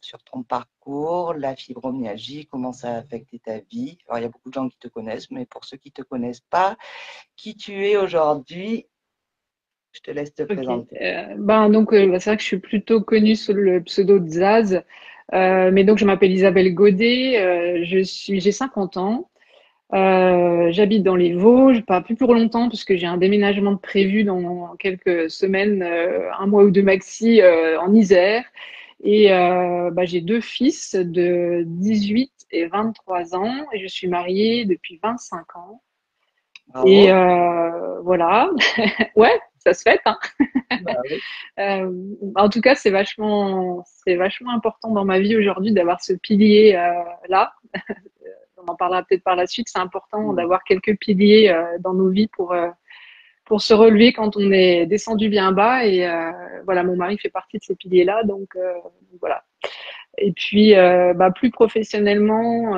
sur ton parcours, la fibromyalgie, comment ça a affecté ta vie. Alors, il y a beaucoup de gens qui te connaissent, mais pour ceux qui ne te connaissent pas, qui tu es aujourd'hui, je te laisse te Ok. présenter. C'est vrai que je suis plutôt connue sous le pseudo de Zaz. Mais donc, je m'appelle Isabelle Godet. J'ai 50 ans. J'habite dans les Vosges, pas plus pour longtemps, puisque j'ai un déménagement de prévu dans quelques semaines, un mois ou deux maxi, en Isère. Et j'ai deux fils de 18 et 23 ans, et je suis mariée depuis 25 ans. Et Bravo. voilà, ouais, ça se fait, hein. Bah oui. Euh, En tout cas, c'est vachement important dans ma vie aujourd'hui d'avoir ce pilier là. On en parlera peut-être par la suite. C'est important Mm. d'avoir quelques piliers dans nos vies pour se relever quand on est descendu bien bas. Et voilà, mon mari fait partie de ces piliers-là, donc voilà. Et puis, plus professionnellement,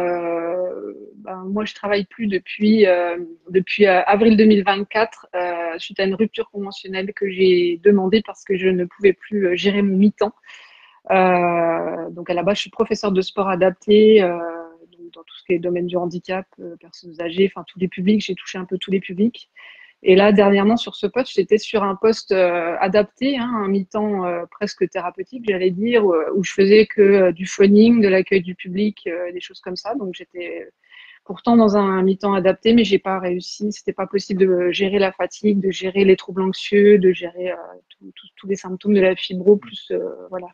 moi, je travaille plus depuis avril 2024 suite à une rupture conventionnelle que j'ai demandée parce que je ne pouvais plus gérer mon mi-temps. Donc, à la base, je suis professeure de sport adapté donc dans tout ce qui est domaine du handicap, personnes âgées, enfin tous les publics. J'ai touché un peu tous les publics. Et là, dernièrement, sur ce poste, j'étais sur un poste adapté, hein, un mi-temps presque thérapeutique, j'allais dire, où je faisais que du phoning, de l'accueil du public, des choses comme ça. Donc, j'étais pourtant dans un mi-temps adapté, mais j'ai pas réussi. C'était pas possible de gérer la fatigue, de gérer les troubles anxieux, de gérer tous les symptômes de la fibro, plus voilà.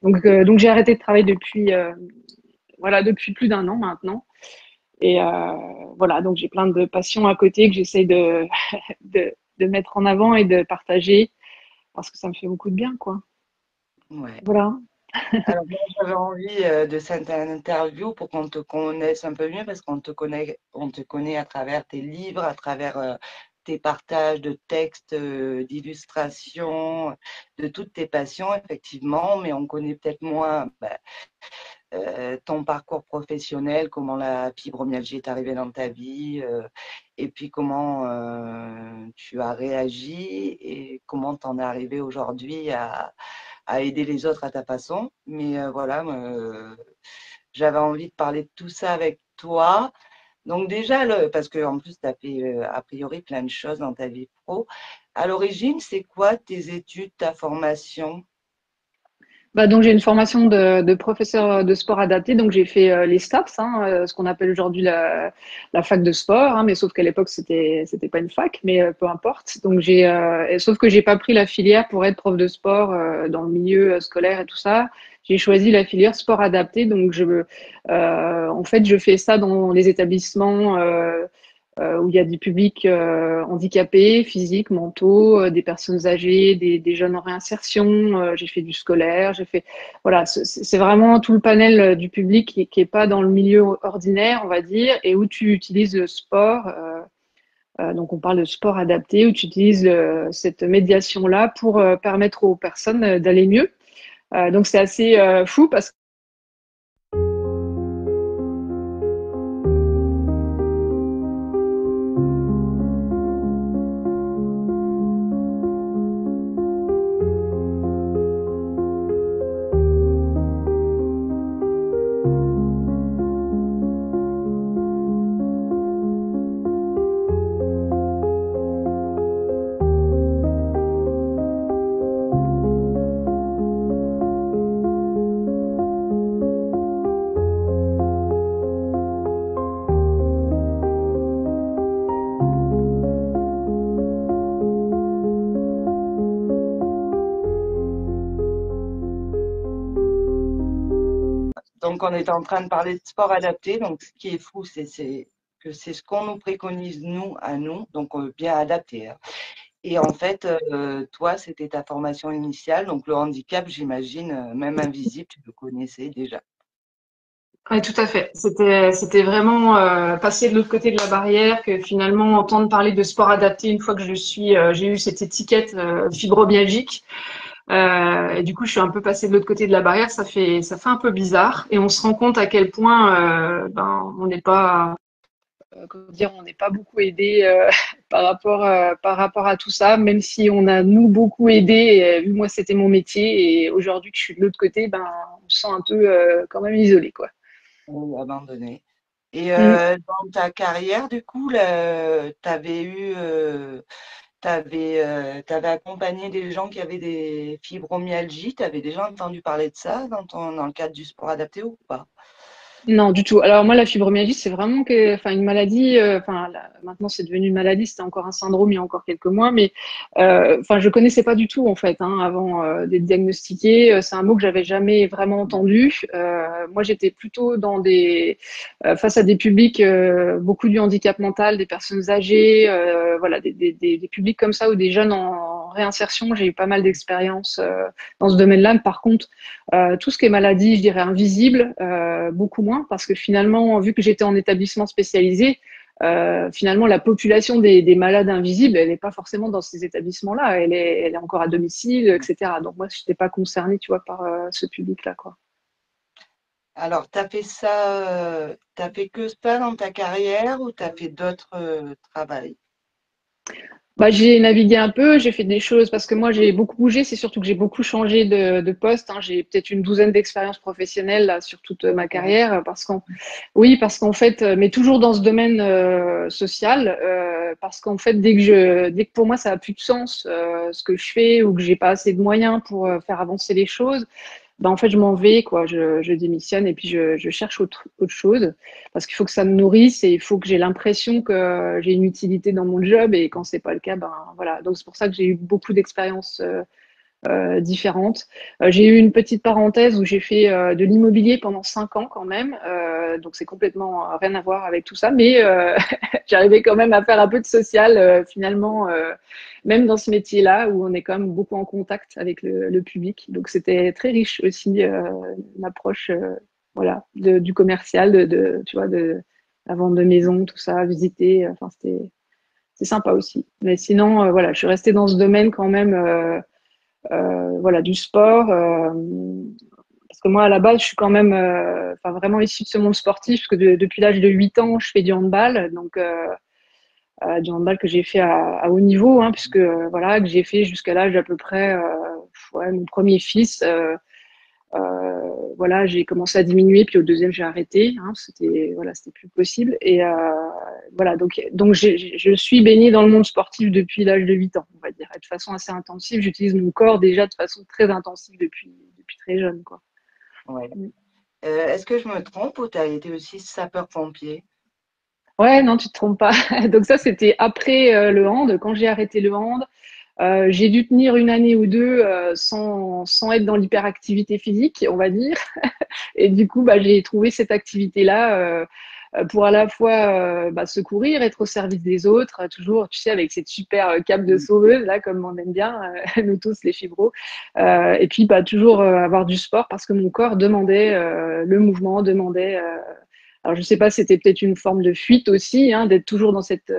Donc j'ai arrêté de travailler depuis plus d'un an maintenant. Et voilà, donc j'ai plein de passions à côté que j'essaie de mettre en avant et de partager parce que ça me fait beaucoup de bien, quoi. Ouais. Voilà. Alors, moi, j'avais envie de cette interview pour qu'on te connaisse un peu mieux parce on te connaît à travers tes livres, à travers tes partages de textes, d'illustrations, de toutes tes passions, effectivement, mais on connaît peut-être moins ton parcours professionnel, comment la fibromyalgie est arrivée dans ta vie, et puis comment tu as réagi et comment tu en es arrivé aujourd'hui à aider les autres à ta façon. Mais voilà, j'avais envie de parler de tout ça avec toi. Donc déjà, parce qu'en plus, tu as fait a priori plein de choses dans ta vie pro. À l'origine, c'est quoi tes études, ta formation? Donc j'ai une formation de professeur de sport adapté, donc j'ai fait les STAPS, hein, ce qu'on appelle aujourd'hui la fac de sport, hein, mais sauf qu'à l'époque c'était pas une fac, mais peu importe. Donc sauf que j'ai pas pris la filière pour être prof de sport dans le milieu scolaire et tout ça. J'ai choisi la filière sport adapté, donc en fait je fais ça dans les établissements où il y a des publics handicapés, physiques, mentaux, des personnes âgées, des jeunes en réinsertion. J'ai fait du scolaire, voilà, c'est vraiment tout le panel du public qui est pas dans le milieu ordinaire, on va dire, et où tu utilises le sport. Donc on parle de sport adapté, où tu utilises cette médiation-là pour permettre aux personnes d'aller mieux. Donc c'est assez fou parce que Donc, on est en train de parler de sport adapté. Donc, ce qui est fou, que c'est ce qu'on nous préconise, nous, à nous, donc bien adapté, hein. Et en fait, toi, c'était ta formation initiale. Donc, le handicap, j'imagine, même invisible, tu le connaissais déjà. oui, tout à fait. C'était vraiment passer de l'autre côté de la barrière que finalement entendre parler de sport adapté une fois que j'ai eu cette étiquette fibromyalgique. Et du coup, je suis un peu passée de l'autre côté de la barrière. Ça fait un peu bizarre et on se rend compte à quel point on n'est pas, comment dire, on n'est pas beaucoup aidé par rapport à tout ça, même si on a nous beaucoup aidé. Vu moi c'était mon métier et aujourd'hui que je suis de l'autre côté, ben on se sent un peu quand même isolé quoi. Ou abandonné. Et Mm. dans ta carrière, du coup, tu avais eu, t'avais accompagné des gens qui avaient des fibromyalgies. Tu avais déjà entendu parler de ça dans le cadre du sport adapté ou pas? Non, du tout. Alors moi, la fibromyalgie, c'est vraiment enfin, une maladie. Enfin, maintenant, c'est devenu une maladie. C'était encore un syndrome il y a encore quelques mois, mais enfin, je connaissais pas du tout en fait avant d'être diagnostiquée. C'est un mot que j'avais jamais vraiment entendu. Moi, j'étais plutôt dans face à des publics beaucoup du handicap mental, des personnes âgées, voilà, des publics comme ça ou des jeunes en réinsertion. J'ai eu pas mal d'expériences dans ce domaine-là. Par contre tout ce qui est maladie, je dirais invisible, beaucoup moins, parce que finalement, vu que j'étais en établissement spécialisé, finalement, la population des malades invisibles, elle n'est pas forcément dans ces établissements-là, elle est encore à domicile, etc. Donc moi, je n'étais pas concernée, tu vois, par ce public-là, quoi. Alors, t'as fait que ça dans ta carrière ou t'as fait d'autres travails? Bah, j'ai navigué un peu, j'ai fait des choses parce que moi j'ai beaucoup bougé, c'est surtout que j'ai beaucoup changé de poste, hein. J'ai peut-être une douzaine d'expériences professionnelles là, sur toute ma Ouais. carrière oui, parce qu'en fait, mais toujours dans ce domaine social, parce qu'en fait, dès que pour moi ça a plus de sens ce que je fais ou que j'ai pas assez de moyens pour faire avancer les choses, ben en fait je m'en vais quoi, je démissionne et puis je cherche autre chose parce qu'il faut que ça me nourrisse et il faut que j'ai l'impression que j'ai une utilité dans mon job et quand c'est pas le cas, ben voilà. Donc c'est pour ça que j'ai eu beaucoup d'expériences différentes. J'ai eu une petite parenthèse où j'ai fait de l'immobilier pendant 5 ans quand même, donc c'est complètement rien à voir avec tout ça, mais j'arrivais quand même à faire un peu de social finalement, même dans ce métier-là où on est quand même beaucoup en contact avec le public. Donc c'était très riche aussi, une approche voilà, du commercial, tu vois, de la vente de maisons, tout ça, visiter. Enfin, c'est sympa aussi. Mais sinon, voilà, je suis restée dans ce domaine quand même. Voilà, du sport. Parce que moi, à la base, je suis quand même enfin, vraiment issue de ce monde sportif, parce que depuis l'âge de 8 ans, je fais du handball. Donc, du handball que j'ai fait à haut niveau, hein, puisque voilà, que j'ai fait jusqu'à l'âge d'à peu près ouais, mon premier fils. Voilà, j'ai commencé à diminuer, puis au deuxième, j'ai arrêté. Hein, c'était plus possible. Et voilà, donc je suis baignée dans le monde sportif depuis l'âge de 8 ans, on va dire, et de façon assez intensive. J'utilise mon corps déjà de façon très intensive depuis très jeune, quoi. Ouais. Mm. Est-ce que je me trompe ou tu as été aussi sapeur-pompier? Ouais, non, tu te trompes pas. Donc ça, c'était après le hand. Quand j'ai arrêté le hand, j'ai dû tenir une année ou deux sans être dans l'hyperactivité physique, on va dire. Et du coup, bah, j'ai trouvé cette activité-là pour à la fois bah, secourir, être au service des autres, toujours, tu sais, avec cette super cape de sauveuse, là, comme on aime bien, nous tous, les fibros. Et puis, bah, toujours avoir du sport parce que mon corps demandait le mouvement, demandait. Alors, je sais pas, c'était peut-être une forme de fuite aussi, hein, d'être toujours dans cette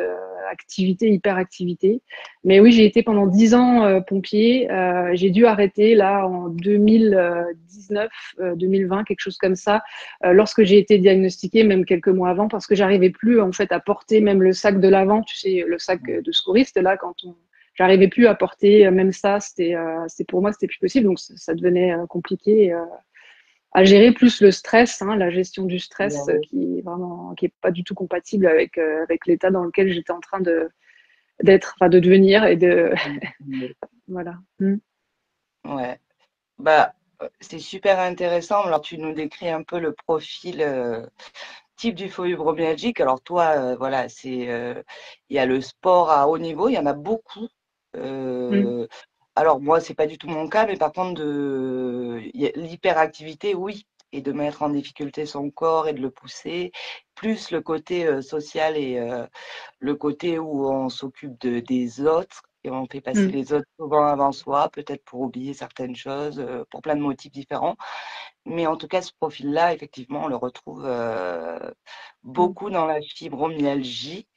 activité, hyperactivité. Mais oui, j'ai été pendant 10 ans pompier. J'ai dû arrêter là en 2019, 2020, quelque chose comme ça, lorsque j'ai été diagnostiquée, même quelques mois avant, parce que j'arrivais plus en fait à porter même le sac de l'avant, tu sais, le sac de secouriste là, j'arrivais plus à porter même ça. C'était pour moi, c'était plus possible, donc ça devenait compliqué. À gérer plus le stress, hein, la gestion du stress qui est pas du tout compatible avec l'état dans lequel j'étais en train d'être, enfin de devenir et de voilà. Mm. Ouais. Bah, c'est super intéressant. Alors, tu nous décris un peu le profil type du fibromyalgique. Alors, toi, voilà, il y a le sport à haut niveau, il y en a beaucoup. Mm. Euh, alors, moi, c'est pas du tout mon cas, mais par contre, l'hyperactivité, oui, et de mettre en difficulté son corps et de le pousser, plus le côté social et le côté où on s'occupe des autres et on fait passer Mm. les autres souvent avant soi, peut-être pour oublier certaines choses, pour plein de motifs différents. Mais en tout cas, ce profil-là, effectivement, on le retrouve Mm. beaucoup dans la fibromyalgie.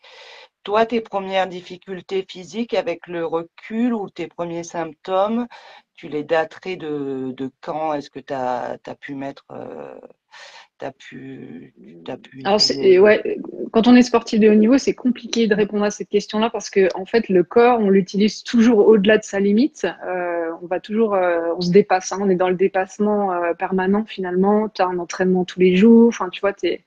toi, tes premières difficultés physiques avec le recul ou tes premiers symptômes, tu les daterais de quand est-ce que tu as pu mettre, t'as pu Alors, utiliser? ouais, quand on est sportif de haut niveau, c'est compliqué de répondre à cette question-là parce que, en fait, le corps, on l'utilise toujours au-delà de sa limite. On va toujours, on se dépasse, hein, on est dans le dépassement permanent finalement. Tu as un entraînement tous les jours. Enfin, tu vois, c'est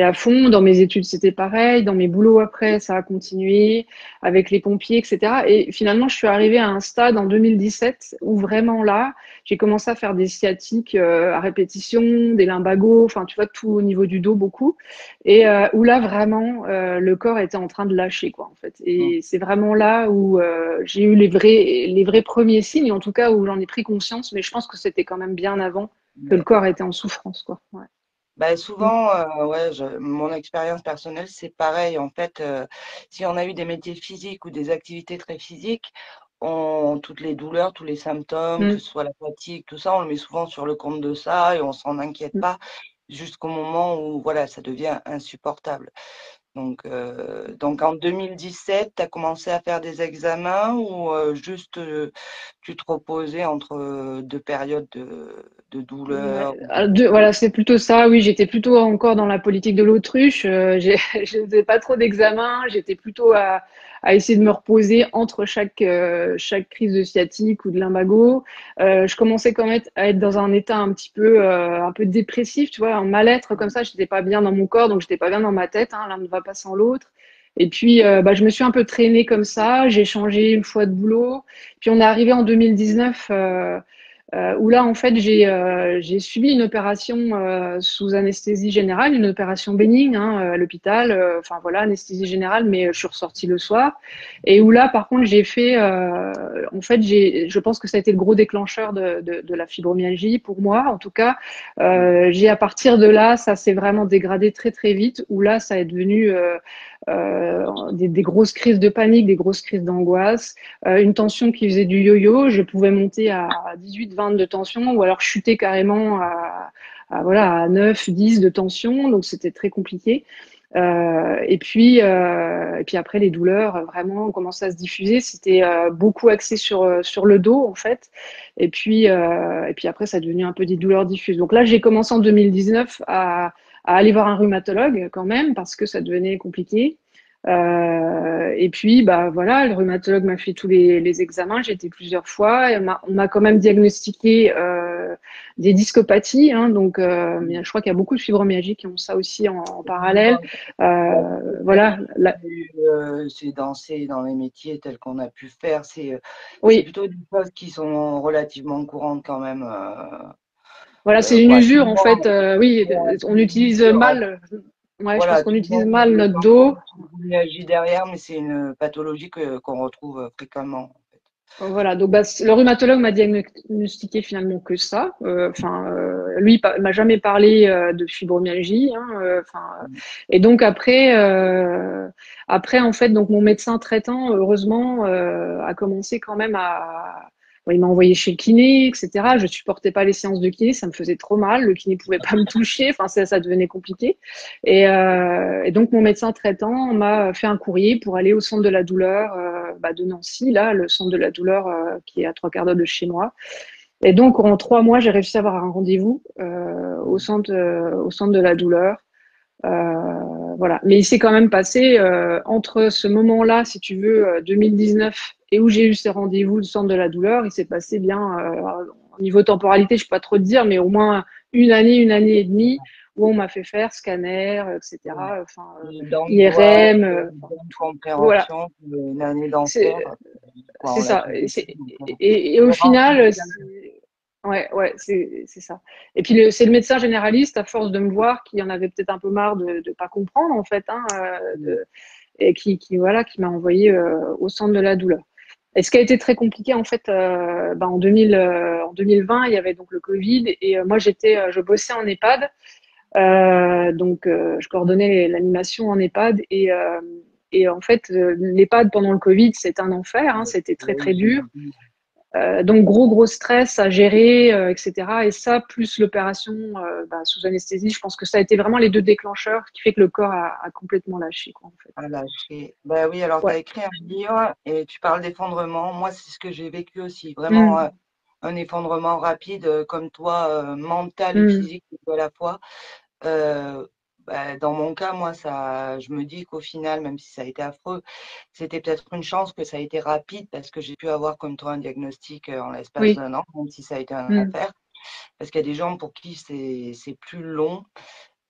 à fond. Dans mes études, c'était pareil. Dans mes boulots après, ça a continué avec les pompiers, etc. Et finalement, je suis arrivée à un stade en 2017 où vraiment là, j'ai commencé à faire des sciatiques à répétition, des lumbagos, enfin, tu vois, tout au niveau du dos beaucoup. Et où là, vraiment, le corps était en train de lâcher, quoi, en fait. Mm. Et c'est vraiment là où j'ai eu les vrais premiers signes, en tout cas, où j'en ai pris conscience. Mais je pense que c'était quand même bien avant que le corps était en souffrance, quoi. Ouais. Ben, souvent, ouais, mon expérience personnelle, c'est pareil. En fait, si on a eu des métiers physiques ou des activités très physiques, toutes les douleurs, tous les symptômes, que Mm, ce soit la fatigue, tout ça, on le met souvent sur le compte de ça et on s'en inquiète mm. pas jusqu'au moment où voilà, ça devient insupportable. Donc en 2017, tu as commencé à faire des examens ou juste tu te reposais entre deux périodes de douleur? Ouais. Voilà, c'est plutôt ça. Oui, j'étais plutôt encore dans la politique de l'autruche. Je faisais pas trop d'examens. J'étais plutôt à essayer de me reposer entre chaque crise de sciatique ou de lumbago. Je commençais quand même à être dans un état un peu dépressif, tu vois, en mal-être comme ça. J'étais pas bien dans mon corps, donc j'étais pas bien dans ma tête. Hein, l'un ne va pas sans l'autre. Et puis, bah, je me suis un peu traînée comme ça. J'ai changé une fois de boulot. Puis on est arrivé en 2019. Où là, en fait, j'ai subi une opération sous anesthésie générale, une opération bénigne hein, à l'hôpital. Enfin voilà, anesthésie générale, mais je suis ressortie le soir. Et où là, par contre, en fait, je pense que ça a été le gros déclencheur de la fibromyalgie pour moi. En tout cas, à partir de là, ça s'est vraiment dégradé très très vite. Où là, ça est devenu des grosses crises de panique, des grosses crises d'angoisse, une tension qui faisait du yo-yo. Je pouvais monter à 18-20 de tension ou alors chuter carrément voilà, à 9, 10 de tension. Donc, c'était très compliqué. Et puis après, les douleurs vraiment ont commencé à se diffuser. C'était beaucoup axé sur le dos, en fait. Et puis après, ça a devenu un peu des douleurs diffuses. Donc là, j'ai commencé en 2019 à aller voir un rhumatologue quand même parce que ça devenait compliqué. Et puis, bah voilà, le rhumatologue m'a fait tous les examens. J'ai été plusieurs fois. Et on m'a quand même diagnostiqué des discopathies. Hein, donc, mais je crois qu'il y a beaucoup de fibromyalgie qui ont ça aussi en parallèle. Voilà. C'est danser dans les métiers tels qu'on a pu faire. C'est Oui, plutôt des choses qui sont relativement courantes quand même. voilà, c'est une Quoi. usure en fait. Oui, on utilise Mesure, mal. Ouais, je pense voilà, qu'on tout le utilise monde mal notre pense dos. qu'il agit derrière, mais c'est une pathologie qu'on retrouve fréquemment. Voilà, donc bah, le rhumatologue m'a diagnostiqué finalement que ça. Enfin, lui m'a jamais parlé de fibromyalgie. Hein, et donc après en fait, donc mon médecin traitant, heureusement, a commencé quand même à. Bon, il m'a envoyé chez le kiné, etc. Je supportais pas les séances de kiné, ça me faisait trop mal. Le kiné pouvait pas me toucher, enfin ça devenait compliqué. Et donc, mon médecin traitant m'a fait un courrier pour aller au centre de la douleur bah, de Nancy, là, le centre de la douleur qui est à 3 quarts d'heure de chez moi. Et donc, en 3 mois, j'ai réussi à avoir un rendez-vous au centre de la douleur. Voilà. Mais il s'est quand même passé entre ce moment-là, si tu veux, 2019, et où j'ai eu ces rendez-vous du centre de la douleur, il s'est passé bien, au niveau temporalité, je ne peux pas trop te dire, mais au moins une année et demie, où on m'a fait faire scanner, etc. Enfin, D'angoisse, IRM, tout. Voilà. d'incompréhension, une année d'enfer, C'est quoi, c'est on l'a ça. tous Et, vécu. c'est- Donc, et le au rendu final, final, ouais, ouais, c'est ça. Et puis c'est le médecin généraliste, à force de me voir, qui en avait peut-être un peu marre de ne pas comprendre en fait, hein, et voilà, qui m'a envoyé au centre de la douleur. Et ce qui a été très compliqué en fait, bah, en 2020, il y avait donc le Covid et moi je bossais en EHPAD, donc je coordonnais l'animation en EHPAD et en fait l'EHPAD pendant le Covid, c'était un enfer, hein, c'était très oui, très dur. j'imagine. Donc gros stress à gérer, etc. Et ça, plus l'opération sous anesthésie, je pense que ça a été vraiment les deux déclencheurs qui fait que le corps a complètement lâché, quoi, en fait. à lâcher. Ben oui, alors tu Ouais. as écrit un livre et tu parles d'effondrement. Moi, c'est ce que j'ai vécu aussi. Vraiment, Mm, un effondrement rapide, comme toi, mental et mm, physique à la fois. Euh, Dans mon cas, moi, ça, je me dis qu'au final, même si ça a été affreux, c'était peut-être une chance que ça a été rapide parce que j'ai pu avoir comme toi un diagnostic en l'espace oui. d'1 an, même si ça a été un Mm. enfer. Parce qu'il y a des gens pour qui c'est plus long.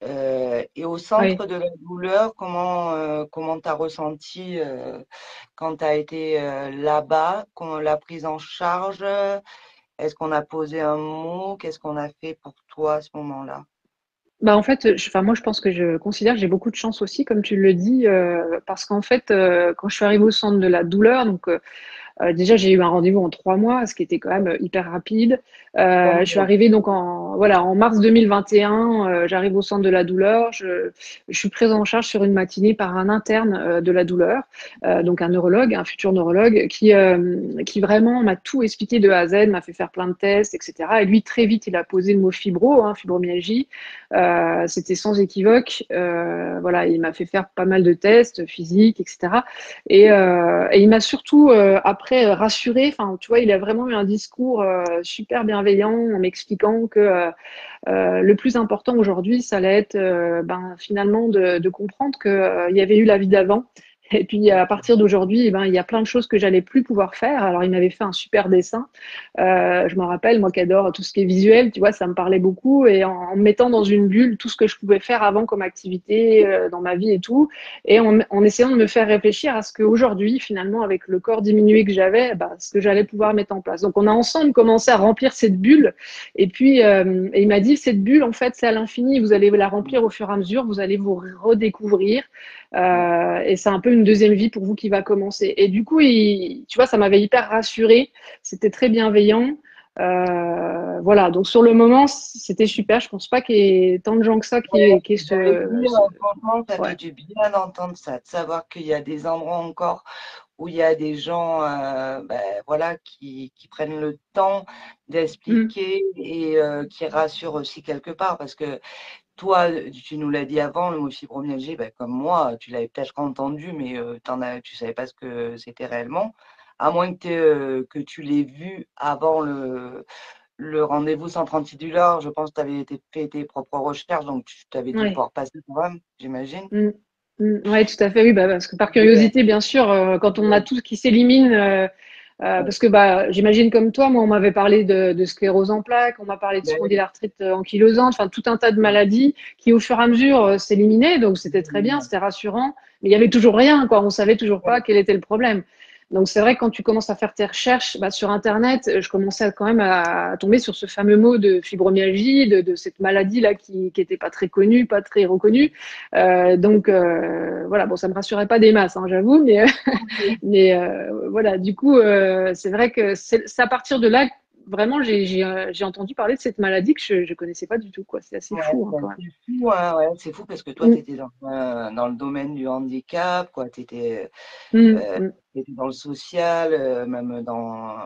Et au Oui. centre de la douleur, comment tu as ressenti quand tu as été là-bas, la prise en charge? Est-ce qu'on a posé un mot? Qu'est-ce qu'on a fait pour toi à ce moment-là? Bah en fait, enfin moi je pense que je considère que j'ai beaucoup de chance aussi, comme tu le dis, parce qu'en fait, quand je suis arrivée au centre de la douleur, déjà, j'ai eu un rendez-vous en 3 mois, ce qui était quand même hyper rapide. Tant Je suis mieux. arrivée donc en mars 2021. J'arrive au centre de la douleur. Je suis prise en charge sur une matinée par un interne de la douleur, donc un neurologue, un futur neurologue, qui vraiment m'a tout expliqué de A à Z, m'a fait faire plein de tests, etc. Et lui, très vite, il a posé le mot fibro, fibromyalgie. C'était sans équivoque. Voilà, il m'a fait faire pas mal de tests physiques, etc. Et il m'a surtout après rassuré. Enfin, tu vois, il a vraiment eu un discours super bienveillant en m'expliquant que le plus important aujourd'hui, ça allait être finalement de comprendre que il y avait eu la vie d'avant. Et puis à partir d'aujourd'hui, il y a plein de choses que j'allais plus pouvoir faire. Alors il m'avait fait un super dessin. Je me rappelle, moi qui adore tout ce qui est visuel, tu vois, ça me parlait beaucoup. Et en me mettant dans une bulle tout ce que je pouvais faire avant comme activité dans ma vie et tout, et en essayant de me faire réfléchir à ce qu'aujourd'hui, finalement, avec le corps diminué que j'avais, ce que j'allais pouvoir mettre en place. Donc on a ensemble commencé à remplir cette bulle. Et puis et il m'a dit, cette bulle, en fait, c'est à l'infini. Vous allez la remplir au fur et à mesure. Vous allez vous redécouvrir. Et c'est un peu une deuxième vie pour vous qui va commencer. Et du coup, tu vois, ça m'avait hyper rassurée. C'était très bienveillant. Voilà, donc sur le moment, c'était super. Je pense pas qu'il y ait tant de gens que ça qui aient J'allais dire, franchement, ça fait Ouais. du bien d'entendre ça, de savoir qu'il y a des endroits encore où il y a des gens voilà, qui prennent le temps Mm. d'expliquer et qui rassurent aussi quelque part. Parce que toi, tu nous l'as dit avant, le mot fibromyalgie, comme moi, tu l'avais peut-être entendu, mais tu savais pas ce que c'était réellement. À moins que tu l'aies vu avant le rendez-vous 136 du Nord, je pense que tu avais fait tes propres recherches, donc tu avais dû Ouais. pouvoir passer quand même, j'imagine. Mm. Ouais, tout à fait, oui, parce que par Et, curiosité, bien sûr, quand on a tout qui s'élimine, parce que j'imagine comme toi, moi, on m'avait parlé de sclérose en plaques, on m'a parlé de spondylarthrite ankylosante, enfin tout un tas de maladies qui, au fur et à mesure, s'éliminaient, donc c'était très bien, c'était rassurant, mais il y avait toujours rien, quoi, on savait toujours pas quel était le problème. Donc c'est vrai que quand tu commences à faire tes recherches sur Internet, je commençais quand même à tomber sur ce fameux mot de fibromyalgie, de cette maladie-là qui était pas très connue, pas très reconnue. Voilà, bon, ça me rassurait pas des masses, j'avoue, mais voilà, du coup, c'est vrai que c'est à partir de là, vraiment, j'ai entendu parler de cette maladie que je connaissais pas du tout, quoi. C'est assez ouais, fou, quand même. c'est fou, hein, ouais, c'est fou parce que toi, tu Mm, étais dans le domaine du handicap, quoi. Tu étais, mm, mm. dans le social, même dans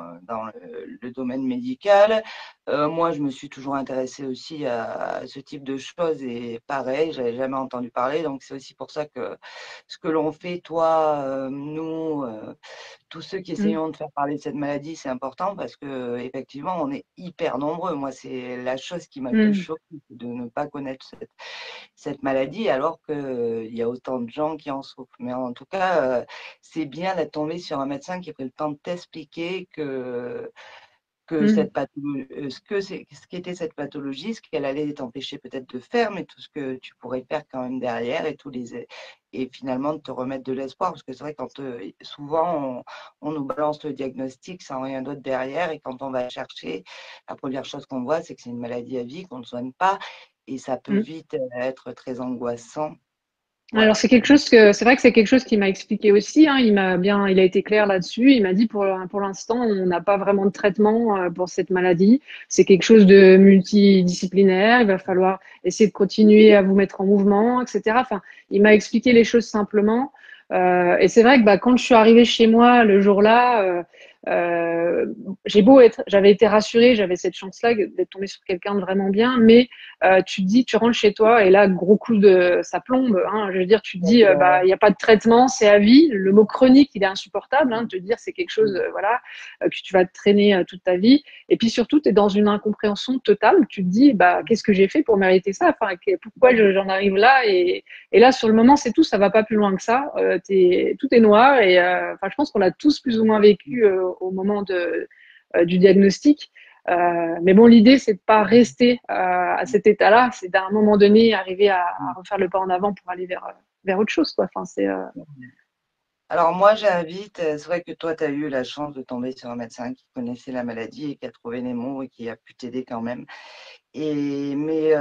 le domaine médical. Moi, je me suis toujours intéressée aussi à ce type de choses et pareil, j'avais jamais entendu parler. Donc, c'est aussi pour ça que ce que l'on fait, toi, nous, tous ceux qui Mm, essayons de faire parler de cette maladie, c'est important parce que effectivement, on est hyper nombreux. Moi, c'est la chose qui m'a le plus mm. choquée, c'est de ne pas connaître cette maladie alors qu'il y a autant de gens qui en souffrent. Mais en tout cas, c'est bien d'être tombé sur un médecin qui a pris le temps de t'expliquer que Mm. cette pathologie, ce qu'était cette pathologie, ce qu'elle allait t'empêcher peut-être de faire, mais tout ce que tu pourrais faire quand même derrière et finalement de te remettre de l'espoir. Parce que c'est vrai, quand souvent on nous balance le diagnostic sans rien d'autre derrière, et quand on va chercher, la première chose qu'on voit, c'est que c'est une maladie à vie, qu'on ne soigne pas, et ça peut Mm. vite être très angoissant. Alors Voilà. c'est vrai que c'est quelque chose qu'il m'a expliqué aussi. Il a été clair là-dessus. Il m'a dit pour l'instant, on n'a pas vraiment de traitement pour cette maladie. C'est quelque chose de multidisciplinaire. Il va falloir essayer de continuer à vous mettre en mouvement, etc. Enfin, il m'a expliqué les choses simplement. Et c'est vrai que quand je suis arrivée chez moi le jour-là, euh, j'avais été rassurée, j'avais cette chance-là d'être tombée sur quelqu'un de vraiment bien, mais tu te dis, tu rentres chez toi et là, gros coup de, ça plombe. Hein, je veux dire, tu te dis, bah, il n'y a pas de traitement, c'est à vie. Le mot chronique, il est insupportable. Hein, de te dire, c'est quelque chose, voilà, que tu vas te traîner toute ta vie. Et puis surtout, tu es dans une incompréhension totale. Tu te dis, bah, qu'est-ce que j'ai fait pour mériter ça? Enfin, pourquoi j'en arrive là? Et là, sur le moment, c'est tout. Ça va pas plus loin que ça. Tout est noir. Et enfin, je pense qu'on l'a tous plus ou moins vécu au moment du diagnostic. Mais bon, l'idée, c'est de pas rester à cet état-là. C'est d'à un moment donné arriver à refaire le pas en avant pour aller vers autre chose, quoi. Enfin, Alors moi, j'invite, c'est vrai que toi, tu as eu la chance de tomber sur un médecin qui connaissait la maladie et qui a trouvé les mots et qui a pu t'aider quand même. Mais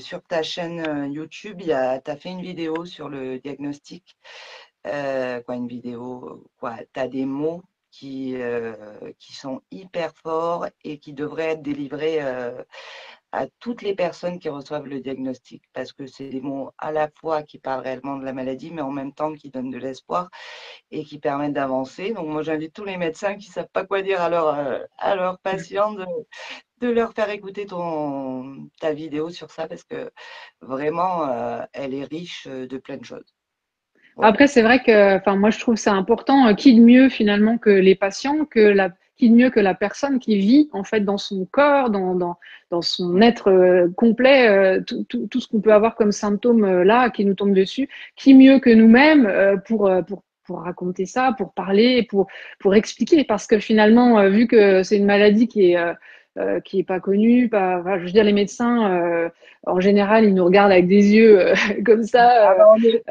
sur ta chaîne YouTube, tu as fait une vidéo sur le diagnostic. Quoi, une vidéo, quoi, tu as des mots qui sont hyper forts et qui devraient être délivrés à toutes les personnes qui reçoivent le diagnostic, parce que c'est des mots à la fois qui parlent réellement de la maladie, mais en même temps qui donnent de l'espoir et qui permettent d'avancer. Donc moi, j'invite tous les médecins qui ne savent pas quoi dire à leurs patients de leur faire écouter ta vidéo sur ça, parce que vraiment, elle est riche de plein de choses. Voilà. Après, c'est vrai que, enfin, moi, je trouve ça important. Qui de mieux finalement que les patients, qui de mieux que la personne qui vit en fait dans son corps, dans son être complet, tout ce qu'on peut avoir comme symptômes là qui nous tombent dessus. Qui mieux que nous-mêmes pour raconter ça, pour parler, pour expliquer, parce que finalement, vu que c'est une maladie qui est pas connue, enfin, je veux dire, les médecins en général, ils nous regardent avec des yeux comme ça. Ah ben,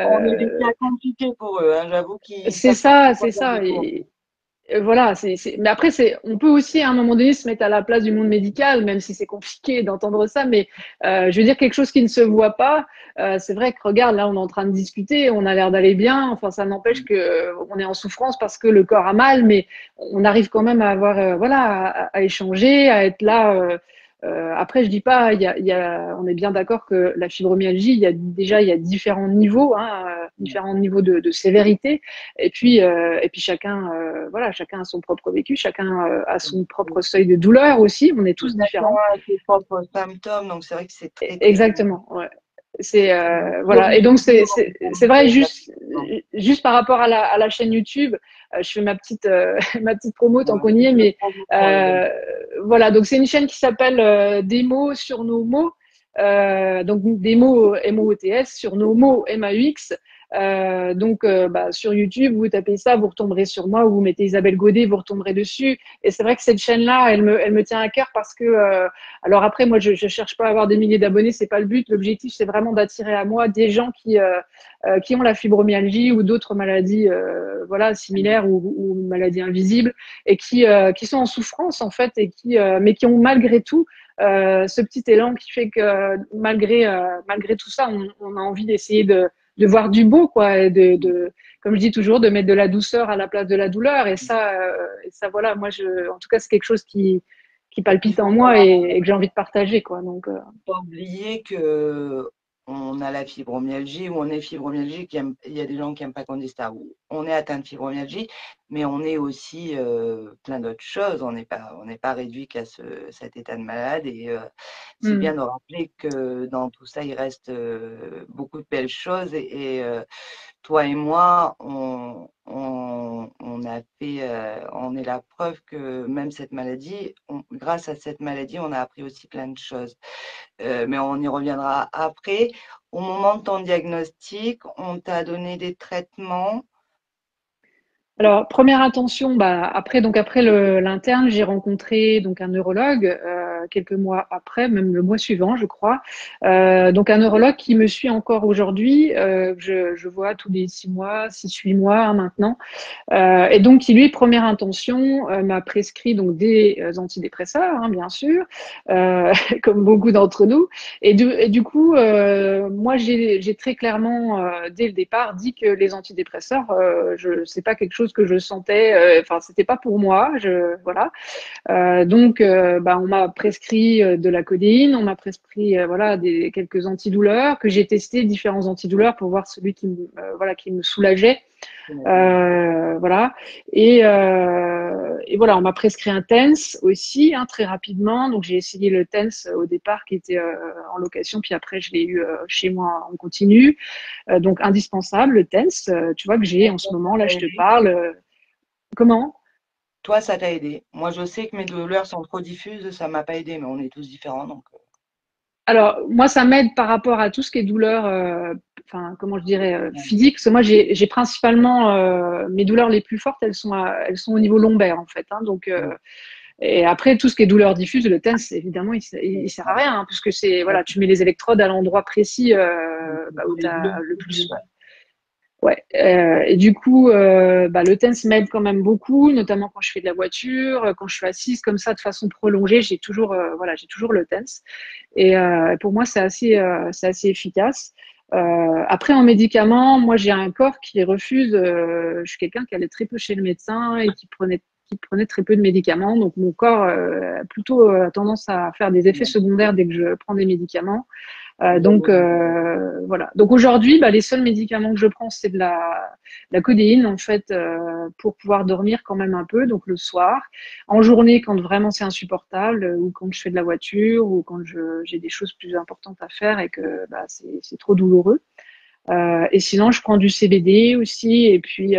on est des cas compliqués pour eux, hein. J'avoue qu'ils C'est savent pas ça, trop quoi c'est faire ça. du tout. Voilà, mais après, on peut aussi à un moment donné se mettre à la place du monde médical, même si c'est compliqué d'entendre ça. Mais je veux dire quelque chose qui ne se voit pas. C'est vrai que regarde, là, on est en train de discuter, on a l'air d'aller bien. Enfin, ça n'empêche que on est en souffrance parce que le corps a mal, mais on arrive quand même à avoir, voilà, à échanger, à être là. Après, je dis pas, on est bien d'accord que la fibromyalgie, il y a différents niveaux, hein, différents niveaux de sévérité. Et puis chacun, voilà, chacun a son propre vécu, chacun a son propre seuil de douleur aussi. On est tous Chacun différents. a ses propres symptômes, donc c'est vrai que c'est très, très Exactement. Ouais. C'est voilà. Et donc difficile de c'est vrai représenter exactement. juste par rapport à la chaîne YouTube, je fais ma petite ma petite promo tant Ouais, qu'on y est, je le mais prends pour les euh, voilà. Donc c'est une chaîne qui s'appelle Des mots sur nos mots. Donc des mots MOOTS sur nos mots MAUX. Donc bah, sur YouTube, vous tapez ça, vous retomberez sur moi, ou vous mettez Isabelle Godet, vous retomberez dessus. Et c'est vrai que cette chaîne-là, elle me tient à cœur parce que alors après, moi, je cherche pas à avoir des milliers d'abonnés, c'est pas le but. L'objectif, c'est vraiment d'attirer à moi des gens qui ont la fibromyalgie ou d'autres maladies, voilà, similaires ou maladies invisibles et qui sont en souffrance en fait mais qui ont malgré tout ce petit élan qui fait que malgré tout ça, on a envie d'essayer de voir du beau, quoi, et comme je dis toujours, de mettre de la douceur à la place de la douleur. Et ça, voilà, moi, en tout cas, c'est quelque chose qui Il palpite en faut moi pas, et que j'ai envie de partager, quoi. Donc, pas oublier que on a la fibromyalgie ou on est fibromyalgique. Il y a des gens qui n'aiment pas qu'on dise ça. On est atteint de fibromyalgie, mais on est aussi plein d'autres choses. On n'est pas réduit qu'à cet état de malade. Et c'est bien de rappeler que dans tout ça, il reste beaucoup de belles choses. Toi et moi, on a fait, on est la preuve que même cette maladie, grâce à cette maladie, on a appris aussi plein de choses. Mais on y reviendra après. Au moment de ton diagnostic, on t'a donné des traitements. alors, première intention, bah, après l'interne, j'ai rencontré donc un neurologue quelques mois après, même le mois suivant, je crois. Donc un neurologue qui me suit encore aujourd'hui, je vois tous les 6 mois, 6, 8 mois hein, maintenant. Et donc, qui lui, première intention, m'a prescrit donc des antidépresseurs, hein, bien sûr, comme beaucoup d'entre nous. Et du coup, moi, j'ai très clairement, dès le départ, dit que les antidépresseurs, c'est pas quelque chose que je sentais. Enfin, c'était pas pour moi. Voilà. Donc, bah, on m'a prescrit de la codéine, on m'a prescrit voilà quelques antidouleurs que j'ai testé différents antidouleurs pour voir celui voilà qui me soulageait. j'imagine. Voilà. Et voilà, on m'a prescrit un TENS aussi, hein, très rapidement. Donc j'ai essayé le TENS au départ qui était en location, puis après je l'ai eu chez moi en continu. Donc indispensable, le TENS, tu vois que j'ai Et en toi, ce ça moment, là t'a je te aidé? parle. Comment? Toi, ça t'a aidé. Moi, je sais que mes douleurs sont trop diffuses, ça m'a pas aidé, mais on est tous différents, donc. Alors, moi, ça m'aide par rapport à tout ce qui est douleur, enfin, comment je dirais, Ouais. physique. Parce que moi, j'ai principalement mes douleurs les plus fortes, elles sont au niveau lombaire, en fait. Hein, donc, Mm. et après, tout ce qui est douleur diffuse, le TENS, évidemment, il sert à Ouais. rien, hein, puisque c'est, Ouais. voilà, tu mets les électrodes à l'endroit précis bah, où C'est tu le as le plus, plus. ouais. Ouais. Et du coup, bah, le TENS m'aide quand même beaucoup, notamment quand je fais de la voiture, quand je suis assise comme ça de façon prolongée, voilà, j'ai toujours le TENS. Et pour moi, c'est assez efficace. Après, en médicaments, moi, j'ai un corps qui refuse. Je suis quelqu'un qui allait très peu chez le médecin et qui prenait très peu de médicaments. Donc, mon corps a plutôt tendance à faire des effets Ouais. secondaires dès que je prends des médicaments. Bien logique. Voilà. Donc aujourd'hui, bah, les seuls médicaments que je prends, c'est de la codéine en fait pour pouvoir dormir quand même un peu. Donc le soir, en journée quand vraiment c'est insupportable ou quand je fais de la voiture ou quand j'ai des choses plus importantes à faire et que bah, c'est trop douloureux. Et sinon, je prends du CBD aussi et puis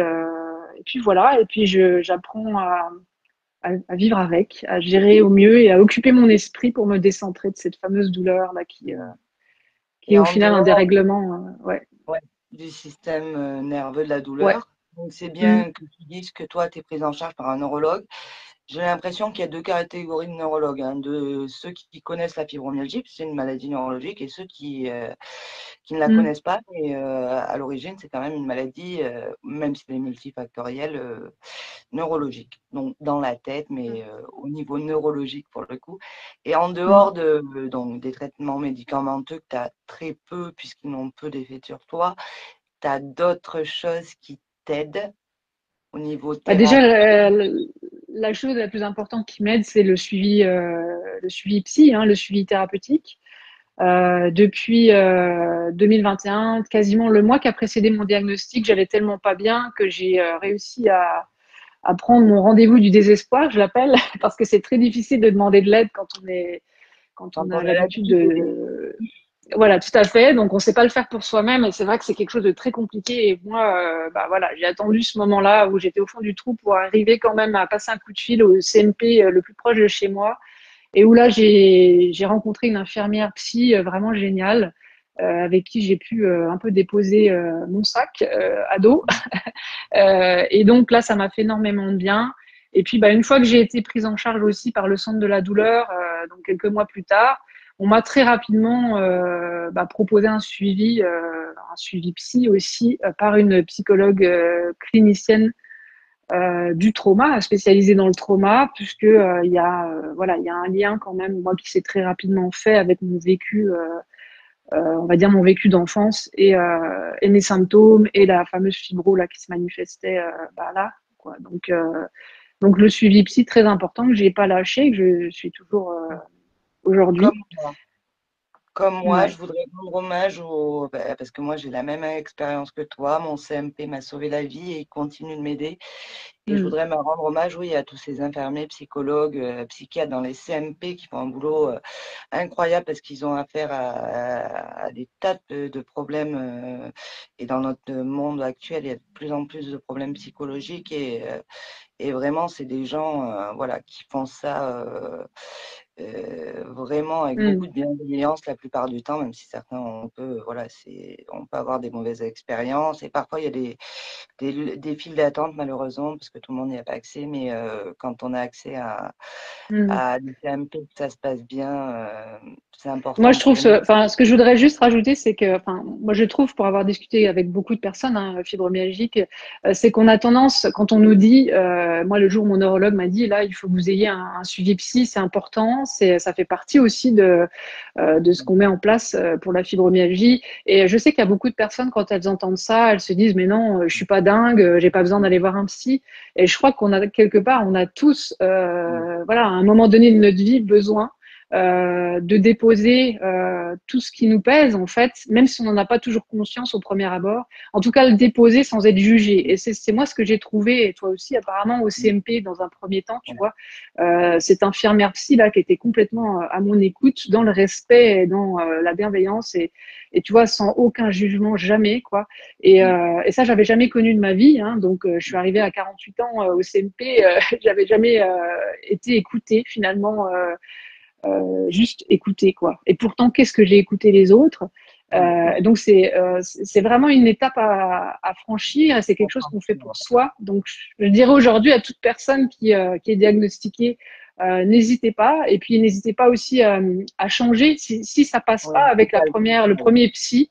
voilà. Et puis j'apprends à vivre avec, à gérer au mieux et à occuper mon esprit pour me décentrer de cette fameuse douleur là Ouais. qui est Et au en final un dehors, dérèglement. Ouais, ouais, du système nerveux de la ouais. douleur, donc c'est Mm. bien que tu dises que toi, tu es prise en charge par un neurologue. J'ai l'impression qu'il y a deux catégories de neurologues, hein, de ceux qui connaissent la fibromyalgie, puis c'est une maladie neurologique, et ceux qui ne la Mm. connaissent pas. Et à l'origine, c'est quand même une maladie, même si elle est multifactorielle, neurologique. Donc dans la tête, mais au niveau neurologique pour le coup. Et en Mm. dehors donc, des traitements médicamenteux que tu as très peu, puisqu'ils n'ont peu d'effet sur toi, tu as d'autres choses qui t'aident au niveau Bah déjà, thérapie. la chose la plus importante qui m'aide, c'est le suivi psy, hein, le suivi thérapeutique. Depuis 2021, quasiment le mois qui a précédé mon diagnostic, j'allais tellement pas bien que j'ai réussi à prendre mon rendez-vous du désespoir, je l'appelle, parce que c'est très difficile de demander de l'aide quand Quand on on a a l'habitude l'habitude, c'est de. Voilà, tout à fait. Donc, on ne sait pas le faire pour soi-même et c'est vrai que c'est quelque chose de très compliqué. Et moi, bah voilà, j'ai attendu ce moment-là où j'étais au fond du trou pour arriver quand même à passer un coup de fil au CMP le plus proche de chez moi et où là, j'ai rencontré une infirmière psy vraiment géniale avec qui j'ai pu un peu déposer mon sac à dos. Et donc là, ça m'a fait énormément de bien. Et puis, bah, une fois que j'ai été prise en charge aussi par le centre de la douleur, donc quelques mois plus tard, on m'a très rapidement bah, proposé un suivi psy aussi par une psychologue clinicienne du trauma, spécialisée dans le trauma, puisque il y a voilà, il y a un lien quand même, moi qui s'est très rapidement fait avec mon vécu, on va dire mon vécu d'enfance et mes symptômes et la fameuse fibro là qui se manifestait bah, là, quoi. Donc le suivi psy très important que j'ai pas lâché, que je suis toujours comme aujourd'hui. moi. Comme moi, je Ouais. voudrais rendre hommage parce que moi j'ai la même expérience que toi. Mon CMP m'a sauvé la vie et il continue de m'aider. Et je Mm. voudrais me rendre hommage, oui, à tous ces infirmiers, psychologues, psychiatres dans les CMP qui font un boulot incroyable parce qu'ils ont affaire à des tas de problèmes. Et dans notre monde actuel, il y a de plus en plus de problèmes psychologiques et vraiment, c'est des gens voilà, qui font ça vraiment avec beaucoup Mm. de bienveillance la plupart du temps, même si certains, voilà, on peut avoir des mauvaises expériences. Et parfois, il y a des files d'attente, malheureusement, parce que tout le monde n'y a pas accès. Mais quand on a accès Mm. à des CMP, que ça se passe bien, c'est Moi, important je trouve, pour nous. enfin, ce que je voudrais juste rajouter, c'est que, enfin, moi, je trouve, pour avoir discuté avec beaucoup de personnes hein, fibromyalgiques, c'est qu'on a tendance, quand on nous dit, moi, le jour où mon neurologue m'a dit, là, il faut que vous ayez un suivi psy, c'est important, ça fait partie aussi de ce qu'on met en place pour la fibromyalgie. Et je sais qu'il y a beaucoup de personnes, quand elles entendent ça, elles se disent, mais non, je suis pas dingue, j'ai pas besoin d'aller voir un psy. Et je crois qu'on a quelque part, on a tous, voilà, à un moment donné de notre vie, besoin de déposer tout ce qui nous pèse en fait, même si on n'en a pas toujours conscience au premier abord. En tout cas, le déposer sans être jugé. Et c'est moi ce que j'ai trouvé, et toi aussi apparemment au CMP dans un premier temps, tu vois, cette infirmière psy là qui était complètement à mon écoute, dans le respect, et dans la bienveillance et tu vois sans aucun jugement jamais quoi. Et ça j'avais jamais connu de ma vie, hein, donc je suis arrivée à 48 ans au CMP, j'avais jamais été écoutée finalement. Juste écouter quoi. Et pourtant, qu'est-ce que j'ai écouté les autres? Donc c'est vraiment une étape à franchir et c'est quelque chose qu'on fait pour soi. Donc je dirais aujourd'hui à toute personne qui est diagnostiquée, n'hésitez pas. Et puis n'hésitez pas aussi à changer si ça passe pas Ouais, c'est avec ça, le premier psy.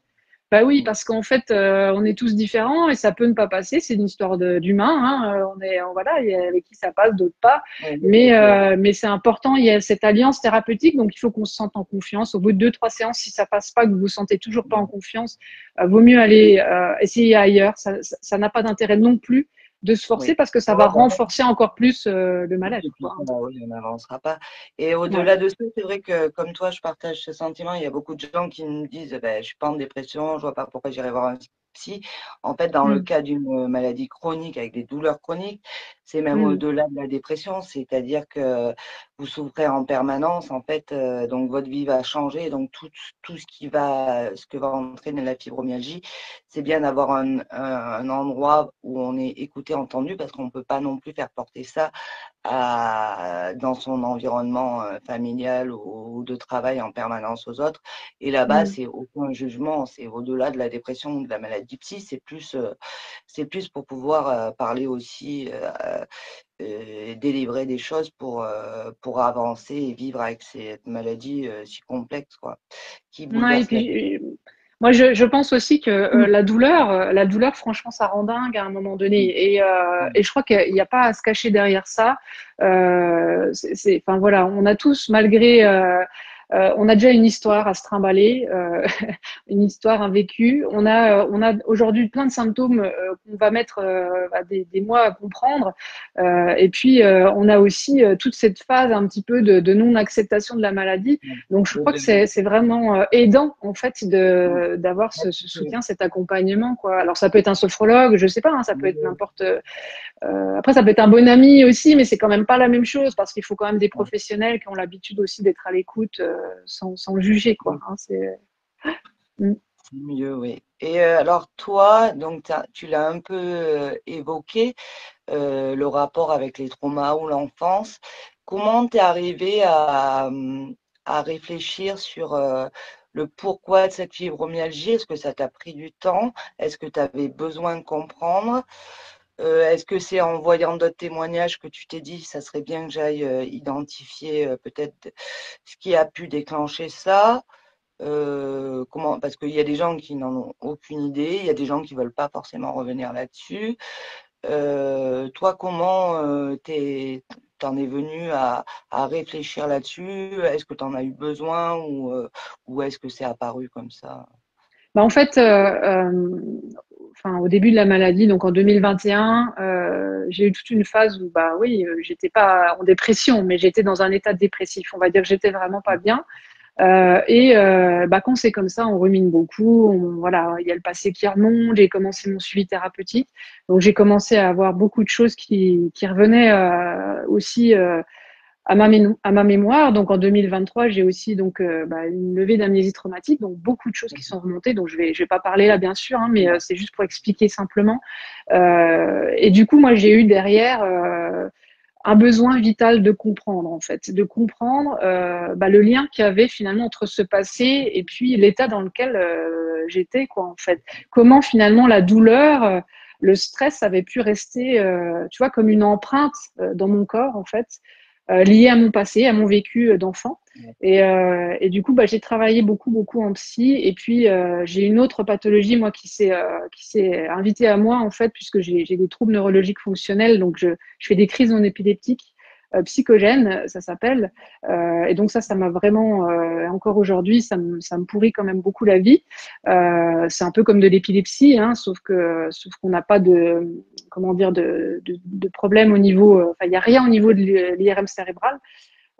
Bah oui, parce qu'en fait, on est tous différents et ça peut ne pas passer. C'est une histoire d'humain. Hein. Voilà, il y a avec qui ça passe, d'autres pas. ouais, c'est clair. Mais c'est important. Il y a cette alliance thérapeutique, donc il faut qu'on se sente en confiance. Au bout de 2, 3 séances, si ça passe pas, que vous vous sentez toujours pas en confiance, vaut mieux aller essayer ailleurs. Ça n'a pas d'intérêt non plus de se forcer Oui. parce que ça va Ouais, bah, renforcer encore plus le et mal-être, puis quoi. ça, oui, on n'avancera pas. Et Ouais. au-delà de ça, c'est vrai que comme toi, je partage ce sentiment. Il y a beaucoup de gens qui me disent, ben, je suis pas en dépression, je vois pas pourquoi j'irais voir un psy. En fait, dans le Mm. cas d'une maladie chronique avec des douleurs chroniques, c'est même Mm. au-delà de la dépression, c'est-à-dire que vous souffrez en permanence, en fait, donc votre vie va changer, donc tout ce que va entraîner la fibromyalgie, c'est bien d'avoir un endroit où on est écouté, entendu, parce qu'on peut pas non plus faire porter ça dans son environnement familial ou de travail en permanence aux autres. Et là-bas, Mm. c'est aucun jugement, c'est au-delà de la dépression ou de la maladie psy, c'est plus pour pouvoir parler aussi, délivrer des choses pour avancer et vivre avec cette maladie si complexe, quoi, qui Ouais, et bouleverse la vie. puis moi je pense aussi que la douleur, franchement, ça rend dingue à un moment donné. Et je crois qu'il n'y a pas à se cacher derrière ça. Enfin voilà, on a tous, malgré, on a déjà une histoire à se trimballer, une histoire, un vécu. On a aujourd'hui plein de symptômes qu'on va mettre des mois à comprendre. Et puis on a aussi toute cette phase un petit peu de non-acceptation de la maladie. Donc, je crois que c'est vraiment aidant, en fait, d'avoir ce soutien, cet accompagnement, quoi. Alors, ça peut être un sophrologue, je sais pas, hein, ça peut être n'importe. Après, ça peut être un bon ami aussi, mais c'est quand même pas la même chose parce qu'il faut quand même des professionnels qui ont l'habitude aussi d'être à l'écoute sans juger, quoi. Hein, c'est. Mm. C'est mieux, oui. Et alors toi, donc tu l'as un peu évoqué, le rapport avec les traumas ou l'enfance. Comment t'es arrivé à réfléchir sur le pourquoi de cette fibromyalgie? Est-ce que ça t'a pris du temps? Est-ce que tu avais besoin de comprendre? Est-ce que c'est en voyant d'autres témoignages que tu t'es dit, ça serait bien que j'aille identifier peut-être ce qui a pu déclencher ça? Parce qu'il y a des gens qui n'en ont aucune idée, il y a des gens qui veulent pas forcément revenir là-dessus. Toi, comment t'en es venu à réfléchir là-dessus? Est-ce que tu en as eu besoin ou est-ce que c'est apparu comme ça? Bah, en fait, enfin, au début de la maladie, donc en 2021, j'ai eu toute une phase où, bah oui, j'étais pas en dépression, mais j'étais dans un état dépressif. On va dire que j'étais vraiment pas bien. Bah, quand c'est comme ça, on rumine beaucoup. Voilà, il y a le passé qui remonte. J'ai commencé mon suivi thérapeutique, donc j'ai commencé à avoir beaucoup de choses qui revenaient aussi à ma mémoire. Donc en 2023, j'ai aussi donc bah, une levée d'amnésie traumatique, donc beaucoup de choses qui sont remontées. Donc je vais pas parler là bien sûr, hein, mais c'est juste pour expliquer simplement. Et du coup, moi j'ai eu derrière un besoin vital de comprendre en fait, de comprendre bah, le lien qu'il y avait finalement entre ce passé et puis l'état dans lequel j'étais quoi en fait. Comment finalement la douleur, le stress avait pu rester, tu vois, comme une empreinte dans mon corps en fait, liée à mon passé, à mon vécu d'enfant. Et du coup, bah, j'ai travaillé beaucoup en psy. Et puis, j'ai une autre pathologie, moi, qui s'est invitée à moi, en fait, puisque j'ai des troubles neurologiques fonctionnels. Donc, je fais des crises non épileptiques psychogènes, ça s'appelle. Et donc, ça m'a vraiment, encore aujourd'hui, ça me pourrit quand même beaucoup la vie. C'est un peu comme de l'épilepsie, hein, sauf qu'on n'a pas de, comment dire, de problème au niveau, enfin, il n'y a rien au niveau de l'IRM cérébral.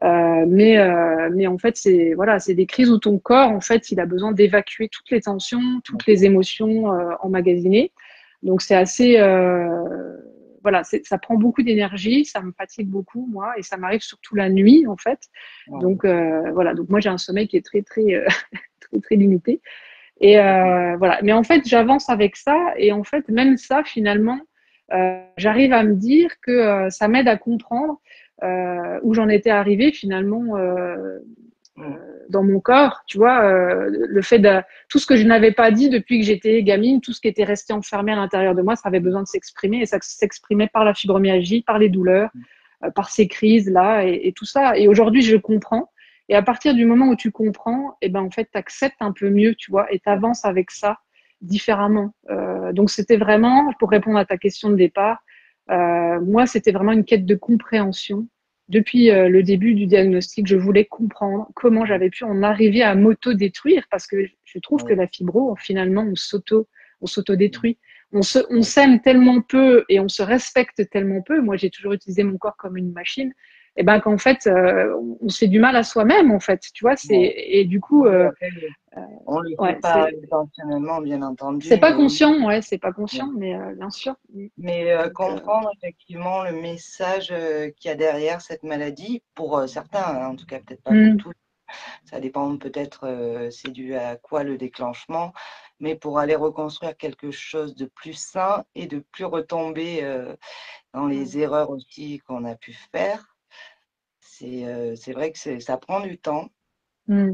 Mais en fait, c'est voilà, c'est des crises où ton corps, en fait, il a besoin d'évacuer toutes les tensions, toutes les émotions emmagasinées. Donc c'est assez, voilà, ça prend beaucoup d'énergie, ça me fatigue beaucoup moi, et ça m'arrive surtout la nuit en fait. Ouais. Donc voilà, donc moi j'ai un sommeil qui est très très très très limité. Et voilà, mais en fait j'avance avec ça, et en fait même ça finalement, j'arrive à me dire que ça m'aide à comprendre où j'en étais arrivée finalement Mm. dans mon corps, tu vois, le fait de tout ce que je n'avais pas dit depuis que j'étais gamine, tout ce qui était resté enfermé à l'intérieur de moi, ça avait besoin de s'exprimer, et ça s'exprimait par la fibromyalgie, par les douleurs, par ces crises là, et tout ça. Et aujourd'hui, je comprends. Et à partir du moment où tu comprends, et ben en fait, tu acceptes un peu mieux, tu vois, et tu avances avec ça différemment. Donc c'était vraiment, pour répondre à ta question de départ, moi c'était vraiment une quête de compréhension. Depuis le début du diagnostic, je voulais comprendre comment j'avais pu en arriver à m'auto-détruire, parce que je trouve que Ouais. la fibro, finalement, on s'auto-détruit. On s'aime tellement peu et on se respecte tellement peu. Moi, j'ai toujours utilisé mon corps comme une machine. Et ben qu'en fait, on se fait du mal à soi-même, en fait. Tu vois, Ouais. et du coup, Oui, après, on ne le fait ouais, pas intentionnellement, bien c'est entendu, pas mais oui. conscient, ouais, c'est pas Ouais. conscient, mais bien sûr. Mais Donc, comprendre effectivement le message qu'il y a derrière cette maladie, pour certains, hein, en tout cas peut-être pas pour mm, tous, ça dépend peut-être c'est dû à quoi le déclenchement, mais pour aller reconstruire quelque chose de plus sain et de plus retomber dans les erreurs aussi qu'on a pu faire, c'est vrai que ça prend du temps. mm.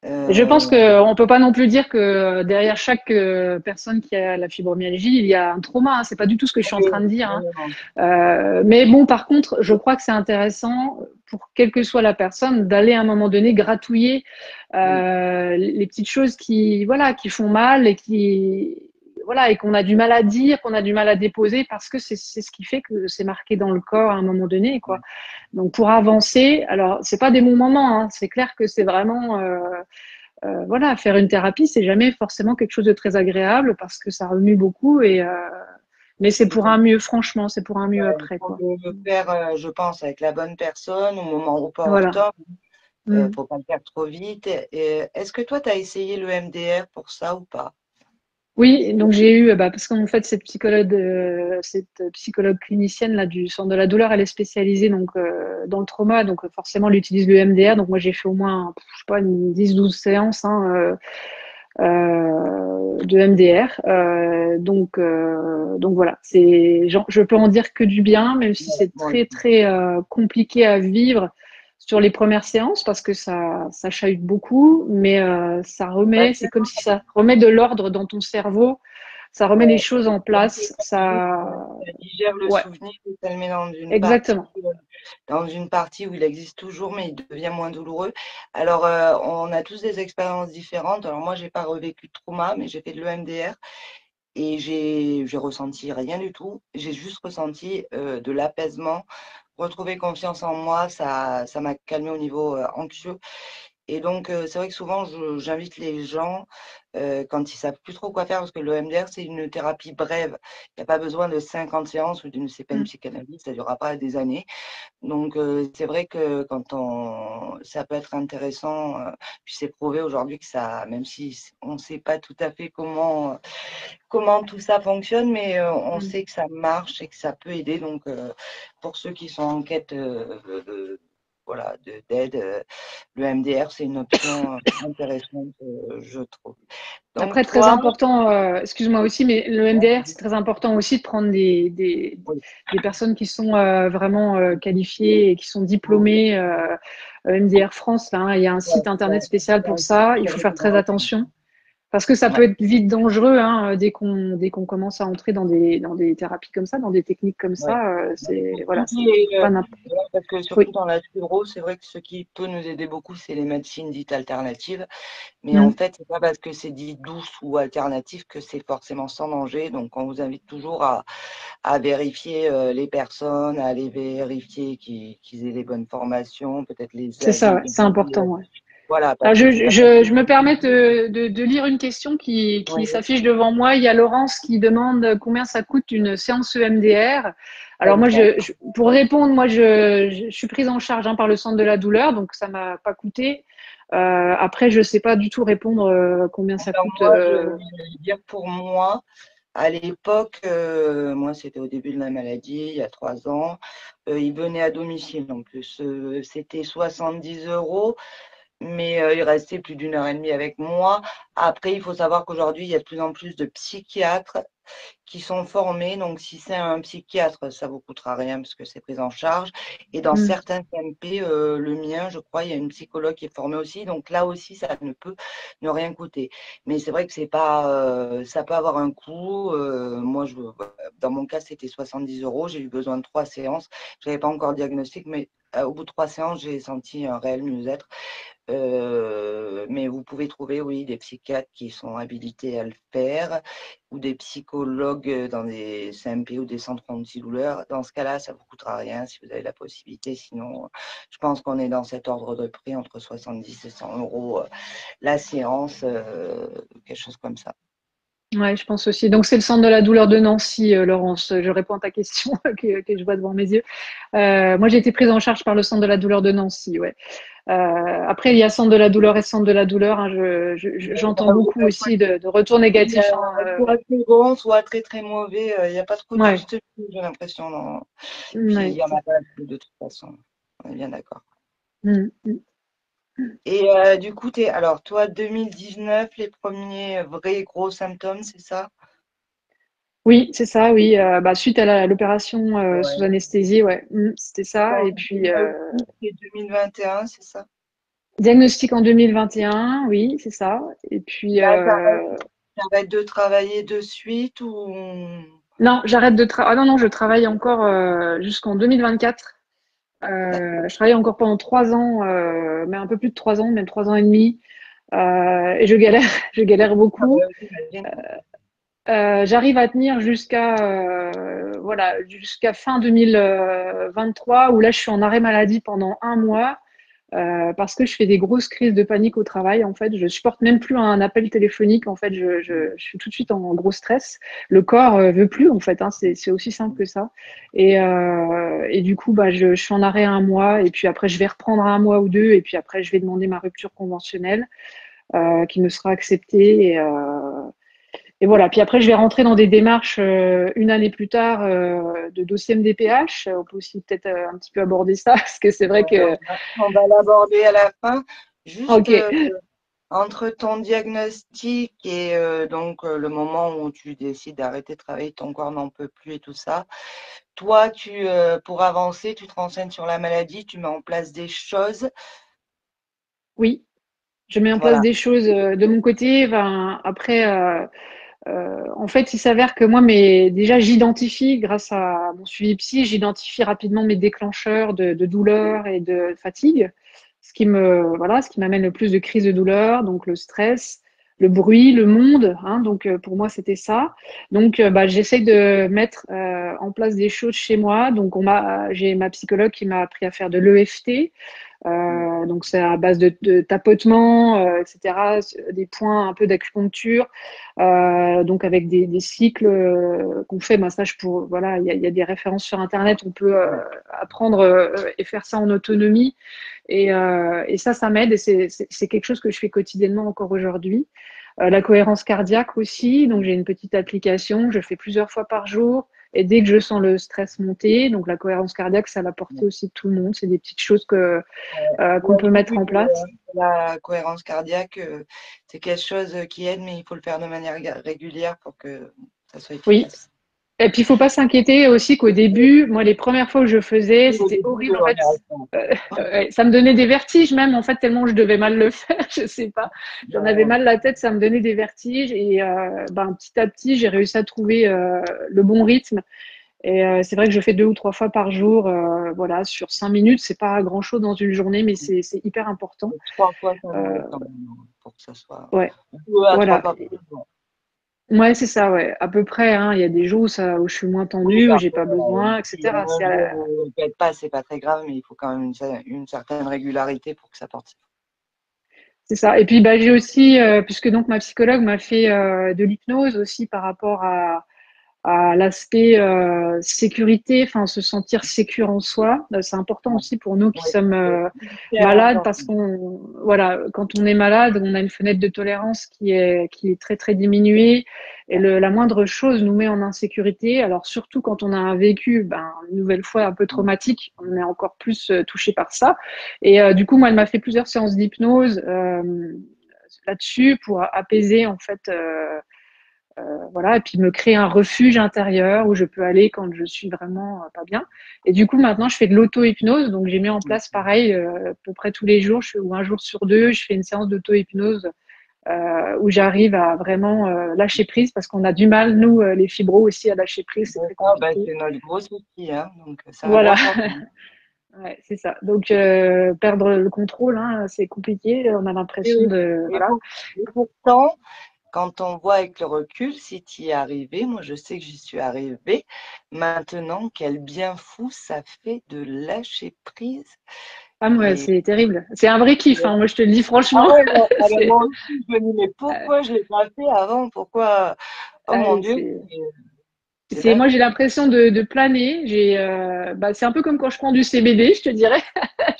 Et je pense Euh, qu'on ne peut pas non plus dire que derrière chaque personne qui a la fibromyalgie, il y a un trauma, hein. C'est pas du tout ce que je suis en oui, train de dire, hein. oui, Mais bon, par contre, je crois que c'est intéressant pour quelle que soit la personne d'aller à un moment donné gratouiller oui, les petites choses qui, voilà, qui font mal et qui, voilà, et qu'on a du mal à dire, qu'on a du mal à déposer parce que c'est ce qui fait que c'est marqué dans le corps à un moment donné, quoi. Donc pour avancer, alors c'est pas des bons moments, hein. C'est clair que c'est vraiment voilà, faire une thérapie, c'est jamais forcément quelque chose de très agréable parce que ça remue beaucoup, mais c'est tout pour à un fait. mieux, franchement, c'est pour un mieux Ouais, il après, faut quoi. le faire, je pense, avec la bonne personne au moment Voilà. opportun. Mm. Faut pas le faire trop vite. Et est-ce que toi, tu as essayé le MDR pour ça ou pas? Oui, donc j'ai eu, bah, parce qu'en fait, cette psychologue clinicienne là du centre de la douleur, elle est spécialisée donc dans le trauma, donc forcément, elle utilise le MDR. Donc moi, j'ai fait au moins, je sais pas, une 10-12 séances hein, de MDR. Donc voilà, je peux en dire que du bien, même si Ouais, c'est moi très aussi. très compliqué à vivre sur les premières séances parce que ça chahute beaucoup, mais Bah, c'est comme si ça remet de l'ordre dans ton cerveau, ça remet les ouais, choses en ça place, digère le ouais, souvenir et ça le met exactement. dans une partie où il existe toujours, mais il devient moins douloureux. Alors, on a tous des expériences différentes. Alors, moi, j'ai pas revécu de trauma, mais j'ai fait de l'EMDR et j'ai ressenti rien du tout. J'ai juste ressenti de l'apaisement, retrouver confiance en moi. Ça m'a calmé au niveau anxieux. Et donc, c'est vrai que souvent, j'invite les gens quand ils savent plus trop quoi faire, parce que le MDR, c'est une thérapie brève. Il n'y a pas besoin de 50 séances ou d'une c'est pas une Mm, psychanalyse, ça ne durera pas des années. Donc, c'est vrai que ça peut être intéressant, puis c'est prouvé aujourd'hui que ça, même si on ne sait pas tout à fait comment tout ça fonctionne, mais on mm. sait que ça marche et que ça peut aider. Donc, pour ceux qui sont en quête voilà, d'aide, le MDR, c'est une option intéressante, je trouve. Donc, Après, très toi, important, excuse-moi aussi, mais le MDR, c'est très important aussi de prendre oui, des personnes qui sont vraiment qualifiées et qui sont oui, diplômées. MDR France, là, hein, il y a un ouais, site internet spécial pour ça. Il faut faire très ouais, attention. Parce que ça peut ouais. être vite dangereux hein, dès qu'on commence à entrer dans des thérapies comme ça, dans des techniques comme Ouais. ça. C'est voilà, Tout est, c'est pas n'importe. ouais, parce que surtout Oui. dans la fibro, c'est vrai que ce qui peut nous aider beaucoup, c'est les médecines dites alternatives. Mais en Mm. fait, c'est pas parce que c'est dit douce ou alternatif que c'est forcément sans danger. Donc, on vous invite toujours à vérifier les personnes, à aller vérifier qu'ils aient les bonnes formations, peut-être les C'est ça, avis. ouais, c'est important. Ouais. Voilà, Alors, parce que c'est pas parce que je me permets de lire une question qui oui, s'affiche devant moi. Il y a Laurence qui demande combien ça coûte une séance EMDR. Alors moi, pour répondre, moi, je suis prise en charge par le centre de la douleur, donc ça m'a pas coûté. Après, je sais pas du tout répondre combien ça Alors coûte. moi, je vais dire pour moi, à l'époque, moi c'était au début de la maladie, il y a 3 ans, il venait à domicile en plus. C'était 70 €, mais il restait plus d'1 heure et demie avec moi. Après, il faut savoir qu'aujourd'hui, il y a de plus en plus de psychiatres qui sont formés. Donc, si c'est un psychiatre, ça vous coûtera rien parce que c'est pris en charge. Et dans Hmm. certains CMP, le mien, je crois, il y a une psychologue qui est formée aussi. Donc là aussi, ça ne peut ne rien coûter. Mais c'est vrai que c'est pas, ça peut avoir un coût. Moi, dans mon cas, c'était 70 €. J'ai eu besoin de 3 séances. Je n'avais pas encore le diagnostic, mais au bout de 3 séances, j'ai senti un réel mieux-être. Mais vous pouvez trouver, oui, des psychiatres qui sont habilités à le faire ou des psychologues dans des CMP ou des centres antidouleurs. Dans ce cas-là, ça ne vous coûtera rien si vous avez la possibilité. Sinon, je pense qu'on est dans cet ordre de prix entre 70 et 100 € la séance, quelque chose comme ça. Ouais, je pense aussi. Donc c'est le centre de la douleur de Nancy, Laurence. Je réponds à ta question que je vois devant mes yeux. Moi, j'ai été prise en charge par le centre de la douleur de Nancy. Ouais. Après, il y a centre de la douleur et centre de la douleur. Hein. J'entends beaucoup aussi de retours négatifs. Hein. Soit très bon, soit très très mauvais. Il n'y a pas trop de Ouais. juste milieu, j'ai l'impression. Puis il Ouais. n'y en a pas de toute façon. On est bien d'accord. Mm, mm. Et du coup, alors toi, 2019, les premiers vrais gros symptômes, c'est ça? Oui, c'est ça. Oui. Bah, suite à l'opération sous Ouais. anesthésie, ouais. C'était ça. Ton Et puis diagnostic, c'est 2021, c'est ça? diagnostic en 2021. Oui, c'est ça. Et puis Là, t'arrêtes de travailler de suite ou... non, j'arrête de travailler. Ah non, non, je travaille encore jusqu'en 2024. Je travaille encore pendant 3 ans, mais un peu plus de 3 ans, même 3 ans et demi. Et je galère, je galère Ah beaucoup. ouais, j'imagine. J'arrive à tenir jusqu'à voilà, jusqu'à fin 2023 où là je suis en arrêt maladie pendant un mois parce que je fais des grosses crises de panique au travail. En fait, je supporte même plus un appel téléphonique. En fait, je suis tout de suite en gros stress. Le corps veut plus. En fait, hein, c'est aussi simple que ça. Et du coup, bah, je suis en arrêt un mois et puis après je vais reprendre un mois ou deux et puis après je vais demander ma rupture conventionnelle qui me sera acceptée et voilà. Puis après, je vais rentrer dans des démarches une année plus tard de dossier MDPH. On peut aussi peut-être un petit peu aborder ça, parce que c'est vrai Ouais, que. on va l'aborder à la fin. Juste Ok. entre ton diagnostic et donc le moment où tu décides d'arrêter de travailler, ton corps n'en peut plus et tout ça. Toi, pour avancer, tu te renseignes sur la maladie, tu mets en place des choses. Oui, je mets en place Voilà. des choses de mon côté. Enfin, après, en fait, il s'avère que moi, mais déjà, j'identifie, grâce à mon suivi psy, j'identifie rapidement mes déclencheurs de douleur et de fatigue, voilà, ce qui m'amène le plus de crises de douleur, donc le stress, le bruit, le monde. Hein, donc, pour moi, c'était ça. Donc, bah, j'essaye de mettre en place des choses chez moi. Donc, j'ai ma psychologue qui m'a appris à faire de l'EFT. Donc c'est à base de tapotements, etc., des points un peu d'acupuncture, donc avec des cycles qu'on fait. Ben ça, voilà, il y a des références sur Internet, on peut apprendre et faire ça en autonomie. Et ça m'aide et c'est quelque chose que je fais quotidiennement encore aujourd'hui. La cohérence cardiaque aussi, donc j'ai une petite application, je fais plusieurs fois par jour. Et dès que je sens le stress monter, donc la cohérence cardiaque, c'est à la portée aussi de tout le monde. C'est des petites choses qu'on peut J'ai mettre vu en que place. la cohérence cardiaque, c'est quelque chose qui aide, mais il faut le faire de manière régulière pour que ça soit Oui. efficace. Et puis, il faut pas s'inquiéter aussi qu'au début, moi, les premières fois que je faisais, Oui, au c'était début, horrible. En on fait, y arrive pas. ouais, ça me donnait des vertiges même, en fait, tellement je devais mal le faire. Je sais pas. J'en avais mal la tête, ça me donnait des vertiges. Et ben, petit à petit, j'ai réussi à trouver le bon rythme. Et c'est vrai que je fais 2 ou 3 fois par jour, voilà, sur 5 minutes. C'est pas grand-chose dans une journée, mais c'est hyper important. 3 fois, ça Euh, minutes quand même, pour que ça soit ouais, 2 à 3 fois voilà. par jour. Ouais, c'est ça, ouais. À peu près, hein. Il y a des jours où je suis moins Oui, tendue, où j'ai parfois, pas besoin, si etc. un jour vous ne faites pas, c'est pas très grave, mais il faut quand même une certaine régularité pour que ça porte. C'est ça. Et puis, bah, j'ai aussi, puisque donc ma psychologue m'a fait de l'hypnose aussi par rapport à l'aspect sécurité, enfin se sentir sécure en soi. C'est important aussi pour nous qui Ouais, sommes c'est hyper malades important. parce qu'on, voilà, quand on est malade, on a une fenêtre de tolérance qui est très très diminuée et la moindre chose nous met en insécurité. Alors surtout quand on a un vécu, ben, une nouvelle fois un peu traumatique, on est encore plus touché par ça. Et du coup, moi, elle m'a fait plusieurs séances d'hypnose là-dessus pour apaiser en fait. Voilà, et puis me créer un refuge intérieur où je peux aller quand je suis vraiment pas bien. Et du coup, maintenant, je fais de l'auto-hypnose. Donc, j'ai mis en place pareil, à peu près tous les jours, ou un jour sur deux, je fais une séance d'auto-hypnose où j'arrive à vraiment lâcher prise parce qu'on a du mal, nous, les fibros aussi, à lâcher prise. C'est très Ah, bah, compliqué. c'est notre gros souci, hein, donc c'est Voilà, important. ouais, c'est ça. Donc, perdre le contrôle, hein, c'est compliqué. On a Et, l'impression oui. de... Et Voilà. pour- et pourtant, quand on voit avec le recul, si tu y es arrivé, moi je sais que j'y suis arrivée, maintenant, quel bien fou ça fait de lâcher prise. Ah, moi, Et c'est terrible. C'est un vrai kiff, hein, moi, je te le dis ah franchement. ouais, non, ah ben c'est... moi aussi, je me dis, mais pourquoi je ne l'ai pas fait avant? Pourquoi? Oh mon Dieu, c'est c'est Moi, dingue. j'ai l'impression de planer. C'est un peu comme quand je prends du CBD, je te dirais.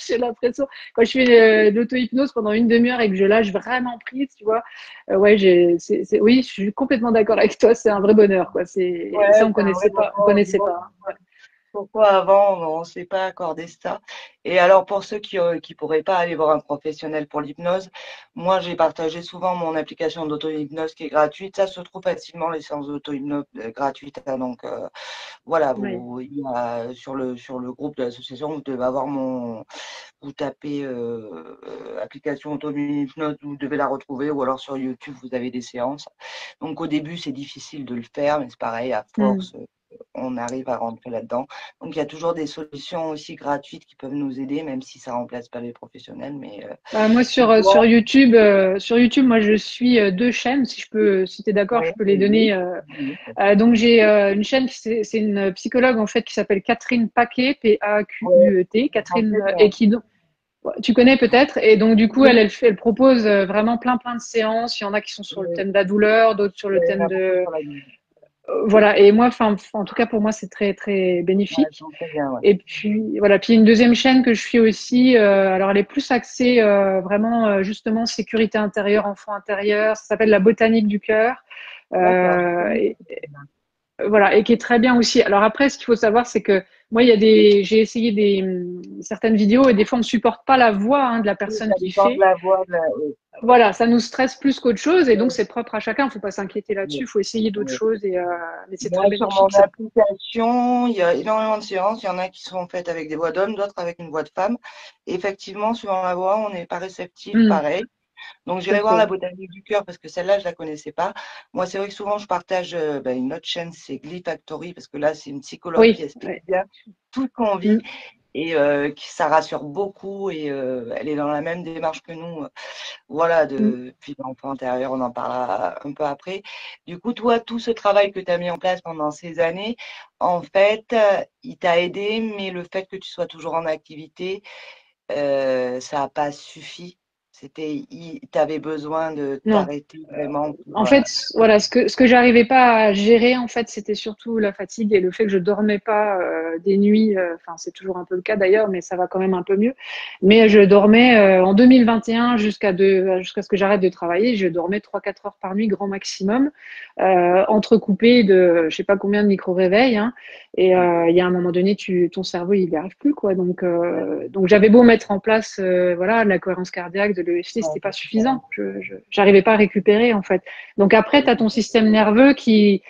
J'ai l'impression, quand je fais de l'auto-hypnose pendant une demi-heure et que je lâche vraiment prise, tu vois. Ouais, oui, je suis complètement d'accord avec toi. C'est un vrai bonheur, quoi. Ouais, Ça, c'est un vrai on connaissait moment. pas. Pourquoi avant on ne s'est pas accordé ça? Et alors pour ceux qui pourraient pas aller voir un professionnel pour l'hypnose, moi j'ai partagé souvent mon application d'auto-hypnose qui est gratuite. Ça se trouve facilement les séances d'auto-hypnose gratuites, hein. Donc voilà, Ouais. il y a, sur le groupe de l'association, vous devez avoir vous tapez application auto-hypnose, vous devez la retrouver, ou alors sur YouTube vous avez des séances. Donc au début c'est difficile de le faire, mais c'est pareil à Mm. force on arrive à rentrer là-dedans. Donc, il y a toujours des solutions aussi gratuites qui peuvent nous aider, même si ça ne remplace pas les professionnels. Mais Bah, moi, ouais, sur YouTube, moi, je suis deux chaînes. Si je peux, si t'es d'accord, je ouais, peux les oui, donner. oui, Donc j'ai une chaîne, c'est une psychologue en fait qui s'appelle Catherine Paquet, ouais, P-A-Q-U-E-T, j'en Catherine sais bien. tu connais peut-être. Et donc du coup, Oui, elle propose vraiment plein de séances. Il y en a qui sont sur le oui, thème de la douleur, d'autres sur le il y en thème a beaucoup de sur la ligne. voilà. Et moi, enfin, en tout cas pour moi, c'est très très Ouais, bénéfique. j'en sais bien, ouais. Et puis voilà, puis une deuxième chaîne que je suis aussi, alors elle est plus axée vraiment justement sécurité intérieure, enfant intérieur, ça s'appelle la botanique du cœur. D'accord. Euh, voilà, et qui est très bien aussi. Alors après, ce qu'il faut savoir, c'est que moi, j'ai essayé certaines vidéos et des fois, on ne supporte pas la voix de la Oui, personne ça qui dépend de fait. la voix. Voilà, ça nous stresse plus qu'autre chose et donc Oui, c'est propre à chacun. Il ne faut pas s'inquiéter là-dessus. oui, Il faut essayer d'autres oui. choses mais c'est très Moi, sur mon bénéfique. application, il y a énormément de séances. Il y en a qui sont faites avec des voix d'hommes, d'autres avec une voix de femme. Et effectivement, suivant la voix, on n'est pas réceptif, pareil. Donc, Tout à j'irai voir la fait. botanique du cœur parce que celle-là, je la connaissais pas. Moi, c'est vrai que souvent, je partage une autre chaîne, c'est Glee Factory, parce que là, c'est une psychologue qui Oui, explique ouais. bien tout ce qu'on vit Mm. et qui ça rassure beaucoup. Et elle est dans la même démarche que nous. Voilà, Mm. puis l'enfant intérieur, on en parlera un peu après. Du coup, toi, tout ce travail que tu as mis en place pendant ces années, en fait, il t'a aidé, mais le fait que tu sois toujours en activité, ça n'a pas suffi. Tu avais besoin de Non. t'arrêter vraiment En pour. fait, voilà, ce que j'arrivais pas à gérer, en fait, c'était surtout la fatigue et le fait que je dormais pas des nuits. Enfin, c'est toujours un peu le cas d'ailleurs, mais ça va quand même un peu mieux. Mais je dormais en 2021 jusqu'à ce que j'arrête de travailler, je dormais 3 4 heures par nuit grand maximum, entrecoupé de je sais pas combien de micro-réveils. Hein. Et il y a un moment donné, ton cerveau il n'y arrive plus quoi. Donc j'avais beau mettre en place voilà de la cohérence cardiaque, de l'EFT, c'était pas suffisant. J'arrivais pas à récupérer en fait. Donc après, tu as ton système nerveux qui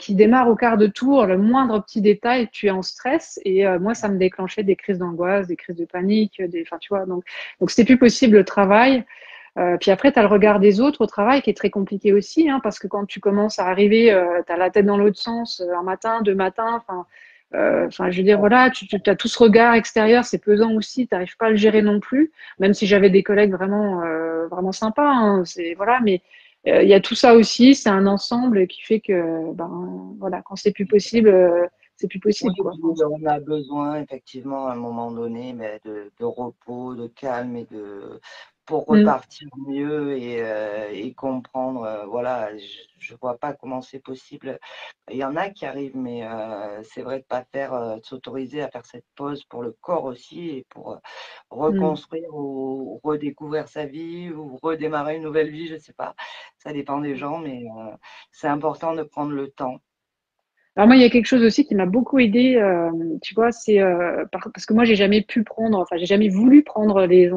démarre au quart de tour, le moindre petit détail, tu es en stress. Et moi, ça me déclenchait des crises d'angoisse, des crises de panique, enfin, tu vois. Donc c'était plus possible le travail. Puis après, tu as le regard des autres au travail qui est très compliqué aussi, hein, parce que quand tu commences à arriver, tu as la tête dans l'autre sens, un matin, deux matins, enfin, je veux dire, voilà, tu as tout ce regard extérieur, c'est pesant aussi, tu n'arrives pas à le gérer non plus, même si j'avais des collègues vraiment sympas, hein, voilà, mais il y a tout ça aussi, c'est un ensemble qui fait que, ben, voilà, quand c'est plus Oui, possible, quoi. puis on a besoin effectivement à un moment donné mais de repos, de calme et pour Mm. repartir mieux et comprendre. Voilà, je vois pas comment c'est possible. Il y en a qui arrivent, mais c'est vrai de pas faire, de s'autoriser à faire cette pause pour le corps aussi et pour Mm. reconstruire ou redécouvrir sa vie ou redémarrer une nouvelle vie, je sais pas. Ça dépend des gens, mais c'est important de prendre le temps. Alors moi, il y a quelque chose aussi qui m'a beaucoup aidé, tu vois, c'est parce que moi, j'ai jamais pu prendre, enfin, j'ai jamais voulu prendre les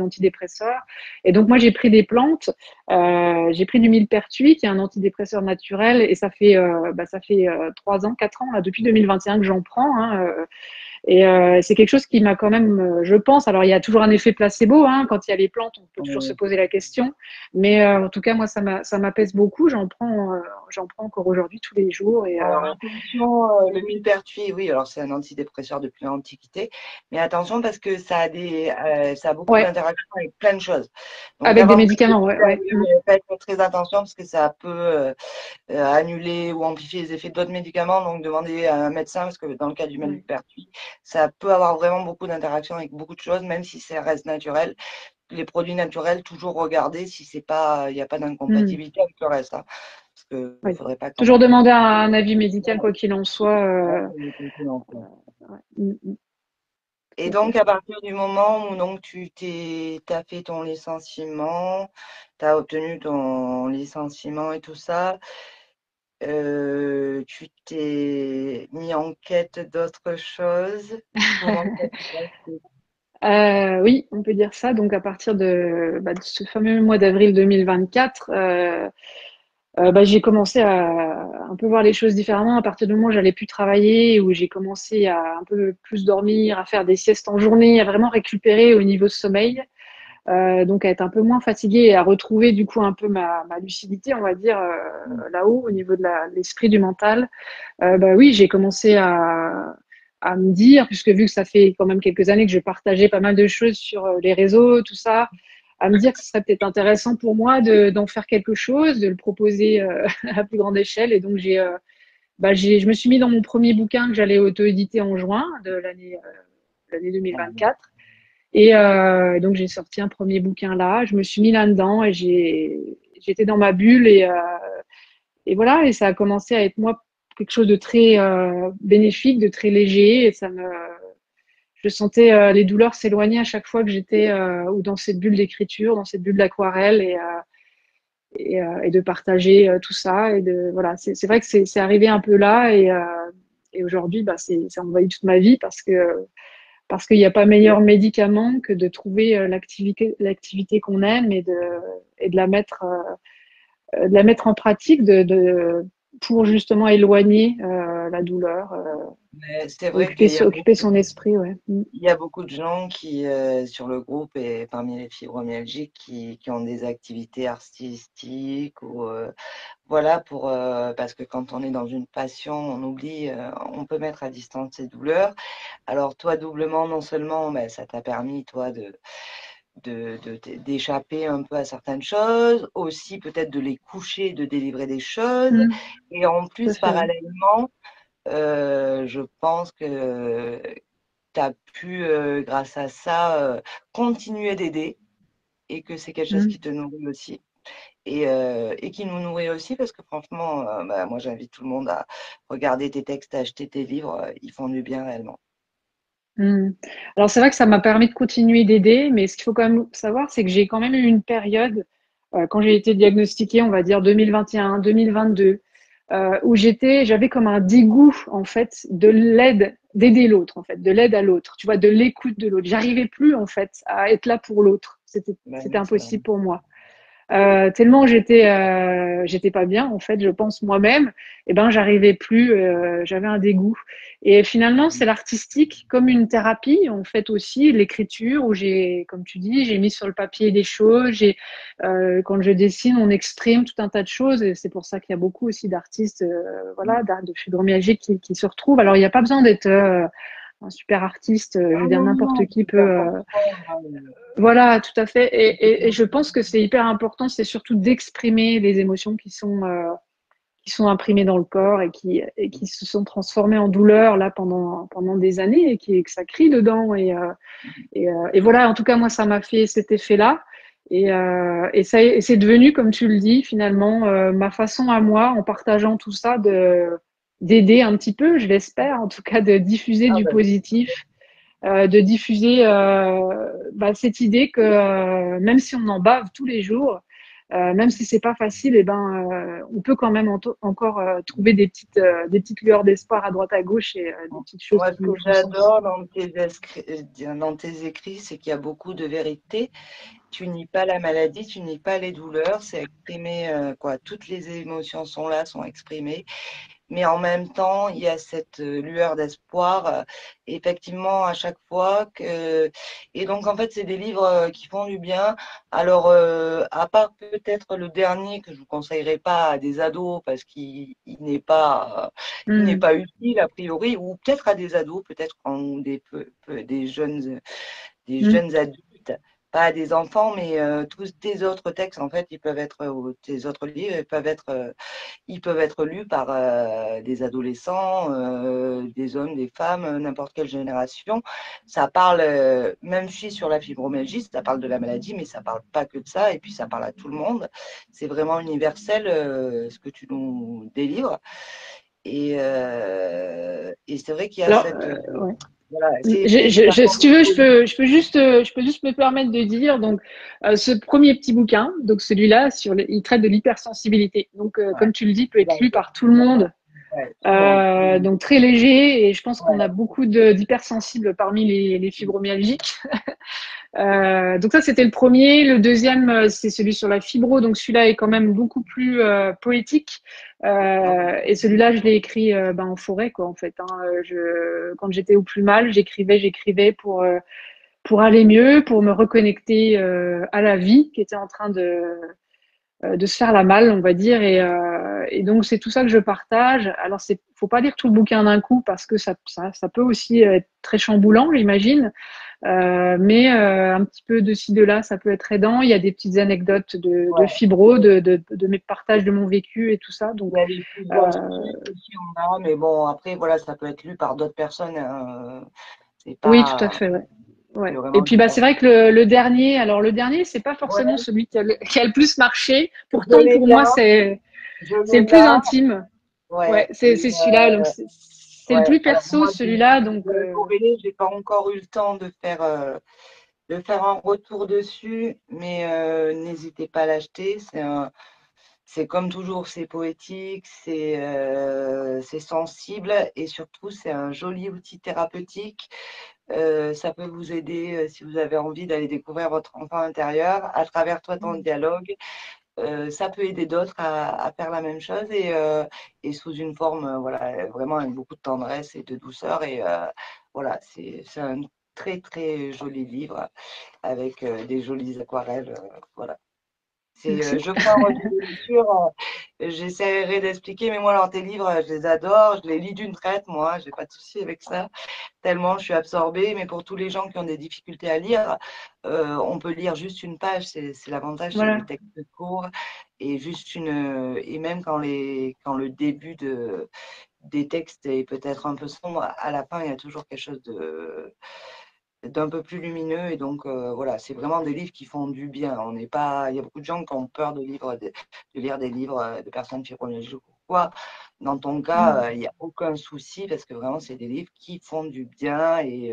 antidépresseurs. Et donc moi, j'ai pris des plantes, j'ai pris du millepertuis, qui est un antidépresseur naturel, et ça fait 3 ans, 4 ans là, depuis 2021 que j'en prends. Hein, et c'est quelque chose qui m'a quand même, je pense, alors il y a toujours un effet placebo, hein, quand il y a les plantes, on peut toujours se poser la question, mais en tout cas, moi, ça m'apaise beaucoup, j'en prends encore aujourd'hui tous les jours. Et Alors attention, le millepertuis, oui, alors c'est un antidépresseur depuis l'Antiquité, mais attention parce que ça a beaucoup ouais, d'interactions avec plein de choses. Donc avec des avant de prendre le médicaments, ouais, ouais. millepertuis, faites très attention parce que ça peut annuler ou amplifier les effets d'autres médicaments. Donc demandez à un médecin parce que dans le cas du Ouais. millepertuis, ça peut avoir vraiment beaucoup d'interactions avec beaucoup de choses, même si ça reste naturel. Les produits naturels, toujours regarder si c'est pas, il n'y a pas Mm. d'incompatibilité avec le reste, hein, parce que Ouais. faudrait pas Toujours qu'en demander un avis médical, quoi qu'il en soit. Ouais. Mm, mm, Et tout à fait. donc, à partir du moment où donc, t'as fait ton licenciement, tu as obtenu ton licenciement et tout ça, tu t'es mis en quête d'autre chose. Comment ça s'est passé? Oui, on peut dire ça. Donc, à partir de ce fameux mois d'avril 2024, j'ai commencé à un peu voir les choses différemment. À partir du moment où j'allais plus travailler, où j'ai commencé à un peu plus dormir, à faire des siestes en journée, à vraiment récupérer au niveau sommeil. Donc à être un peu moins fatiguée et à retrouver du coup un peu ma lucidité, on va dire, là-haut, au niveau de l'esprit, du mental. Oui, j'ai commencé à me dire, puisque vu que ça fait quand même quelques années que je partageais pas mal de choses sur les réseaux, tout ça, à me dire que ce serait peut-être intéressant pour moi d'en faire quelque chose, de le proposer à plus grande échelle. Et donc je me suis mis dans mon premier bouquin que j'allais auto-éditer en juin de l'année 2024. Et donc j'ai sorti un premier bouquin là, je me suis mis là-dedans et j'étais dans ma bulle et voilà, et ça a commencé à être moi quelque chose de très bénéfique, de très léger, et je sentais les douleurs s'éloigner à chaque fois que j'étais ou dans cette bulle d'écriture, dans cette bulle d'aquarelle et de partager tout ça et de voilà, c'est vrai que c'est arrivé un peu là et aujourd'hui ça envahit toute ma vie parce qu'il n'y a pas meilleur médicament que de trouver l'activité qu'on aime et de la mettre en pratique pour justement éloigner la douleur, Mais c'est vrai qu'il occuper son esprit. Ouais. Mm. y a beaucoup de gens qui, sur le groupe et parmi les fibromyalgiques, qui ont des activités artistiques ou voilà, parce que quand on est dans une passion, on oublie, on peut mettre à distance ses douleurs. Alors toi, doublement, non seulement ben, ça t'a permis, toi, d'échapper un peu à certaines choses, aussi peut-être de les coucher, de délivrer des choses. Mm. Et en Tout à plus, fait. Ouais. parallèlement, je pense que tu as pu, grâce à ça, continuer d'aider et que c'est quelque chose Mm. qui te nourrit aussi et qui nous nourrit aussi parce que franchement, bah, moi j'invite tout le monde à regarder tes textes, à acheter tes livres, ils font du bien réellement. Mm. Alors c'est vrai que ça m'a permis de continuer d'aider, mais ce qu'il faut quand même savoir, c'est que j'ai quand même eu une période, quand j'ai été diagnostiquée, on va dire 2021, 2022, où j'avais comme un dégoût en fait de l'aide, d'aider l'autre en fait, de l'aide à l'autre, tu vois, de l'écoute de l'autre. J'arrivais plus en fait à être là pour l'autre. Bah C'était oui, c'est vrai. impossible pour moi. Tellement j'étais pas bien en fait, je pense moi-même, et ben j'arrivais plus, j'avais un dégoût. Et finalement, c'est l'artistique comme une thérapie en fait aussi, l'écriture où j'ai, comme tu dis, j'ai mis sur le papier des choses. Quand je dessine, on exprime tout un tas de choses, et c'est pour ça qu'il y a beaucoup aussi d'artistes, voilà, de fibromyalgie qui se retrouvent. Alors il n'y a pas besoin d'être un super artiste, je Ah veux dire non, n'importe non, qui c'est au peut. contraire, hein, Voilà, tout à fait. Et je pense que c'est hyper important, c'est surtout d'exprimer les émotions qui sont imprimées dans le corps et qui se sont transformées en douleur là pendant des années et que ça crie dedans. Et voilà, en tout cas, moi, ça m'a fait cet effet-là. Et c'est devenu, comme tu le dis, finalement, ma façon à moi, en partageant tout ça, d'aider un petit peu, je l'espère, en tout cas, de diffuser Ah du ben, positif, de diffuser cette idée que même si on en bave tous les jours, même si c'est pas facile, et ben on peut quand même encore trouver des petites lueurs d'espoir à droite à gauche et des petites choses moi, ce qui nous que font sens. j'adore dans tes écrits, c'est qu'il y a beaucoup de vérité. Tu nies pas la maladie, tu nies pas les douleurs, c'est exprimé, quoi. Toutes les émotions sont là, sont exprimées. Mais en même temps, il y a cette lueur d'espoir, effectivement, à chaque fois que. Et donc, en fait, c'est des livres qui font du bien. Alors, à part peut-être le dernier que je vous conseillerais pas à des ados parce qu'il il n'est Hmm. pas utile a priori, ou peut-être à des ados, peut-être des Hmm. jeunes adultes, pas à des enfants, mais tous tes autres textes, en fait, ils peuvent être, ou tes autres livres, ils peuvent être lus par des adolescents, des hommes, des femmes, n'importe quelle génération. Ça parle, même si sur la fibromyalgie, ça parle de la maladie, mais ça parle pas que de ça, et puis ça parle à tout le monde. C'est vraiment universel ce que tu nous délivres. Et c'est vrai qu'il y a Alors, cette. Voilà, si tu veux, je peux juste me permettre de dire, donc, ce premier petit bouquin, donc celui-là, il traite de l'hypersensibilité. Donc, Ouais. comme tu le dis, peut être lu D'accord. par tout le monde. Ouais, tout le monde. Donc très léger, et je pense qu'on a Ouais. beaucoup d'hypersensibles parmi les fibromyalgiques. Donc ça, c'était le premier. Le deuxième, c'est celui sur la fibro. Donc celui-là est quand même beaucoup plus poétique. Ah oui. Et celui-là, je l'ai écrit en forêt, quoi, en fait. Hein. Quand j'étais au plus mal, j'écrivais pour aller mieux, pour me reconnecter à la vie qui était en train de se faire la malle, on va dire. Et donc, c'est tout ça que je partage. Alors, faut pas lire tout le bouquin d'un coup parce que ça peut aussi être très chamboulant, j'imagine. Mais un petit peu de ci, de là, ça peut être aidant. Il y a des petites anecdotes de Ouais. fibro, de mes partages de mon vécu et tout ça. Donc, Il y a les petites euh, astuces aussi, on a, mais bon, après, voilà, ça peut être lu par d'autres personnes. C'est oui, tout à pas. fait, ouais. C'est Ouais. Et vraiment puis bah c'est différent. vrai que le dernier, c'est pas forcément Ouais, celui qui a le plus marché. je Pourtant l'ai pour moi là, je c'est l'ai le plus là. intime. Ouais, Ouais. c'est celui-là. Donc c'est le Ouais. plus Alors perso moi, celui-là. je Donc vais avouer, j'ai pas encore eu le temps de faire un retour dessus, mais n'hésitez pas à l'acheter. C'est comme toujours, c'est poétique, c'est sensible et surtout c'est un joli outil thérapeutique. Ça peut vous aider si vous avez envie d'aller découvrir votre enfant intérieur à travers toi ton dialogue. Ça peut aider d'autres à faire la même chose et sous une forme voilà vraiment avec beaucoup de tendresse et de douceur et voilà c'est un très très joli livre avec des jolies aquarelles voilà. merci. Je crois, en lecture, j'essaierai d'expliquer, mais moi, alors, tes livres, je les adore, je les lis d'une traite, moi, j'ai pas de souci avec ça, tellement je suis absorbée, mais pour tous les gens qui ont des difficultés à lire, on peut lire juste une page, c'est l'avantage, c'est des Voilà. textes courts, et et même quand le début des textes est peut-être un peu sombre, à la fin, il y a toujours quelque chose d'un peu plus lumineux. Et donc, voilà, c'est vraiment des livres qui font du bien. On n'est pas, il y a beaucoup de gens qui ont peur de lire des livres de personnes fibromyalgiques ou quoi. Dans ton Mm. cas, il n'y a aucun souci parce que vraiment, c'est des livres qui font du bien et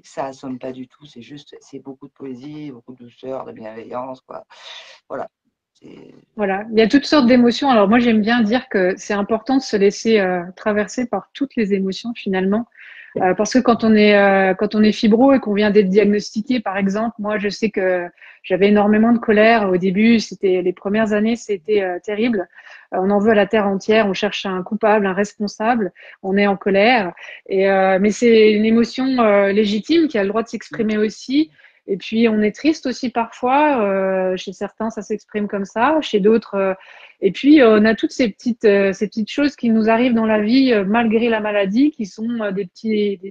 ça assomme pas du tout. C'est juste, c'est beaucoup de poésie, beaucoup de douceur, de bienveillance, quoi. Voilà. C'est- Voilà. Il y a toutes sortes d'émotions. Alors moi j'aime bien dire que c'est important de se laisser traverser par toutes les émotions finalement. Parce que quand on est fibro et qu'on vient d'être diagnostiqué, par exemple, moi je sais que j'avais énormément de colère au début. C'était les premières années, c'était terrible. On en veut à la terre entière. On cherche un coupable, un responsable. On est en colère. Mais c'est une émotion légitime qui a le droit de s'exprimer aussi. Et puis on est triste aussi parfois. Chez certains, ça s'exprime comme ça. Chez d'autres. Et puis on a toutes ces petites choses qui nous arrivent dans la vie malgré la maladie, qui sont des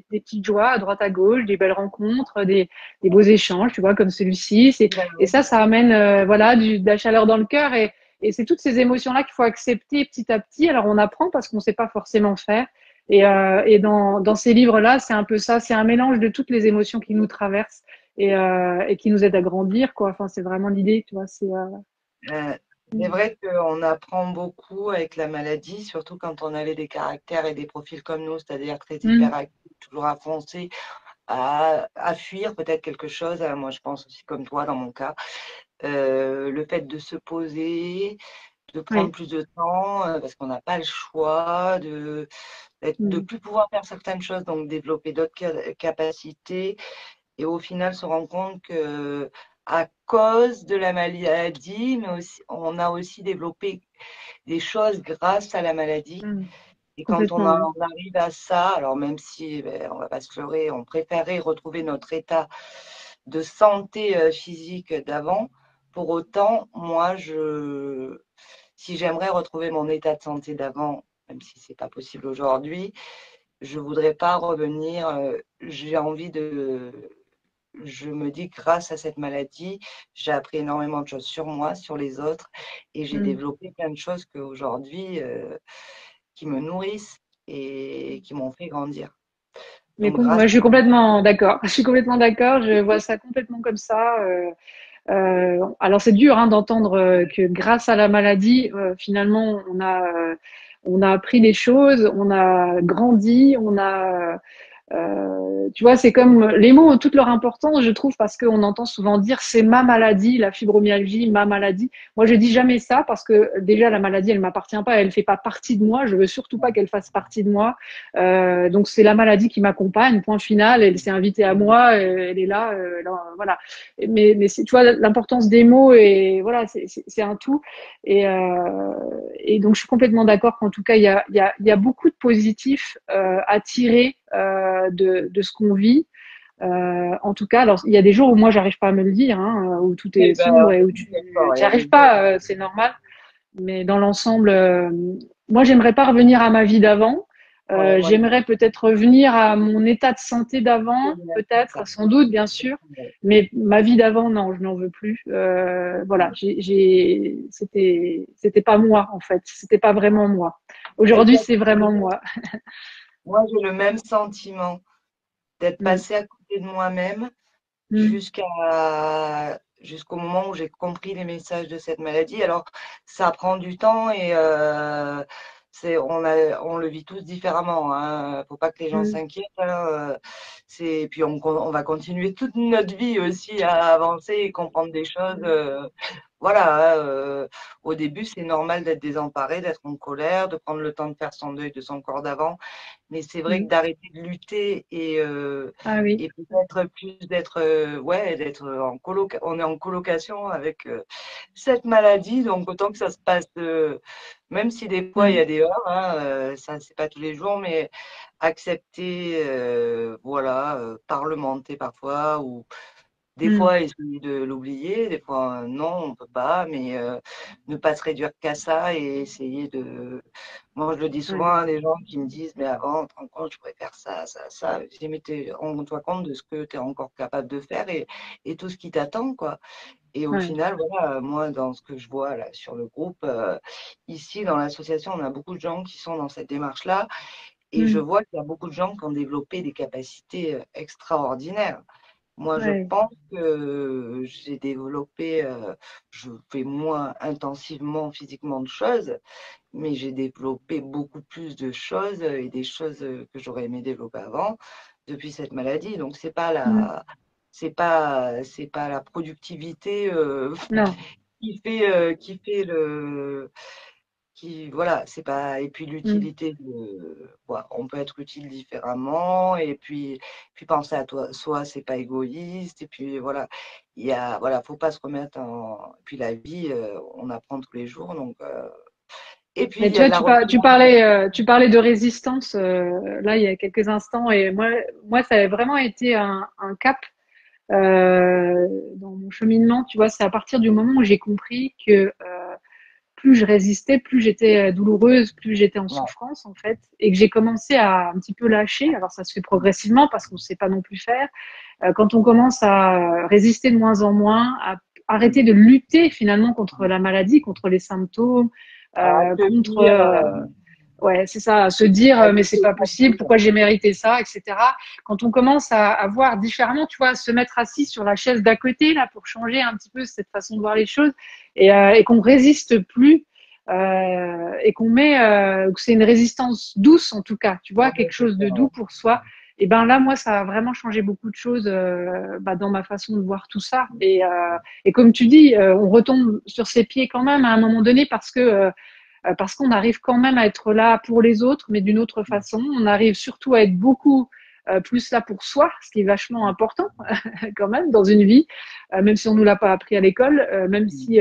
petites joies à droite à gauche, des belles rencontres, des beaux échanges, tu vois, comme celui-ci. Ben Et oui. ça amène voilà de la chaleur dans le cœur. Et c'est toutes ces émotions-là qu'il faut accepter petit à petit. Alors on apprend parce qu'on ne sait pas forcément faire. Et dans ces livres-là, c'est un peu ça. C'est un mélange de toutes les émotions qui nous traversent. et qui nous aide à grandir, quoi. Enfin, c'est vraiment l'idée, tu vois. Euh, c'est vrai qu'on apprend beaucoup avec la maladie, surtout quand on avait des caractères et des profils comme nous, c'est-à-dire très Mm, hyperactifs, toujours à foncer, à fuir peut-être quelque chose. Moi, je pense aussi comme toi dans mon cas. Le fait de se poser, de prendre oui. plus de temps, parce qu'on n'a pas le choix, de Mm, plus pouvoir faire certaines choses, donc développer d'autres capacités. Et au final, se rendre compte que à cause de la maladie, mais aussi, on a aussi développé des choses grâce à la maladie. mm. Et quand Complètement, oui. on arrive à ça, alors même si on va pas se leurrer, on préférait retrouver notre état de santé physique d'avant. Pour autant, moi, si j'aimerais retrouver mon état de santé d'avant, même si c'est pas possible aujourd'hui, je voudrais pas revenir. J'ai envie de. Je me dis, grâce à cette maladie, j'ai appris énormément de choses sur moi, sur les autres, et j'ai Mm. développé plein de choses qu'aujourd'hui, qui me nourrissent et qui m'ont fait grandir. Mais Donc, grâce moi, je à suis complètement d'accord. Je suis complètement d'accord. Je vois ça complètement comme ça. Alors c'est dur hein, d'entendre que grâce à la maladie, finalement, on a appris des choses, on a grandi, tu vois, c'est comme les mots ont toute leur importance, je trouve, parce qu'on entend souvent dire c'est ma maladie, la fibromyalgie, ma maladie. Moi, je dis jamais ça parce que déjà la maladie, elle m'appartient pas, elle fait pas partie de moi. Je veux surtout pas qu'elle fasse partie de moi. Donc c'est la maladie qui m'accompagne. Point final. Elle s'est invitée à moi, elle est là, voilà. Mais tu vois l'importance des mots et voilà, c'est un tout. Et donc je suis complètement d'accord qu'en tout cas il y a beaucoup de positifs à tirer de ce qu'on vit. En tout cas, alors il y a des jours où moi j'arrive pas à me le dire, hein, où tout eh est ben, sombre et où tu d'accord, il n'y y a arrives des jours. pas, c'est normal. Mais dans l'ensemble, moi j'aimerais pas revenir à ma vie d'avant. Ouais, moi, J'aimerais peut-être revenir à mon état de santé d'avant, c'est peut-être, ça. sans doute, bien sûr. Mais ma vie d'avant, non, je n'en veux plus. Voilà, c'était pas moi en fait, c'était pas vraiment moi. Aujourd'hui, c'est vraiment Exactement. moi. Moi, j'ai le même sentiment d'être Mm, passée à côté de moi-même mm, jusqu'au moment où j'ai compris les messages de cette maladie. Alors, ça prend du temps et on le vit tous différemment. Hein. Faut pas que les gens mm, s'inquiètent. Hein. Puis on va continuer toute notre vie aussi à avancer et comprendre des choses. Voilà, hein, au début, c'est normal d'être désemparé, d'être en colère, de prendre le temps de faire son deuil de son corps d'avant. Mais c'est vrai que mm. d'arrêter de lutter Ah oui. et peut-être plus d'être on est en colocation avec cette maladie, donc autant que ça se passe, même si des fois il y Mm, a des heures, hein, ça c'est pas tous les jours, mais accepter, voilà, parlementer parfois ou des mm. fois, essayer de l'oublier, des fois, non, on peut pas, mais ne pas se réduire qu'à ça et essayer de. Moi, je le dis souvent Ouais, à des gens qui me disent, mais avant, tu te rends compte, je pourrais faire ça, ça, ça. Je dis, mais rends-toi compte de ce que tu es encore capable de faire et tout ce qui t'attend, quoi. Et au ouais. final, voilà, moi, dans ce que je vois là sur le groupe, ici, dans l'association, on a beaucoup de gens qui sont dans cette démarche-là et je Mm, vois qu'il y a beaucoup de gens qui ont développé des capacités extraordinaires. Moi, je ouais. pense que j'ai développé, je fais moins intensivement physiquement de choses, mais j'ai développé beaucoup plus de choses et des choses que j'aurais aimé développer avant depuis cette maladie. Donc, Mm. c'est pas la productivité Non. qui fait voilà, c'est pas, et puis Mm, l'utilité on peut être utile différemment, puis penser à toi, soi, c'est pas égoïste, et puis voilà, voilà, faut pas se remettre puis la vie, on apprend tous les jours, donc, et puis mais il y tu a de vois, la tu parlais de résistance là il y a quelques instants et moi ça a vraiment été un cap dans mon cheminement. Tu vois, c'est à partir du moment où j'ai compris que plus je résistais, plus j'étais douloureuse, plus j'étais en ouais. souffrance en fait, et que j'ai commencé à un petit peu lâcher. Alors ça se fait progressivement parce qu'on ne sait pas non plus faire. Quand on commence à résister de moins en moins, à arrêter de lutter finalement contre la maladie, contre les symptômes, À contre accueillir, Ouais, c'est ça, se dire mais c'est Habiter pas possible, tranquille. pourquoi j'ai mérité ça, etc. Quand on commence à voir différemment, tu vois, se mettre assis sur la chaise d'à côté là pour changer un petit peu cette façon de voir les choses et qu'on résiste plus et qu'on met que c'est une résistance douce en tout cas, tu vois, Ouais, quelque c'est chose ça, de ouais. doux pour soi. Et ben là, moi, ça a vraiment changé beaucoup de choses dans ma façon de voir tout ça. Et comme tu dis, on retombe sur ses pieds quand même à un moment donné parce qu'on arrive quand même à être là pour les autres, mais d'une autre façon. On arrive surtout à être beaucoup plus là pour soi, ce qui est vachement important quand même dans une vie, même si on nous l'a pas appris à l'école, même si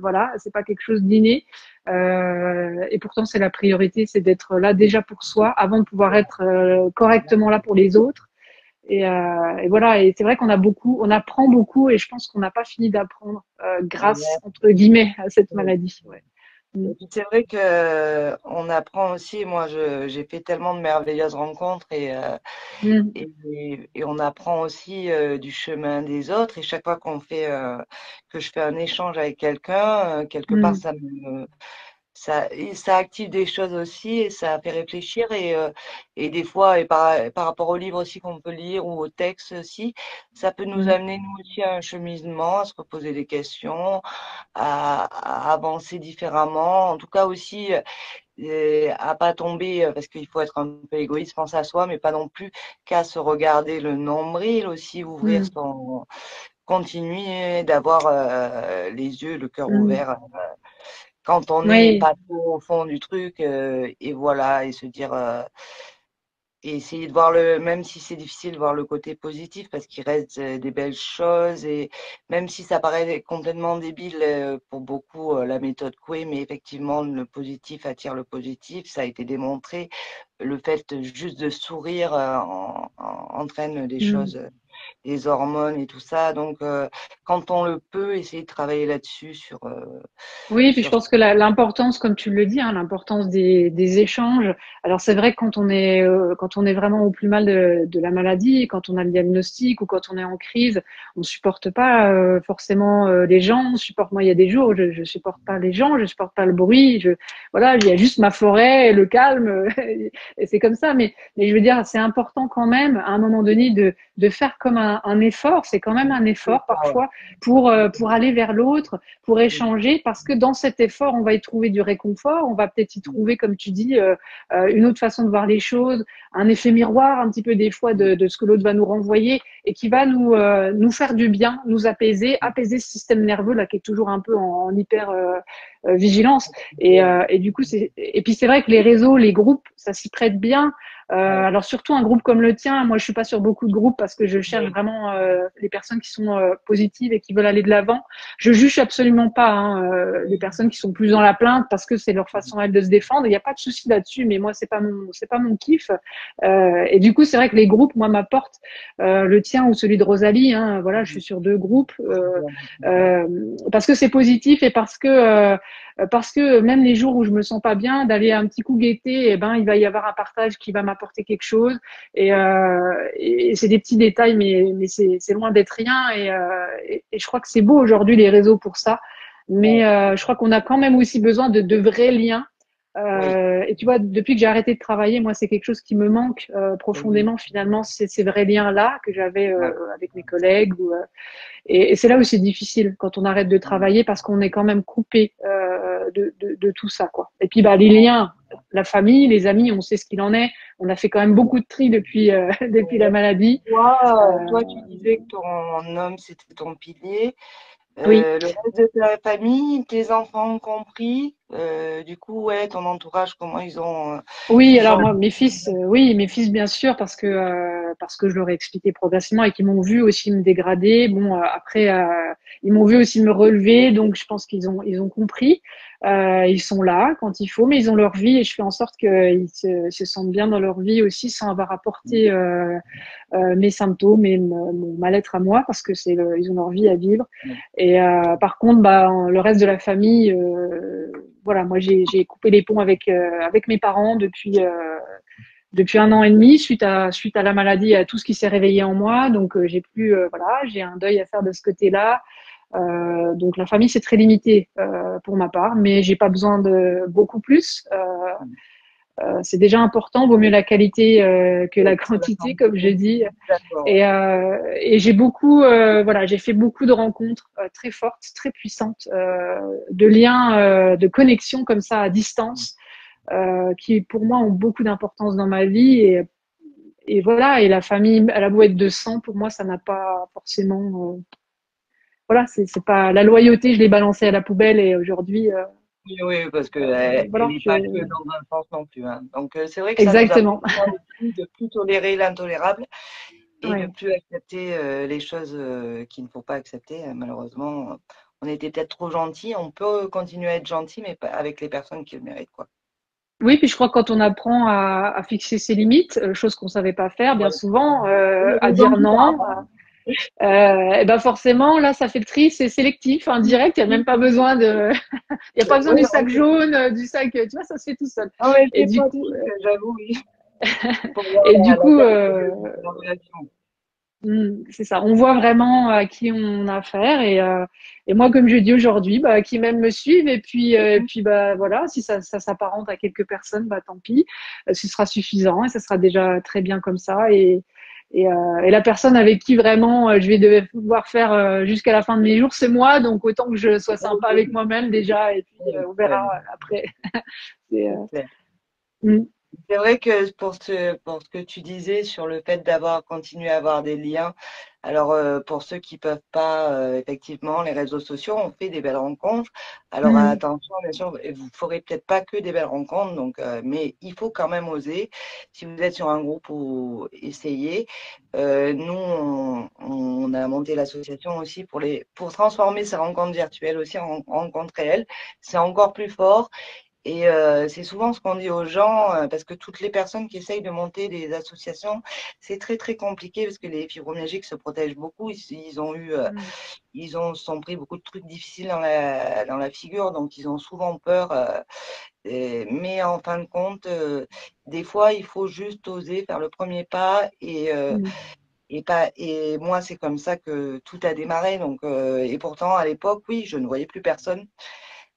voilà, c'est pas quelque chose d'inné. Et pourtant, c'est la priorité, c'est d'être là déjà pour soi avant de pouvoir être correctement là pour les autres. Et voilà, et c'est vrai qu'on a beaucoup, on apprend beaucoup, et je pense qu'on n'a pas fini d'apprendre grâce Ouais. entre guillemets à cette maladie. Ouais. Mm. Et puis c'est vrai que on apprend aussi, moi j'ai fait tellement de merveilleuses rencontres Mm. et on apprend aussi du chemin des autres et chaque fois que je fais un échange avec quelqu'un, quelque part Mm. ça active des choses aussi et ça fait réfléchir et des fois, et par rapport aux livres aussi qu'on peut lire ou aux textes aussi, ça peut nous Mm. amener nous aussi à un cheminement, à se reposer des questions, à avancer différemment. En tout cas aussi, à pas tomber, parce qu'il faut être un peu égoïste, penser à soi, mais pas non plus qu'à se regarder le nombril aussi, Mm. continuer d'avoir les yeux, le cœur Mm. ouvert quand on n'est Oui, pas trop au fond du truc, et voilà, et se dire, et essayer de voir même si c'est difficile, voir le côté positif, parce qu'il reste des belles choses, et même si ça paraît complètement débile pour beaucoup, la méthode Coué, mais effectivement, le positif attire le positif, ça a été démontré. Le fait juste de sourire entraîne des mm. choses, des hormones et tout ça. Donc, quand on le peut, essayer de travailler là-dessus Oui, puis je sur pense que l'importance, comme tu le dis, hein, l'importance des échanges. Alors c'est vrai que quand on est vraiment au plus mal de la maladie, quand on a le diagnostic ou quand on est en crise, on supporte pas forcément les gens. On supporte, moi, il y a des jours où je supporte pas les gens, je supporte pas le bruit. Voilà, il y a juste ma forêt, le calme, et c'est comme ça. Mais je veux dire, c'est important quand même à un moment donné de faire comme un effort. C'est quand même un c'est effort ça, ouais. parfois pour aller vers l'autre, pour échanger, parce que dans cet effort, on va y trouver du réconfort, on va peut-être y trouver, comme tu dis, une autre façon de voir les choses, un effet miroir un petit peu des fois de ce que l'autre va nous renvoyer et qui va nous faire du bien, nous apaiser ce système nerveux là qui est toujours un peu en hyper vigilance. Et du coup, et puis c'est vrai que les réseaux, les groupes, ça s'y prête bien. Alors surtout un groupe comme le tien, moi je suis pas sur beaucoup de groupes parce que je cherche Oui, vraiment les personnes qui sont positives et qui veulent aller de l'avant. Je juge absolument pas les personnes qui sont plus dans la plainte parce que c'est leur façon elle de se défendre. Il n'y a pas de souci là-dessus, mais moi c'est pas mon kiff. Et du coup c'est vrai que les groupes moi m'apportent le tien ou celui de Rosalie. Hein, voilà, je suis sur deux groupes euh, parce que c'est positif et parce que même les jours où je me sens pas bien, d'aller un petit coup guetter, eh ben il va y avoir un partage qui va m'apporter quelque chose. Et c'est des petits détails, mais c'est loin d'être rien. Et je crois que c'est beau aujourd'hui les réseaux pour ça. Mais je crois qu'on a quand même aussi besoin de vrais liens. oui, Et tu vois, depuis que j'ai arrêté de travailler, moi, c'est quelque chose qui me manque oui, profondément. Finalement, c'est ces vrais liens-là que j'avais ouais. avec mes collègues et c'est là où c'est difficile quand on arrête de travailler parce qu'on est quand même coupé de tout ça, quoi. Et puis, bah, les liens, la famille, les amis, on sait ce qu'il en est. On a fait quand même beaucoup de tri depuis, depuis la maladie. Toi, Euh, tu disais que ton homme, c'était ton pilier. oui. Le reste de ta famille, tes enfants compris, du coup, ouais, ton entourage, comment Oui, ils alors ont. moi, oui, mes fils bien sûr, parce que je leur ai expliqué progressivement et qu'ils m'ont vu aussi me dégrader. Bon, après, ils m'ont vu aussi me relever, donc je pense ils ont compris. Ils sont là quand il faut, mais ils ont leur vie et je fais en sorte qu'ils se sentent bien dans leur vie aussi, sans avoir apporté mes symptômes et mon mal-être à moi, parce que ils ont leur vie à vivre. Et par contre, bah, le reste de la famille, voilà, moi j'ai coupé les ponts avec mes parents depuis un an et demi suite à la maladie et à tout ce qui s'est réveillé en moi. Donc j'ai plus voilà, j'ai un deuil à faire de ce côté-là. Donc la famille c'est très limité pour ma part, mais j'ai pas besoin de beaucoup plus. C'est déjà important, vaut mieux la qualité que la Que la quantité, comme je quantité. dis. D'accord, ouais. Et j'ai beaucoup, voilà, j'ai fait beaucoup de rencontres très fortes, très puissantes, de liens, de connexions comme ça à distance, qui pour moi ont beaucoup d'importance dans ma vie. Et voilà, et la famille, à la beau être de sang, pour moi, ça n'a pas forcément, voilà, c'est pas la loyauté, je l'ai balancée à la poubelle et aujourd'hui, Oui, oui, parce que elle voilà, n'est pas que dans un sens non plus, hein. Donc c'est vrai que ça nous apprend exactement. aussi de plus tolérer l'intolérable et de Ouais. plus accepter les choses qu'il ne faut pas accepter. Malheureusement, on était peut-être trop gentil. On peut continuer à être gentil, mais pas avec les personnes qui le méritent, quoi. Oui, puis je crois que quand on apprend à fixer ses limites, chose qu'on savait pas faire bien Ouais. souvent, On a à besoin dire du non, temps. et ben forcément là, ça fait le tri, c'est sélectif, hein, direct. Il y a même pas besoin de, il y a pas besoin Oui, du non, sac jaune, du sac, tu vois, ça se fait tout seul. ah ouais, Et c'est du coup, pratique, j'avoue, oui, pour voir et du la coup, qualité de la relation. c'est ça. On voit vraiment à qui on a affaire et moi, comme je dis aujourd'hui, bah, qui même me suivent et puis bah voilà, si ça s'apparente à quelques personnes, bah tant pis, ce sera suffisant et ça sera déjà très bien comme ça et la personne avec qui vraiment je vais devoir faire jusqu'à la fin de mes jours, c'est moi, donc autant que je sois sympa avec Oui, moi-même déjà et puis oui, on verra ouais, après. C'est, c'est clair. mm, C'est vrai que pour ce que tu disais sur le fait d'avoir continué à avoir des liens, alors pour ceux qui peuvent pas, effectivement, les réseaux sociaux ont fait des belles rencontres. Alors mm, attention, bien sûr, et vous ferez peut-être pas que des belles rencontres, donc mais il faut quand même oser. Si vous êtes sur un groupe ou essayez. Nous, on a monté l'association aussi pour transformer ces rencontres virtuelles aussi en rencontres réelles. C'est encore plus fort. Et c'est souvent ce qu'on dit aux gens, parce que toutes les personnes qui essayent de monter des associations, c'est très très compliqué parce que les fibromyalgiques se protègent beaucoup. Ils ont eu, mm, se sont pris beaucoup de trucs difficiles dans la figure, donc ils ont souvent peur. Mais en fin de compte, des fois, il faut juste oser faire le premier pas mm, et pas. Et moi, c'est comme ça que tout a démarré. Donc, et pourtant, à l'époque, oui, je ne voyais plus personne.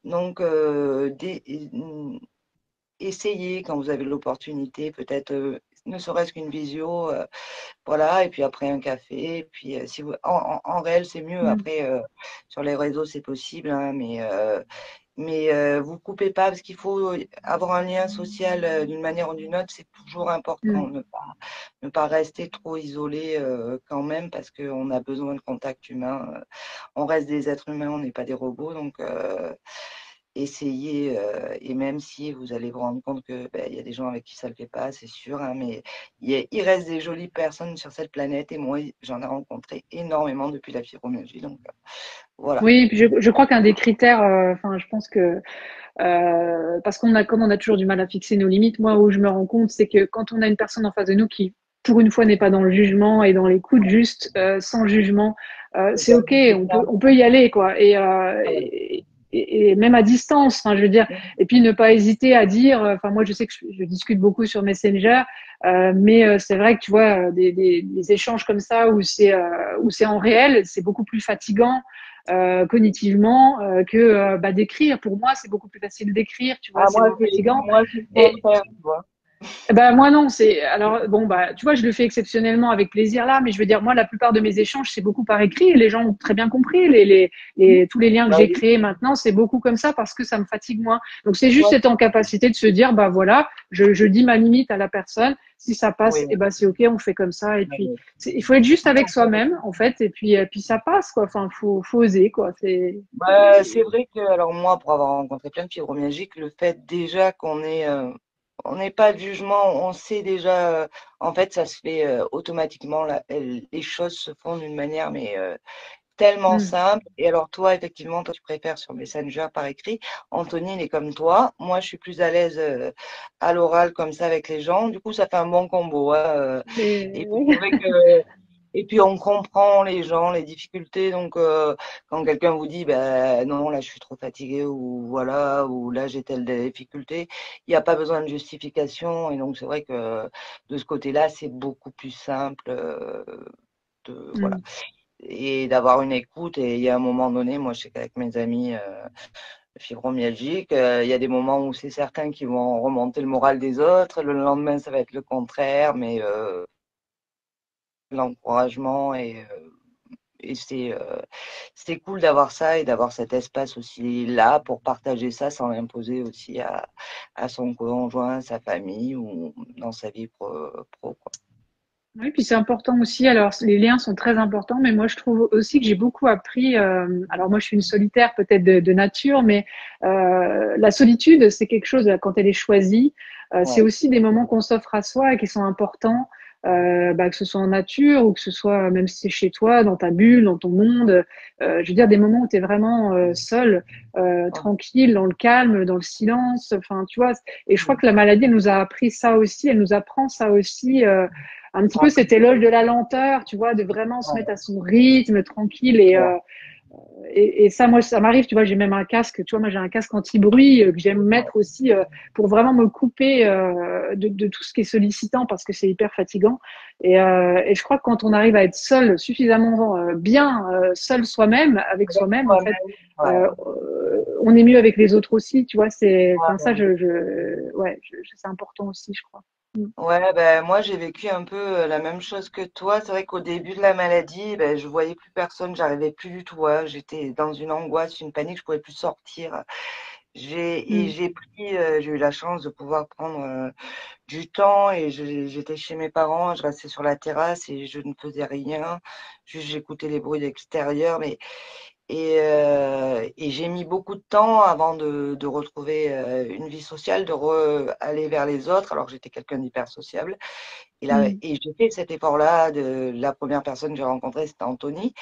Donc, essayez quand vous avez l'opportunité, peut-être ne serait-ce qu'une visio, voilà, et puis après un café, et puis si vous, en réel c'est mieux. mm, Après sur les réseaux c'est possible, hein, mais vous coupez pas parce qu'il faut avoir un lien social d'une manière ou d'une autre, c'est toujours important, mm. ne pas rester trop isolé quand même parce qu'on a besoin de contact humain. On reste des êtres humains, on n'est pas des robots, donc essayez, et même si vous allez vous rendre compte que ben, il y a des gens avec qui ça ne le fait pas, c'est sûr, hein, mais il reste des jolies personnes sur cette planète et moi, j'en ai rencontré énormément depuis la fibromyalgie. Donc voilà. Oui, puis je crois qu'un des critères, enfin, je pense que parce qu'on a, comme on a toujours du mal à fixer nos limites, moi où je me rends compte, c'est que quand on a une personne en face de nous qui, pour une fois, n'est pas dans le jugement et dans l'écoute, juste sans jugement, C'est c'est ça, ok, c'est ça. on peut y aller quoi. Ouais. Et même à distance, enfin, je veux dire, et puis ne pas hésiter à dire. Enfin, moi, je sais que je discute beaucoup sur Messenger, mais c'est vrai que tu vois des échanges comme ça où c'est en réel, c'est beaucoup plus fatigant cognitivement que bah, d'écrire. Pour moi, c'est beaucoup plus facile d'écrire, tu vois, Ah, c'est moins fatigant. moi, c'est le Et contraire, tu vois. bah moi non, c'est alors bon bah tu vois, je le fais exceptionnellement avec plaisir là, mais je veux dire moi la plupart de mes échanges c'est beaucoup par écrit et les gens ont très bien compris tous les liens que Bah j'ai oui, créés maintenant, c'est beaucoup comme ça parce que ça me fatigue moins. Donc c'est juste ouais. être en capacité de se dire bah voilà, je dis ma limite à la personne, si ça passe Oui, et ben c'est OK, on fait comme ça et puis oui. il faut être juste avec soi-même en fait et puis ça passe quoi. Enfin faut oser quoi, C'est vrai que, alors moi, pour avoir rencontré plein de fibromyalgiques, le fait déjà on n'est pas de jugement, on sait déjà, en fait, ça se fait automatiquement, les choses se font d'une manière, mais tellement Hmm. simple. Et alors, toi, effectivement, toi, tu préfères sur Messenger par écrit. Anthony, il est comme toi. Moi, je suis plus à l'aise à l'oral, comme ça, avec les gens. Du coup, ça fait un bon combo, hein, et puis, c'est vrai que et puis on comprend les gens, les difficultés. Donc quand quelqu'un vous dit ben non, là je suis trop fatigué ou voilà, ou là j'ai telle difficulté, il n'y a pas besoin de justification. Et donc c'est vrai que de ce côté-là, c'est beaucoup plus simple voilà. Hmm. Et d'avoir une écoute. Et il y a un moment donné, moi je sais qu'avec mes amis, fibromyalgique. Il y a des moments où c'est certains qui vont remonter le moral des autres. Le lendemain, ça va être le contraire, mais l'encouragement et c'est cool d'avoir ça et d'avoir cet espace aussi là pour partager ça sans l'imposer aussi à son conjoint, à sa famille ou dans sa vie pro, quoi. Oui, puis c'est important aussi. Alors, les liens sont très importants, mais moi, je trouve aussi que j'ai beaucoup appris. Alors, moi, je suis une solitaire peut-être de nature, mais la solitude, c'est quelque chose quand elle est choisie. C'est Ouais. aussi des moments qu'on s'offre à soi et qui sont importants, que ce soit en nature ou que ce soit même si c'est chez toi, dans ta bulle, dans ton monde. Je veux dire, des moments où tu es vraiment seul, tranquille, dans le calme, dans le silence. Enfin, tu vois. Et je crois que la maladie, elle nous a appris ça aussi. Elle nous apprend ça aussi. Un petit peu cet éloge de la lenteur, tu vois, de vraiment se mettre à son rythme tranquille et ça, moi, ça m'arrive, tu vois, j'ai même un casque, tu vois, moi j'ai un casque anti-bruit que j'aime mettre aussi pour vraiment me couper de tout ce qui est sollicitant parce que c'est hyper fatigant. Et je crois que quand on arrive à être seul, suffisamment bien seul soi-même, avec soi-même, en fait, Ouais. on est mieux avec les autres aussi, tu vois, enfin ça, Ouais. c'est important aussi, je crois. Mm. Ouais, ben moi j'ai vécu un peu la même chose que toi. C'est vrai qu'au début de la maladie, ben, je voyais plus personne, j'arrivais plus du tout. Hein. J'étais dans une angoisse, une panique, je pouvais plus sortir. Mm. J'ai eu la chance de pouvoir prendre du temps et j'étais chez mes parents, je restais sur la terrasse et je ne faisais rien. Juste j'écoutais les bruits extérieurs, et j'ai mis beaucoup de temps avant de retrouver une vie sociale, aller vers les autres, alors que j'étais quelqu'un d'hyper sociable. Mm. Et j'ai fait cet effort-là. La première personne que j'ai rencontrée, c'était Anthony.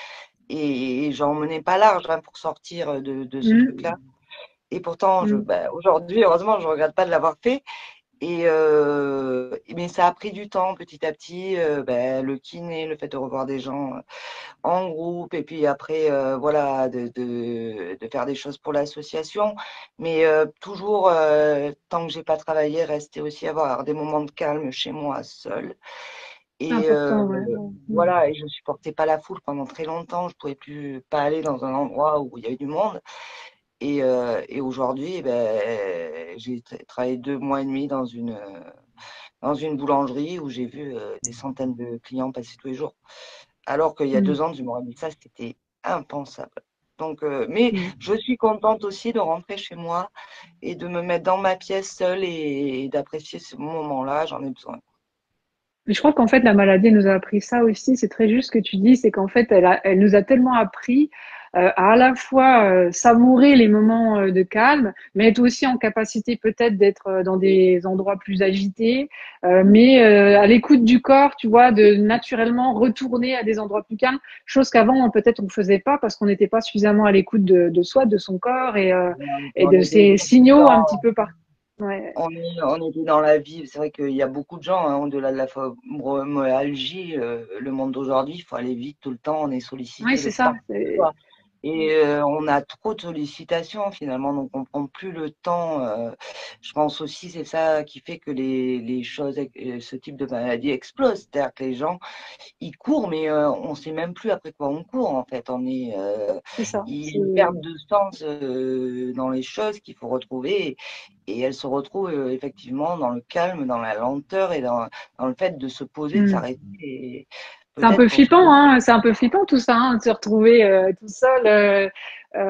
Et j'en menais pas large hein, pour sortir de ce truc-là. Mm. Et pourtant, Mm. aujourd'hui, heureusement, je regrette pas de l'avoir fait. Mais ça a pris du temps petit à petit, le kiné, le fait de revoir des gens en groupe, et puis après, voilà, de faire des choses pour l'association. Mais toujours, tant que j'ai pas travaillé, rester aussi avoir des moments de calme chez moi, seul. C'est Et important, ouais. Ouais. Mm. voilà, et je supportais pas la foule pendant très longtemps. Je pouvais plus pas aller dans un endroit où il y avait du monde. Et aujourd'hui, j'ai travaillé 2 mois et demi dans une boulangerie où j'ai vu des centaines de clients passer tous les jours. Alors qu'il y a Mm. 2 ans, tu m'aurais dit ça, c'était impensable. Donc, mais Mm. je suis contente aussi de rentrer chez moi et de me mettre dans ma pièce seule et d'apprécier ce moment-là. J'en ai besoin. Mais je crois qu'en fait, la maladie elle nous a appris ça aussi. C'est très juste ce que tu dis, c'est qu'en fait, elle nous a tellement appris à la fois savourer les moments de calme, mais être aussi en capacité peut-être d'être dans des endroits plus agités, mais à l'écoute du corps, tu vois, de naturellement retourner à des endroits plus calmes, chose qu'avant peut-être on ne faisait pas parce qu'on n'était pas suffisamment à l'écoute de soi, de son corps et On de était ses signaux un petit peu par. Ouais, on était dans la vie. C'est vrai qu'il y a beaucoup de gens, hein, au-delà de la fibromyalgie, le monde d'aujourd'hui, il faut aller vite tout le temps, on est ouais, sollicité de c'est ça. partout, quoi. Et on a trop de sollicitations finalement, donc on prend plus le temps. Je pense aussi c'est ça qui fait que les choses, ce type de maladie explose. C'est-à-dire que les gens, ils courent, mais on sait même plus après quoi on court en fait. C'est ça. Il y a une perte de sens dans les choses qu'il faut retrouver, et elles se retrouvent effectivement dans le calme, dans la lenteur et dans le fait de se poser, de Hmm. s'arrêter et C'est un peut-être peu pour se flippant, hein. C'est un peu flippant tout ça, hein, de se retrouver tout seul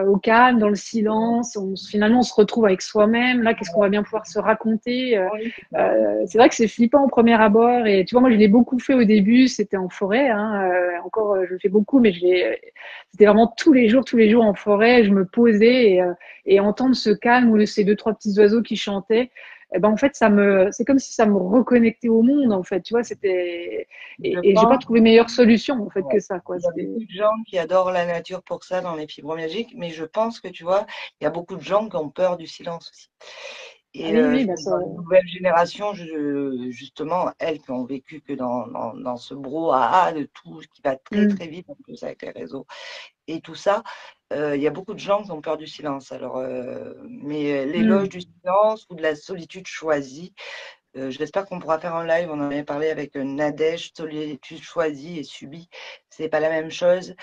au calme, dans le silence. Finalement, on se retrouve avec soi-même. Là, qu'est-ce qu'on va bien pouvoir se raconter oui, c'est ça. C'est vrai que c'est flippant au premier abord. Et tu vois, moi, je l'ai beaucoup fait au début. C'était en forêt. Hein, encore, je le fais beaucoup, mais c'était vraiment tous les jours en forêt. Je me posais et entendre ce calme ou ces deux, trois petits oiseaux qui chantaient. Eh ben, en fait, c'est comme si ça me reconnectait au monde, en fait. Tu vois, c'était, Je et j'ai pas pense. trouvé meilleure solution en fait Ouais. que ça quoi. Il y a beaucoup de gens qui adorent la nature pour ça dans les fibromyalgiques, mais je pense que tu vois, il y a beaucoup de gens qui ont peur du silence aussi. Ah Et oui oui je bah pense ça. dans les nouvelles générations, justement, elles qui ont vécu que dans ce brouhaha de tout ce qui va très Mm, très vite en plus avec les réseaux et tout ça, il y a beaucoup de gens qui ont peur du silence. Alors, mais l'éloge mm, du silence ou de la solitude choisie, j'espère qu'on pourra faire un live. On en avait parlé avec Nadège, solitude choisie et subie. C'est pas la même chose.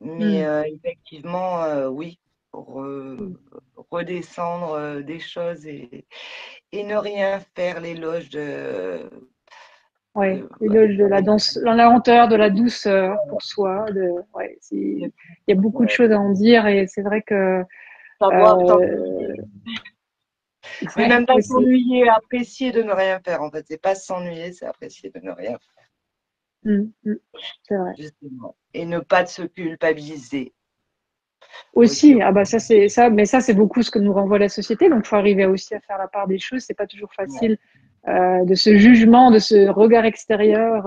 Mais mm. effectivement, oui, re- redescendre des choses et ne rien faire l'éloge Ouais, de, l'éloge de la danse, la lenteur, de la douceur pour soi. Ouais, il y a beaucoup de choses à en dire et c'est vrai que savoir euh, s'ennuyer. Mais ouais, même pas aussi. s'ennuyer, apprécier de ne rien faire. En fait, c'est pas s'ennuyer, c'est apprécier de ne rien faire, C'est vrai. justement. Et ne pas se culpabiliser aussi. Aussi, ah bah ça c'est ça, mais ça c'est beaucoup ce que nous renvoie la société. Donc, il faut arriver aussi à faire la part des choses. C'est pas toujours Ouais. facile de ce jugement, de ce regard extérieur.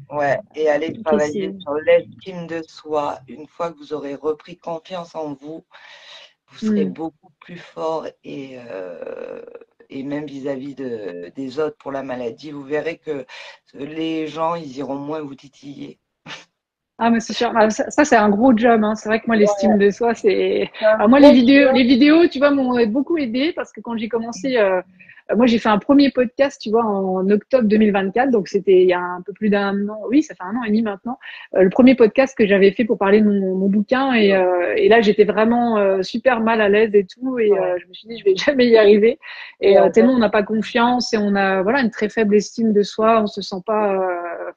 Ouais. Et aller Qui travailler sur l'estime de soi. Une fois que vous aurez repris confiance en vous, vous serez Hmm. beaucoup plus fort et même vis-à-vis des autres pour la maladie. Vous verrez que les gens, ils iront moins vous titiller. Ah, mais c'est sûr. Ah, ça, c'est un gros job, hein. C'est vrai que moi, l'estime Ouais, de soi, c'est. c'est un Alors moi, gros les job. vidéos, tu vois, m'ont beaucoup aidé parce que quand j'ai commencé, moi, j'ai fait un premier podcast, tu vois, en octobre 2024. Donc, c'était il y a un peu plus d'un an. Oui, ça fait un an et demi maintenant. Le premier podcast que j'avais fait pour parler de mon bouquin. Et là, j'étais vraiment super mal à l'aise et tout. Et Ouais. je me suis dit, je vais jamais y arriver. Et Ouais, tellement on n'a pas confiance et on a voilà une très faible estime de soi, on se sent pas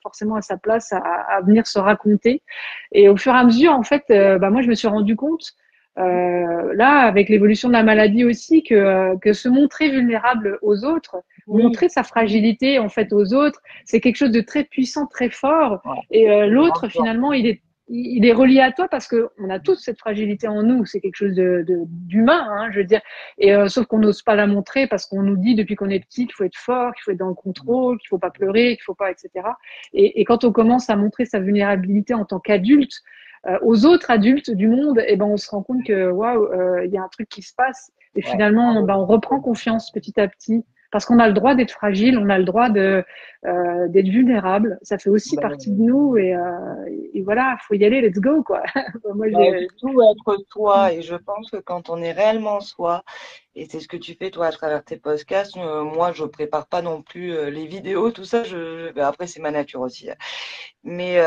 forcément à sa place à venir se raconter. Et au fur et à mesure, en fait, bah, moi je me suis rendu compte là avec l'évolution de la maladie aussi que se montrer vulnérable aux autres, oui. montrer sa fragilité en fait aux autres, c'est quelque chose de très puissant, très fort. Ouais. Et C'est une grande l'autre force. finalement il est relié à toi parce que on a tous cette fragilité en nous. C'est quelque chose d'humain, hein, je veux dire. Et sauf qu'on n'ose pas la montrer parce qu'on nous dit depuis qu'on est petit qu'il faut être fort, qu'il faut être dans le contrôle, qu'il faut pas pleurer, qu'il faut pas, etc. Et quand on commence à montrer sa vulnérabilité en tant qu'adulte aux autres adultes du monde, et ben on se rend compte que waouh, il y a un truc qui se passe. Et Ouais. finalement, ben, on reprend confiance petit à petit parce qu'on a le droit d'être fragile, on a le droit d'être vulnérable. Ça fait aussi partie de Ben, nous et voilà, faut y aller, let's go quoi. Moi, surtout être soi. Et je pense que quand on est réellement soi, et c'est ce que tu fais toi à travers tes podcasts, moi je prépare pas non plus les vidéos, tout ça. Ben, après c'est ma nature aussi, hein. Mais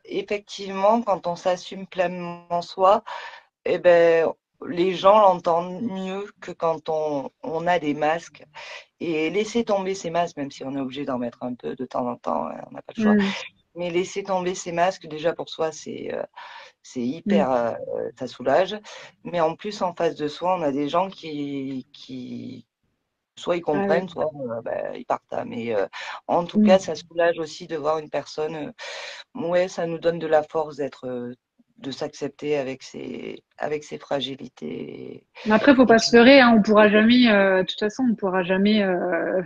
effectivement, quand on s'assume pleinement soi, eh ben les gens l'entendent mieux que quand on a des masques. Et laisser tomber ces masques, même si on est obligé d'en mettre un peu de temps en temps, hein, on n'a pas le choix. mm, Mais laisser tomber ces masques, déjà pour soi, c'est mm, hyper, ça soulage. Mais en plus, en face de soi, on a des gens qui soit ils ah comprennent, ouais, soit ben, ils partent, hein. Mais en tout cas, mm. ça soulage aussi de voir une personne. Ouais, ça nous donne de la force de s'accepter avec ses fragilités. Mais après, faut Et pas se leurrer, hein, on pourra jamais, de toute façon, on pourra jamais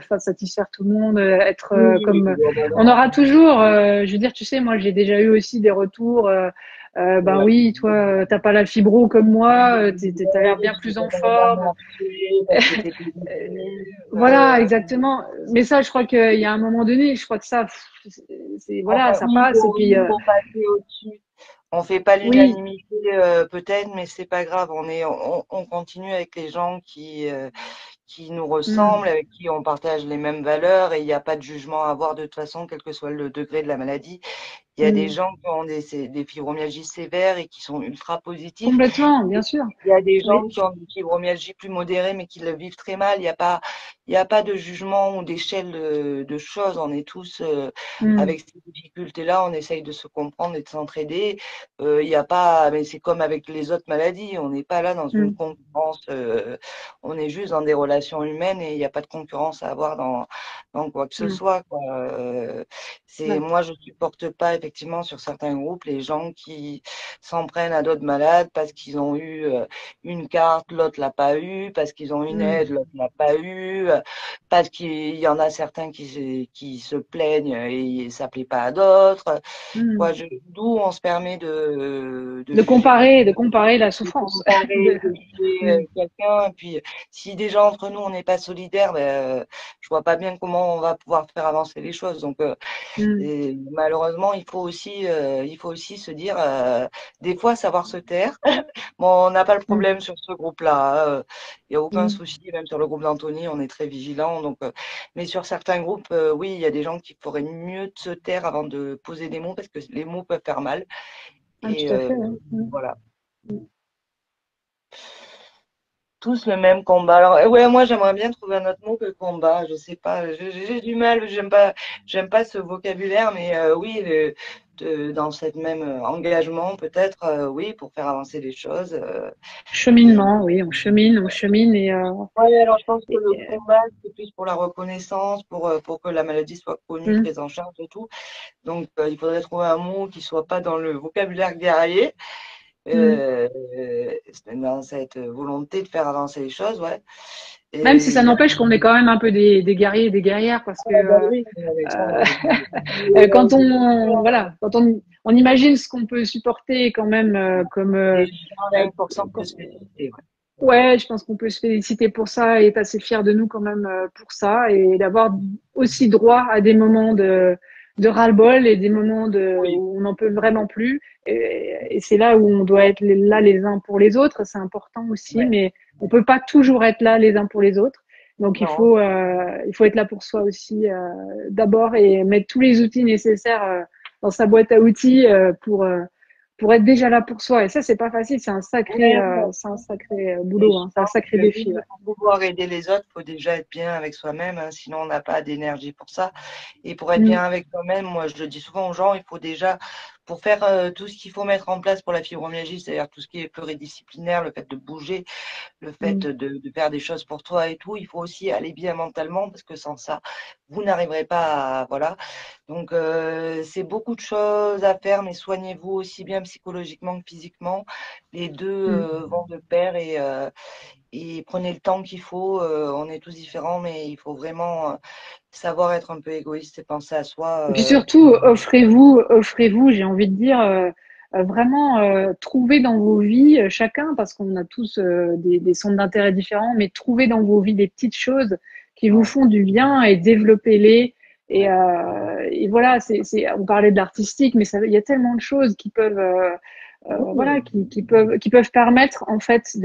faire satisfaire tout le monde, être oui, comme. oh, ben On non. aura toujours, je veux dire, tu sais, moi, j'ai déjà eu aussi des retours. Ben Ouais. oui, toi, t'as pas la fibro comme moi, t'as l'air Ouais, bien tu plus peux en pas avoir forme. marché parce que t'es positif. Voilà, exactement. Mais ça, je crois qu'il y a un moment donné, je crois que ça, voilà, Enfin, ça oui, passe. Et puis, il faut passer au-dessus. On fait pas oui, l'unanimité peut-être, mais c'est pas grave. On continue avec les gens qui nous mm, ressemblent, avec qui on partage les mêmes valeurs et il n'y a pas de jugement à avoir de toute façon, quel que soit le degré de la maladie. Il y a des mm, gens qui ont des fibromyalgies sévères et qui sont ultra positifs. complètement, bien sûr. Il y a des Oui. gens qui ont une fibromyalgie plus modérée mais qui le vivent très mal. Il y a pas de jugement ou d'échelle de choses. On est tous Mm, avec ces difficultés-là. On essaye de se comprendre et de s'entraider. Il y a pas, mais c'est comme avec les autres maladies. On n'est pas là dans une mm, concurrence. On est juste dans des relations humaines et il n'y a pas de concurrence à avoir dans quoi que ce mm. soit, quoi. Ouais. Moi, je supporte pas effectivement sur certains groupes les gens qui s'en prennent à d'autres malades parce qu'ils ont eu une carte, l'autre l'a pas eu, parce qu'ils ont une Mm, aide, l'autre l'a pas eu, parce qu'il y en a certains qui se plaignent et ça plaît pas à d'autres. mm. Quoi, d'où on se permet de juger, De comparer la de souffrance. comparer, de juger Mm, quelqu'un. Et puis, si déjà entre nous on n'est pas solidaires, ben, je vois pas bien comment on va pouvoir faire avancer les choses. Donc, mm, et malheureusement, il faut aussi se dire, des fois, savoir se taire. Bon, on n'a pas le mm, problème sur ce groupe-là, hein. Il n'y a aucun mm. souci, même sur le groupe d'Anthony, on est très vigilants. Donc, mais sur certains groupes, oui, il y a des gens qui feraient mieux de se taire avant de poser des mots parce que les mots peuvent faire mal. Ah, Et tout à fait. Ouais. Mm. voilà. tous le même combat. Alors, ouais, moi, j'aimerais bien trouver un autre mot que combat. Je sais pas, j'ai du mal. J'aime pas ce vocabulaire, mais oui, dans cette même engagement, peut-être, oui, pour faire avancer les choses. Et Cheminement, oui, on chemine ouais, alors je pense que le et, combat, c'est plus pour la reconnaissance, pour que la maladie soit connue, mm, prise en charge et tout. Donc, il faudrait trouver un mot qui soit pas dans le vocabulaire guerrier, mm. euh, dans cette volonté de faire avancer les choses, ouais. Même si ça Et n'empêche qu'on est quand même un peu des guerriers et des guerrières, parce que bah oui, avec ça, euh, mais quand on imagine ce qu'on peut supporter quand même comme les gens, 20% peut se féliciter, ouais. ouais, je pense qu'on peut se féliciter pour ça et être assez fier de nous quand même pour ça et d'avoir aussi droit à des moments de ras-le-bol et des moments Oui, où on n'en peut vraiment plus. Et c'est là où on doit être là les uns pour les autres. C'est important aussi, ouais. mais on peut pas toujours être là les uns pour les autres. Donc Non, il faut être là pour soi aussi d'abord et mettre tous les outils nécessaires dans sa boîte à outils pour être déjà là pour soi. Et ça, c'est pas facile. ouais, C'est un sacré mais boulot. je Hein. C'est un pense sacré que défi. oui, Ouais. pour pouvoir aider les autres, il faut déjà être bien avec soi-même, hein, sinon on n'a pas d'énergie pour ça. Et pour être Mm, bien avec soi-même, moi je le dis souvent aux gens, il faut déjà, pour faire tout ce qu'il faut mettre en place pour la fibromyalgie, c'est-à-dire tout ce qui est pluridisciplinaire, le fait de bouger, le fait mm, de faire des choses pour toi et tout, il faut aussi aller bien mentalement parce que sans ça, vous n'arriverez pas à, voilà. Donc, c'est beaucoup de choses à faire, mais soignez-vous aussi bien psychologiquement que physiquement. Les deux mm. vont de pair et prenez le temps qu'il faut. On est tous différents, mais il faut vraiment savoir être un peu égoïste et penser à soi. Et puis surtout, offrez-vous, j'ai envie de dire, vraiment trouvez dans vos vies, chacun, parce qu'on a tous des centres d'intérêt différents, mais trouvez dans vos vies des petites choses qui vous Ouais, font du bien et développez-les. ouais, Et voilà, on parlait de l'artistique, mais il y a tellement de choses qui peuvent, voilà, oui, qui peuvent permettre en fait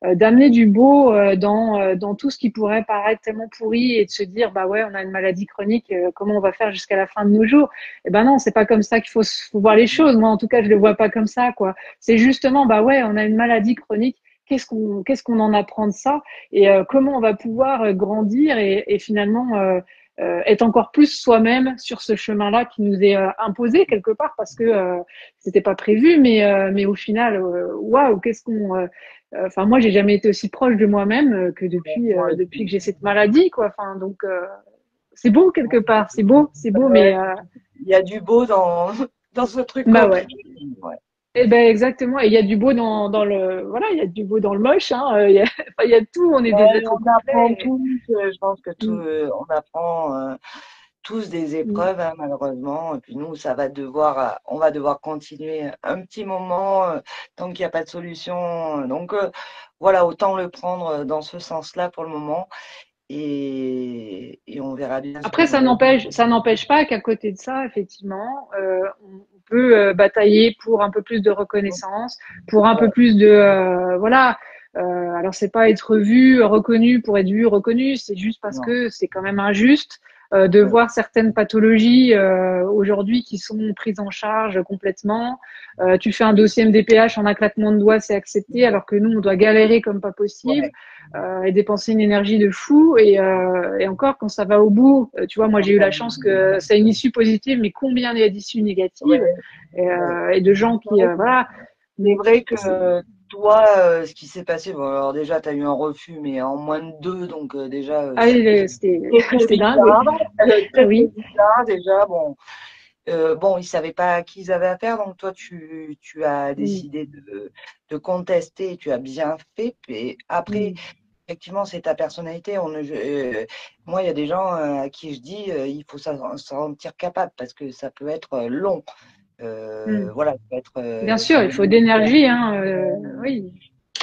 d'amener du beau dans tout ce qui pourrait paraître tellement pourri et de se dire bah ouais on a une maladie chronique comment on va faire jusqu'à la fin de nos jours. Eh ben non, c'est pas comme ça qu'il faut voir les choses. Moi en tout cas je le vois pas comme ça quoi. C'est justement bah ouais on a une maladie chronique, qu'est-ce qu'on en apprend de ça et comment on va pouvoir grandir et finalement être encore plus soi-même sur ce chemin-là qui nous est imposé quelque part parce que c'était pas prévu, mais au final, waouh, qu'est-ce qu'on enfin, moi, j'ai jamais été aussi proche de moi-même que moi depuis que aussi. j'ai cette maladie, quoi. Enfin, donc, c'est beau quelque part, c'est beau, mais Ouais, il y a du beau dans, dans ce truc bah ouais. compliqué. Ouais. Et ben exactement. Et il y a du beau dans le, voilà, il y a du beau dans le moche. Hein. Il y a, enfin, il y a tout. On est des Ouais, êtres on apprend complets. tous, je pense que tout, Mm, on apprend tous des mm. épreuves, hein, malheureusement. Et puis nous, on va devoir continuer un petit moment tant qu'il n'y a pas de solution. Donc voilà, autant le prendre dans ce sens-là pour le moment et on verra bien ce que Après, nous réserve. ça n'empêche pas qu'à côté de ça, effectivement, on peut batailler pour un peu plus de reconnaissance, pour un peu Ouais, plus de, voilà. Alors, c'est pas être vu, reconnu pour être vu, reconnu. C'est juste parce non, que c'est quand même injuste de ouais, voir certaines pathologies aujourd'hui qui sont prises en charge complètement. Tu fais un dossier MDPH en un claquement de doigts, c'est accepté, alors que nous, on doit galérer comme pas possible ouais, et dépenser une énergie de fou. Et encore, quand ça va au bout, tu vois, moi j'ai eu la chance que c'est une issue positive, mais combien il y a d'issues ouais, négatives ouais. et de gens C'est qui, vrai voilà. c'est vrai que C'est- toi, ce qui s'est passé, bon, alors déjà, tu as eu un refus, mais en moins de deux, donc déjà, Ah, c'était c'était dingue, oui. bizarre, très très Oui. bizarre déjà. Bon, bon, ils savaient pas à qui ils avaient affaire, donc toi, tu as Mm, décidé de contester, et tu as bien fait. Et après, mm, effectivement, c'est ta personnalité. Moi, il y a des gens à qui je dis, il faut s'en sentir capable parce que ça peut être long. mm. Voilà, ça peut être, Bien sûr, ça il veut faut dire d'énergie, hein. Oui.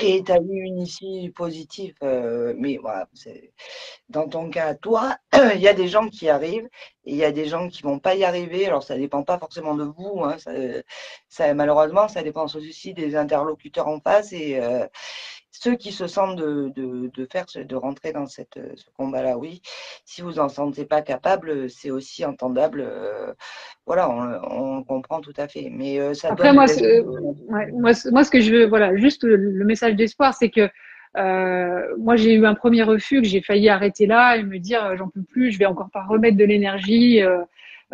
et tu as eu une issue positive, mais voilà, dans ton cas, toi, il y a des gens qui arrivent et il y a des gens qui vont pas y arriver. Alors, ça dépend pas forcément de vous, hein, malheureusement, ça dépend aussi des interlocuteurs en face et ceux qui se sentent de rentrer dans ce combat-là, oui. Si vous en sentez pas capable, c'est aussi entendable. Voilà, on comprend tout à fait. Mais ça Après, donne de moi, l'espoir. ouais, moi, ce que je veux, voilà, juste le message d'espoir, c'est que Moi, j'ai eu un premier refus que j'ai failli arrêter là et me dire j'en peux plus, je vais encore pas remettre de l'énergie,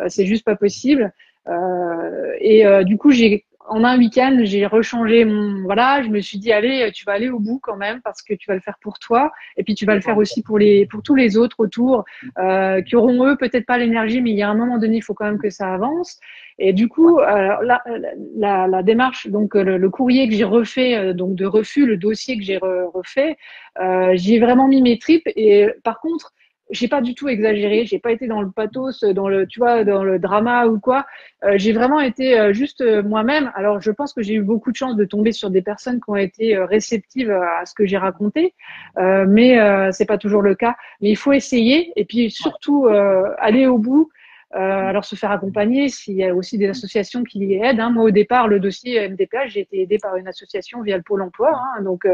c'est juste pas possible. Du coup, j'ai en un week-end, j'ai rechangé mon voilà, je me suis dit allez, tu vas aller au bout quand même parce que tu vas le faire pour toi et puis tu vas le faire aussi pour tous les autres autour qui auront eux peut-être pas l'énergie, mais il y a un moment donné, il faut quand même que ça avance. Et du coup, la démarche, donc le courrier que j'ai refait, donc de refus, le dossier que j'ai refait, j'y ai vraiment mis mes tripes. Et par contre, j'ai pas du tout exagéré, j'ai pas été dans le pathos, dans le, tu vois, dans le drama ou quoi. J'ai vraiment été juste moi-même. Alors, je pense que j'ai eu beaucoup de chance de tomber sur des personnes qui ont été réceptives à ce que j'ai raconté, mais c'est pas toujours le cas. Mais il faut essayer et puis surtout aller au bout. Alors se faire accompagner, s'il y a aussi des associations qui aident. Hein. Moi, au départ, le dossier MDPH, j'ai été aidée par une association via le Pôle Emploi. Hein. Donc,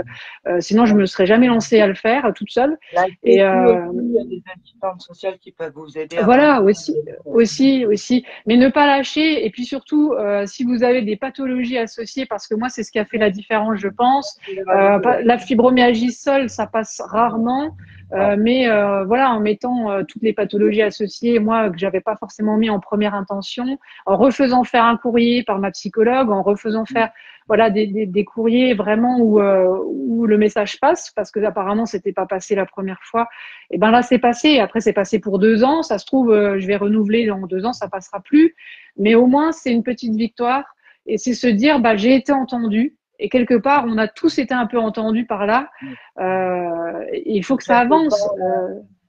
sinon, je me serais jamais lancée à le faire toute seule. La Et sécu aussi, il y a des assistantes sociales qui peuvent vous aider à voilà, rencontrer. aussi. Mais ne pas lâcher. Et puis surtout, si vous avez des pathologies associées, parce que moi, c'est ce qui a fait la différence, je pense. La fibromyalgie seule, ça passe rarement. Voilà, en mettant toutes les pathologies associées, moi, que j'avais pas forcément mis en première intention, en refaisant faire un courrier par ma psychologue, en refaisant faire voilà des courriers vraiment où le message passe, parce que apparemment, c'était pas passé la première fois. Et ben là, c'est passé. Après, c'est passé pour 2 ans. Ça se trouve, je vais renouveler dans 2 ans, ça passera plus. Mais au moins, c'est une petite victoire. Et c'est se dire, bah, j'ai été entendu. Et quelque part, on a tous été un peu entendus par là. Il faut que ça Quelque avance. part,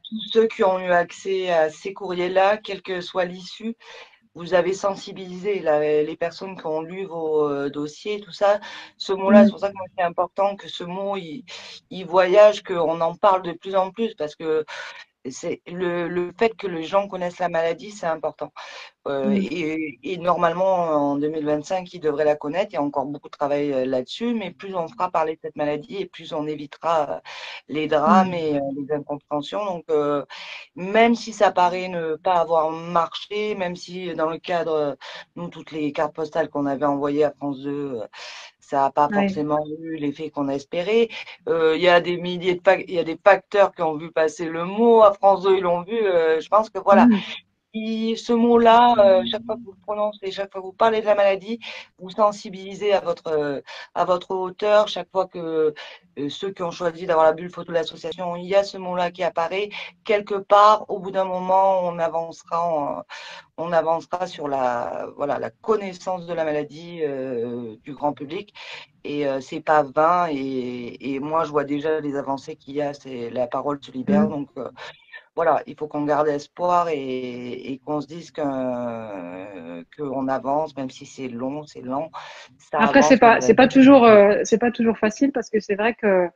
tous ceux qui ont eu accès à ces courriers-là, quelle que soit l'issue, vous avez sensibilisé les personnes qui ont lu vos dossiers, tout ça. Ce mot-là, c'est Mm, pour ça que moi, c'est important que ce mot, il voyage, qu'on en parle de plus en plus, parce que c'est le fait que les gens connaissent la maladie, c'est important. mm, Et normalement, en 2025, ils devraient la connaître. Il y a encore beaucoup de travail là-dessus, mais plus on fera parler de cette maladie et plus on évitera les drames mm. et les incompréhensions. Donc, même si ça paraît ne pas avoir marché, même si dans le cadre, nous, toutes les cartes postales qu'on avait envoyées à France 2, ça n'a pas Ouais. forcément eu l'effet qu'on a espéré. Il y a des milliers il y a des facteurs qui ont vu passer le mot. À France 2, ils l'ont vu. Je pense que voilà, Mm. ce mot-là, chaque fois que vous le prononcez, chaque fois que vous parlez de la maladie, vous sensibilisez à votre hauteur. Chaque fois que ceux qui ont choisi d'avoir la bulle photo de l'association, il y a ce mot-là qui apparaît. Quelque part, au bout d'un moment, on avancera sur voilà, la connaissance de la maladie du grand public. Et c'est pas vain. Et moi, je vois déjà les avancées qu'il y a. C'est la parole se libère. Mm. Donc, voilà, il faut qu'on garde espoir et qu'on se dise qu'on avance, même si c'est long, c'est lent, ça Après, avance malgré tout. c'est pas toujours facile parce que c'est vrai que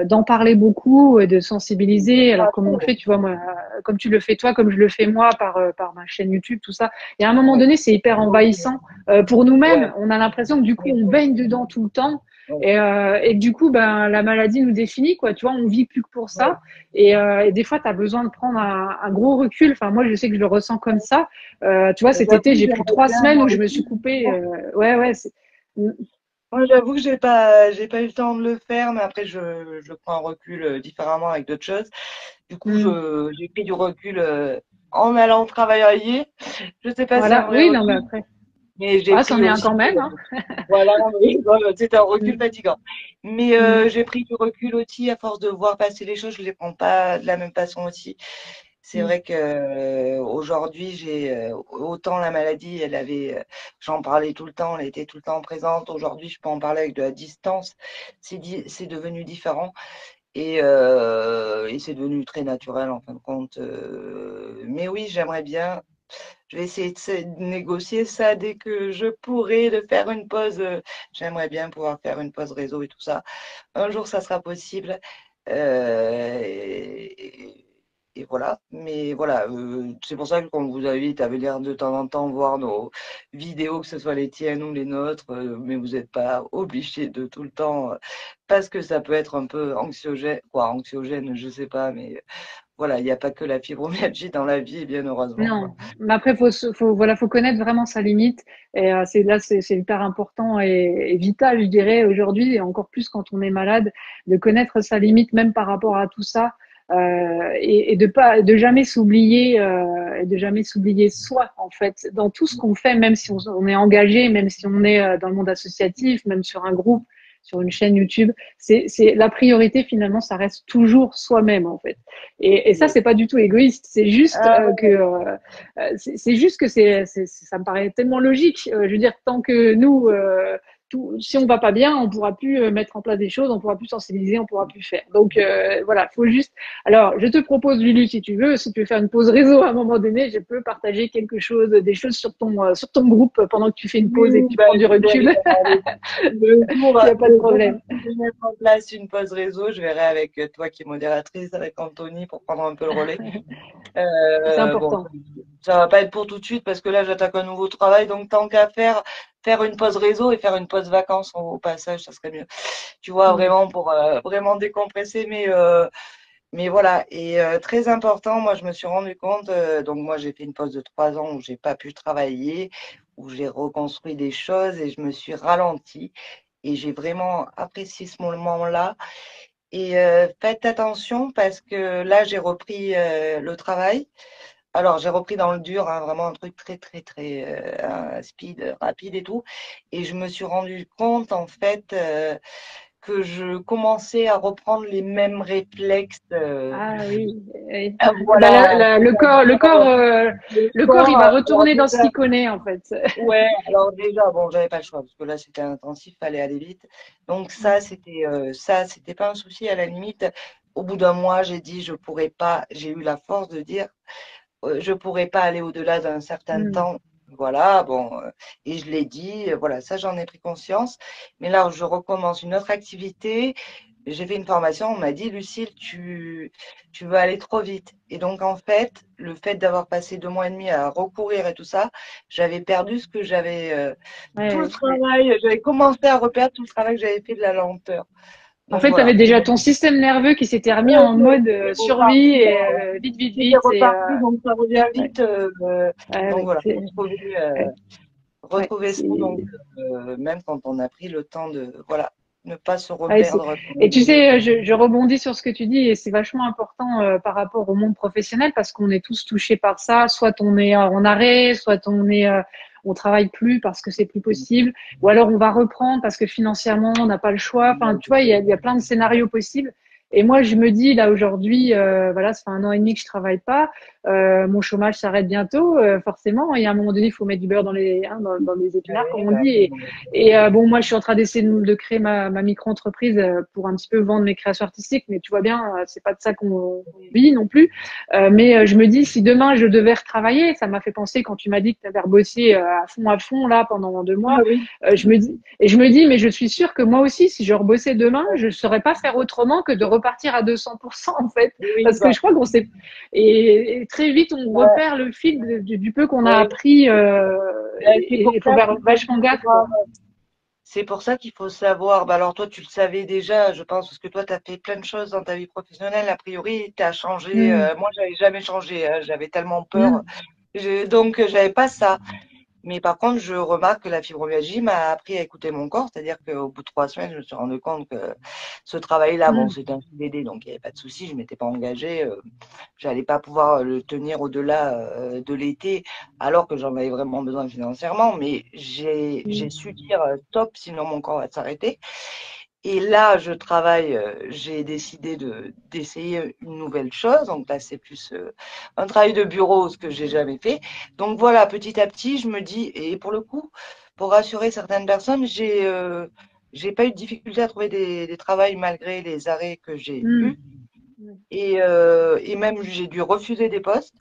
d'en parler beaucoup et de sensibiliser. Alors, comme on le fait, tu vois, moi, comme tu le fais toi, comme je le fais moi par ma chaîne YouTube, tout ça. Et à un moment Oui, donné, c'est hyper envahissant pour ouais, nous-mêmes. On a l'impression que du coup, on baigne dedans tout le temps. ouais, Et que du coup, ben, la maladie nous définit, quoi. Tu vois, on vit plus que pour ouais. ça. Et des fois, tu as besoin de prendre un gros recul. Enfin, moi, je sais que je le ressens comme ça. Tu vois, cet été, J'avoue, j'ai pris j'aimerais 3 semaines bien, où je me suis coupée. Ouais, ouais. moi, j'avoue que j'ai pas eu le temps de le faire, mais après, je prends un recul différemment avec d'autres choses. Du coup, Mm. j'ai pris du recul en allant travailler. Je sais pas si c'est un Voilà. vrai Oui, non, mais recul, après. mais j'ai Ah, c'en pris est un aussi. quand même, hein. Voilà, oui, voilà, c'est un recul Mm, fatigant. Mais mm, j'ai pris du recul aussi à force de voir passer les choses, je les prends pas de la même façon aussi. C'est mm. vrai que aujourd'hui, j'ai autant la maladie, j'en parlais tout le temps, elle était tout le temps présente. Aujourd'hui, je peux en parler avec de la distance. C'est devenu différent et c'est devenu très naturel en fin de compte. Mais oui, j'aimerais bien. Je vais essayer de négocier ça dès que je pourrai, de faire une pause. J'aimerais bien pouvoir faire une pause réseau et tout ça. Un jour, ça sera possible. Et voilà. Mais voilà, c'est pour ça que quand vous invite à venir de temps en temps voir nos vidéos, que ce soit les tiennes ou les nôtres, mais vous n'êtes pas obligé de tout le temps, parce que ça peut être un peu anxiogène, quoi, anxiogène, je sais pas, mais voilà, il n'y a pas que la fibromyalgie dans la vie, bien heureusement, quoi. Non, mais après faut connaître vraiment sa limite et c'est hyper important et vital je dirais aujourd'hui et encore plus quand on est malade de connaître sa limite même par rapport à tout ça et de jamais s'oublier et de jamais s'oublier soi en fait dans tout ce qu'on fait même si on est engagé même si on est dans le monde associatif même sur un groupe sur une chaîne YouTube c'est la priorité finalement ça reste toujours soi-même en fait. Et ça, Oui. c'est pas du tout égoïste. C'est juste Ah, c'est juste que ça me paraît tellement logique. Je veux dire, tant que nous, si on va pas bien, on pourra plus mettre en place des choses, on pourra plus sensibiliser, on pourra plus faire. Donc voilà, faut juste. Alors, je te propose, Lulu, si tu veux, si tu veux faire une pause réseau à un moment donné, je peux partager quelque chose, des choses sur ton groupe pendant que tu fais une pause et que oui, tu bah, prends du je verrai, recul. Il y a pas de le jour où problème. je vais mettre en place une pause réseau, je verrai avec toi qui es modératrice, avec Anthony pour prendre un peu le relais. C'est Bon, important. ça va pas être pour tout de suite parce que là, j'attaque un nouveau travail. Donc, tant qu'à faire une pause réseau et faire une pause vacances au passage, ça serait mieux. Tu vois, Mm. vraiment pour vraiment décompresser. Mais voilà. Et très important, moi, je me suis rendu compte. Donc, moi, j'ai fait une pause de 3 ans où j'ai pas pu travailler, où j'ai reconstruit des choses et je me suis ralentie. Et j'ai vraiment apprécié ce moment-là. Et faites attention parce que là, j'ai repris le travail. Alors, j'ai repris dans le dur, hein, vraiment un truc très, très, très speed, rapide et tout. Et je me suis rendu compte, en fait, que je commençais à reprendre les mêmes réflexes. Ah oui, oui. Bah, Voilà, le le corps, corps. il va Alors retourner dans ce déjà, qu'il connaît, en fait. ouais, alors déjà, bon, j'avais pas le choix parce que là, c'était intensif, fallait aller vite. Donc ça, c'était pas un souci à la limite. Au bout d'un mois, j'ai dit, je pourrais pas. J'ai eu la force de dire. Je pourrais pas aller au-delà d'un certain Mm. temps. Voilà, bon, et je l'ai dit, voilà, ça j'en ai pris conscience. Mais là, je recommence une autre activité. J'ai fait une formation, on m'a dit, Lucille, tu vas aller trop vite. Et donc, en fait, le fait d'avoir passé 2 mois et demi à recourir et tout ça, j'avais perdu ce que j'avais, tout le Ouais, ouais. travail, j'avais commencé à reperdre tout le travail que j'avais fait de la lenteur. En Donc, fait, tu avais voilà. déjà ton système nerveux qui s'était remis en mode C'est survie reparti, et vite, vite, c'était vite. Et, reparti, donc ça revient ouais, vite. ouais, Donc ouais, voilà, retrouver, ouais, ouais, retrouver ça, donc même quand on a pris le temps de, voilà, ne pas se ouais, reperdre. et tu sais, je rebondis sur ce que tu dis et c'est vachement important par rapport au monde professionnel parce qu'on est tous touchés par ça. Soit on est en arrêt, soit on travaille plus parce que c'est plus possible, ou alors on va reprendre parce que financièrement on n'a pas le choix. Enfin, tu vois, il y a plein de scénarios possibles. Et moi, je me dis là aujourd'hui, voilà, ça fait 1 an et demi que je travaille pas. Mon chômage s'arrête bientôt, forcément. Et à un moment donné, il faut mettre du beurre dans les épinards, comme Oui, on bah, dit. Et bon, moi, je suis en train d'essayer de créer ma micro-entreprise pour un petit peu vendre mes créations artistiques, mais tu vois bien, c'est pas de ça qu'on vit non plus. Mais je me dis, si demain je devais retravailler, ça m'a fait penser quand tu m'as dit que tu avais rebossé à fond là pendant 2 mois. ah oui, Je me dis, mais je suis sûre que moi aussi, si je rebossais demain, je ne saurais pas faire autrement que de repartir à 200% en fait, oui, parce que bah, je crois qu'on s'est et très vite on ouais, repère le fil du peu qu'on a oui. appris C'est pour et il faut ça faire qu'il faut vachement gaffe savoir. quoi. C'est pour ça qu'il faut savoir. Bah alors toi, tu le savais déjà, je pense, parce que toi, tu as fait plein de choses dans ta vie professionnelle. A priori, tu as changé. Mm. Moi, j'avais jamais changé, hein, j'avais tellement peur. Mm. Donc, j'avais pas ça. Mais par contre, je remarque que la fibromyalgie m'a appris à écouter mon corps, c'est-à-dire qu'au bout de 3 semaines, je me suis rendu compte que ce travail-là, bon, Mm. c'était un CDD, donc il n'y avait pas de souci, je ne m'étais pas engagée, j'allais pas pouvoir le tenir au-delà de l'été, alors que j'en avais vraiment besoin financièrement, mais j'ai Mm. su dire stop, sinon mon corps va s'arrêter. Et là, je travaille, j'ai décidé d'essayer une nouvelle chose. Donc là, c'est plus un travail de bureau, ce que j'ai jamais fait. Donc voilà, petit à petit, je me dis, et pour le coup, pour rassurer certaines personnes, j'ai pas eu de difficulté à trouver des travails malgré les arrêts que j'ai eus. Mm. Et même, j'ai dû refuser des postes.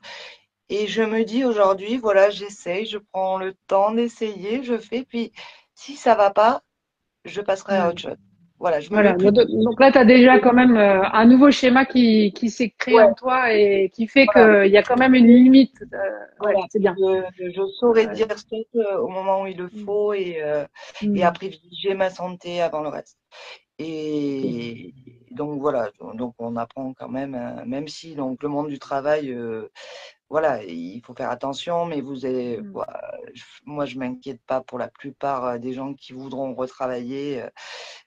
Et je me dis aujourd'hui, voilà, j'essaye, je prends le temps d'essayer, je fais. Puis, si ça va pas, je passerai à Mm. autre chose. Voilà, je me mets Voilà. plus. Donc là, tu as déjà quand même un nouveau schéma qui s'est créé Ouais, en toi et qui fait voilà. qu'il y a quand même une limite. Ouais, Voilà, c'est bien. je saurais Ouais. dire stop au moment où il le Mm. faut et à Mm. privilégier ma santé avant le reste. Et donc voilà, donc on apprend quand même, même si donc le monde du travail, voilà, il faut faire attention, mais vous avez, Mm. voilà, moi je m'inquiète pas pour la plupart des gens qui voudront retravailler.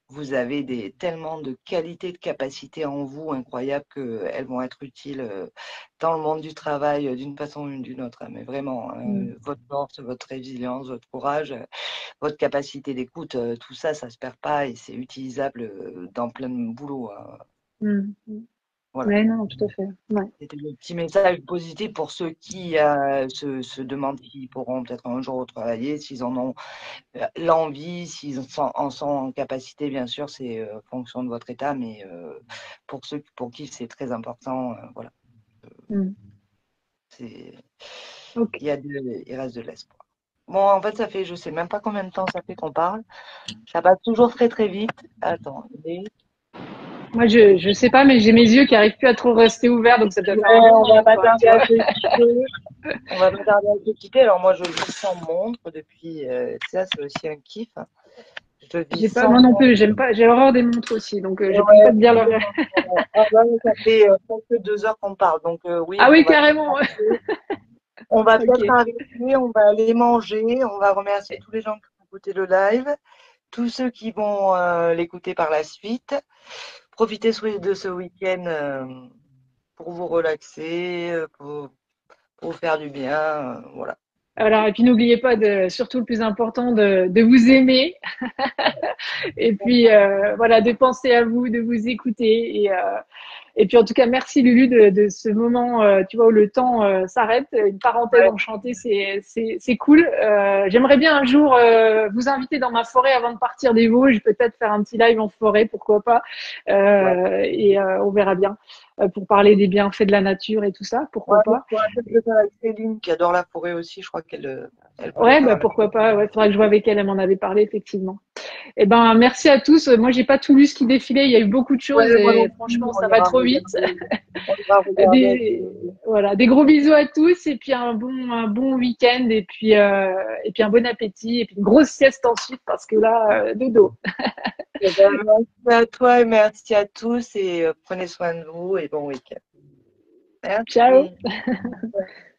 Vous avez tellement de qualités, de capacités en vous incroyables qu'elles vont être utiles dans le monde du travail d'une façon ou d'une autre, hein. Mais vraiment, Mm. votre force, votre résilience, votre courage, votre capacité d'écoute, tout ça, ça se perd pas et c'est utilisable dans plein de boulot, hein. Mm. Mm. Voilà. Ouais, non, tout à fait. Ouais. C'était le petit message positif pour ceux qui se demandent s'ils pourront peut-être un jour retravailler, s'ils en ont l'envie, s'ils en sont en capacité, bien sûr, c'est fonction de votre état, mais pour ceux pour qui c'est très important, voilà, Mm. c'est, Ok. il reste de l'espoir. Bon, en fait, ça fait, je sais même pas combien de temps ça fait qu'on parle. Ça passe toujours très très vite. Attends, Moi, je sais pas, mais j'ai mes yeux qui arrivent plus à trop rester ouverts, donc ça doit faire un ouais, bon on va moment, pas quoi, tu tarder à vois. se quitter. On va pas tarder à se quitter. Alors moi, je vis sans montre depuis. Ça, c'est aussi un kiff, hein. Je vis J'ai pas, sans moi non montre. plus, j'aime pas, j'ai horreur des montres aussi, donc je peux pas Ouais, te dire l'heure. ah bah, ça fait presque 2 heures qu'on parle. Donc oui, Ah on oui, va carrément. on va peut-être Ok. arrêter, on va aller manger, on va remercier tous les gens qui ont écouté le live, tous ceux qui vont l'écouter par la suite. Profitez de ce week-end pour vous relaxer, pour vous faire du bien. Voilà. Alors, et puis n'oubliez pas de, surtout le plus important, de vous aimer. Et puis voilà, de penser à vous, de vous écouter. Et puis en tout cas, merci Lulu de ce moment, tu vois, où le temps s'arrête. Une parenthèse Ouais, enchantée, c'est cool. J'aimerais bien un jour vous inviter dans ma forêt avant de partir des Vosges, peut-être faire un petit live en forêt, pourquoi pas. ouais. On verra bien pour parler des bienfaits de la nature et tout ça, Ouais, pourquoi il pas. faudra peut-être le faire avec Céline qui adore la forêt aussi. Je crois qu'elle elle voulait Ouais, faire bah la même pourquoi chose. pas. Ouais, faudrait que je vois avec elle. Elle m'en avait parlé effectivement. Eh ben, merci à tous. Moi, j'ai pas tout lu ce qui défilait. Il y a eu beaucoup de Ouais, choses moi et non plus, franchement, ça va trop vite. on ira regarder avec Voilà, des gros bisous à tous et puis un bon week-end et puis un bon appétit et puis une grosse sieste ensuite parce que là, dodo. Eh ben, merci à toi et merci à tous et prenez soin de vous et bon week-end. Ciao. Merci.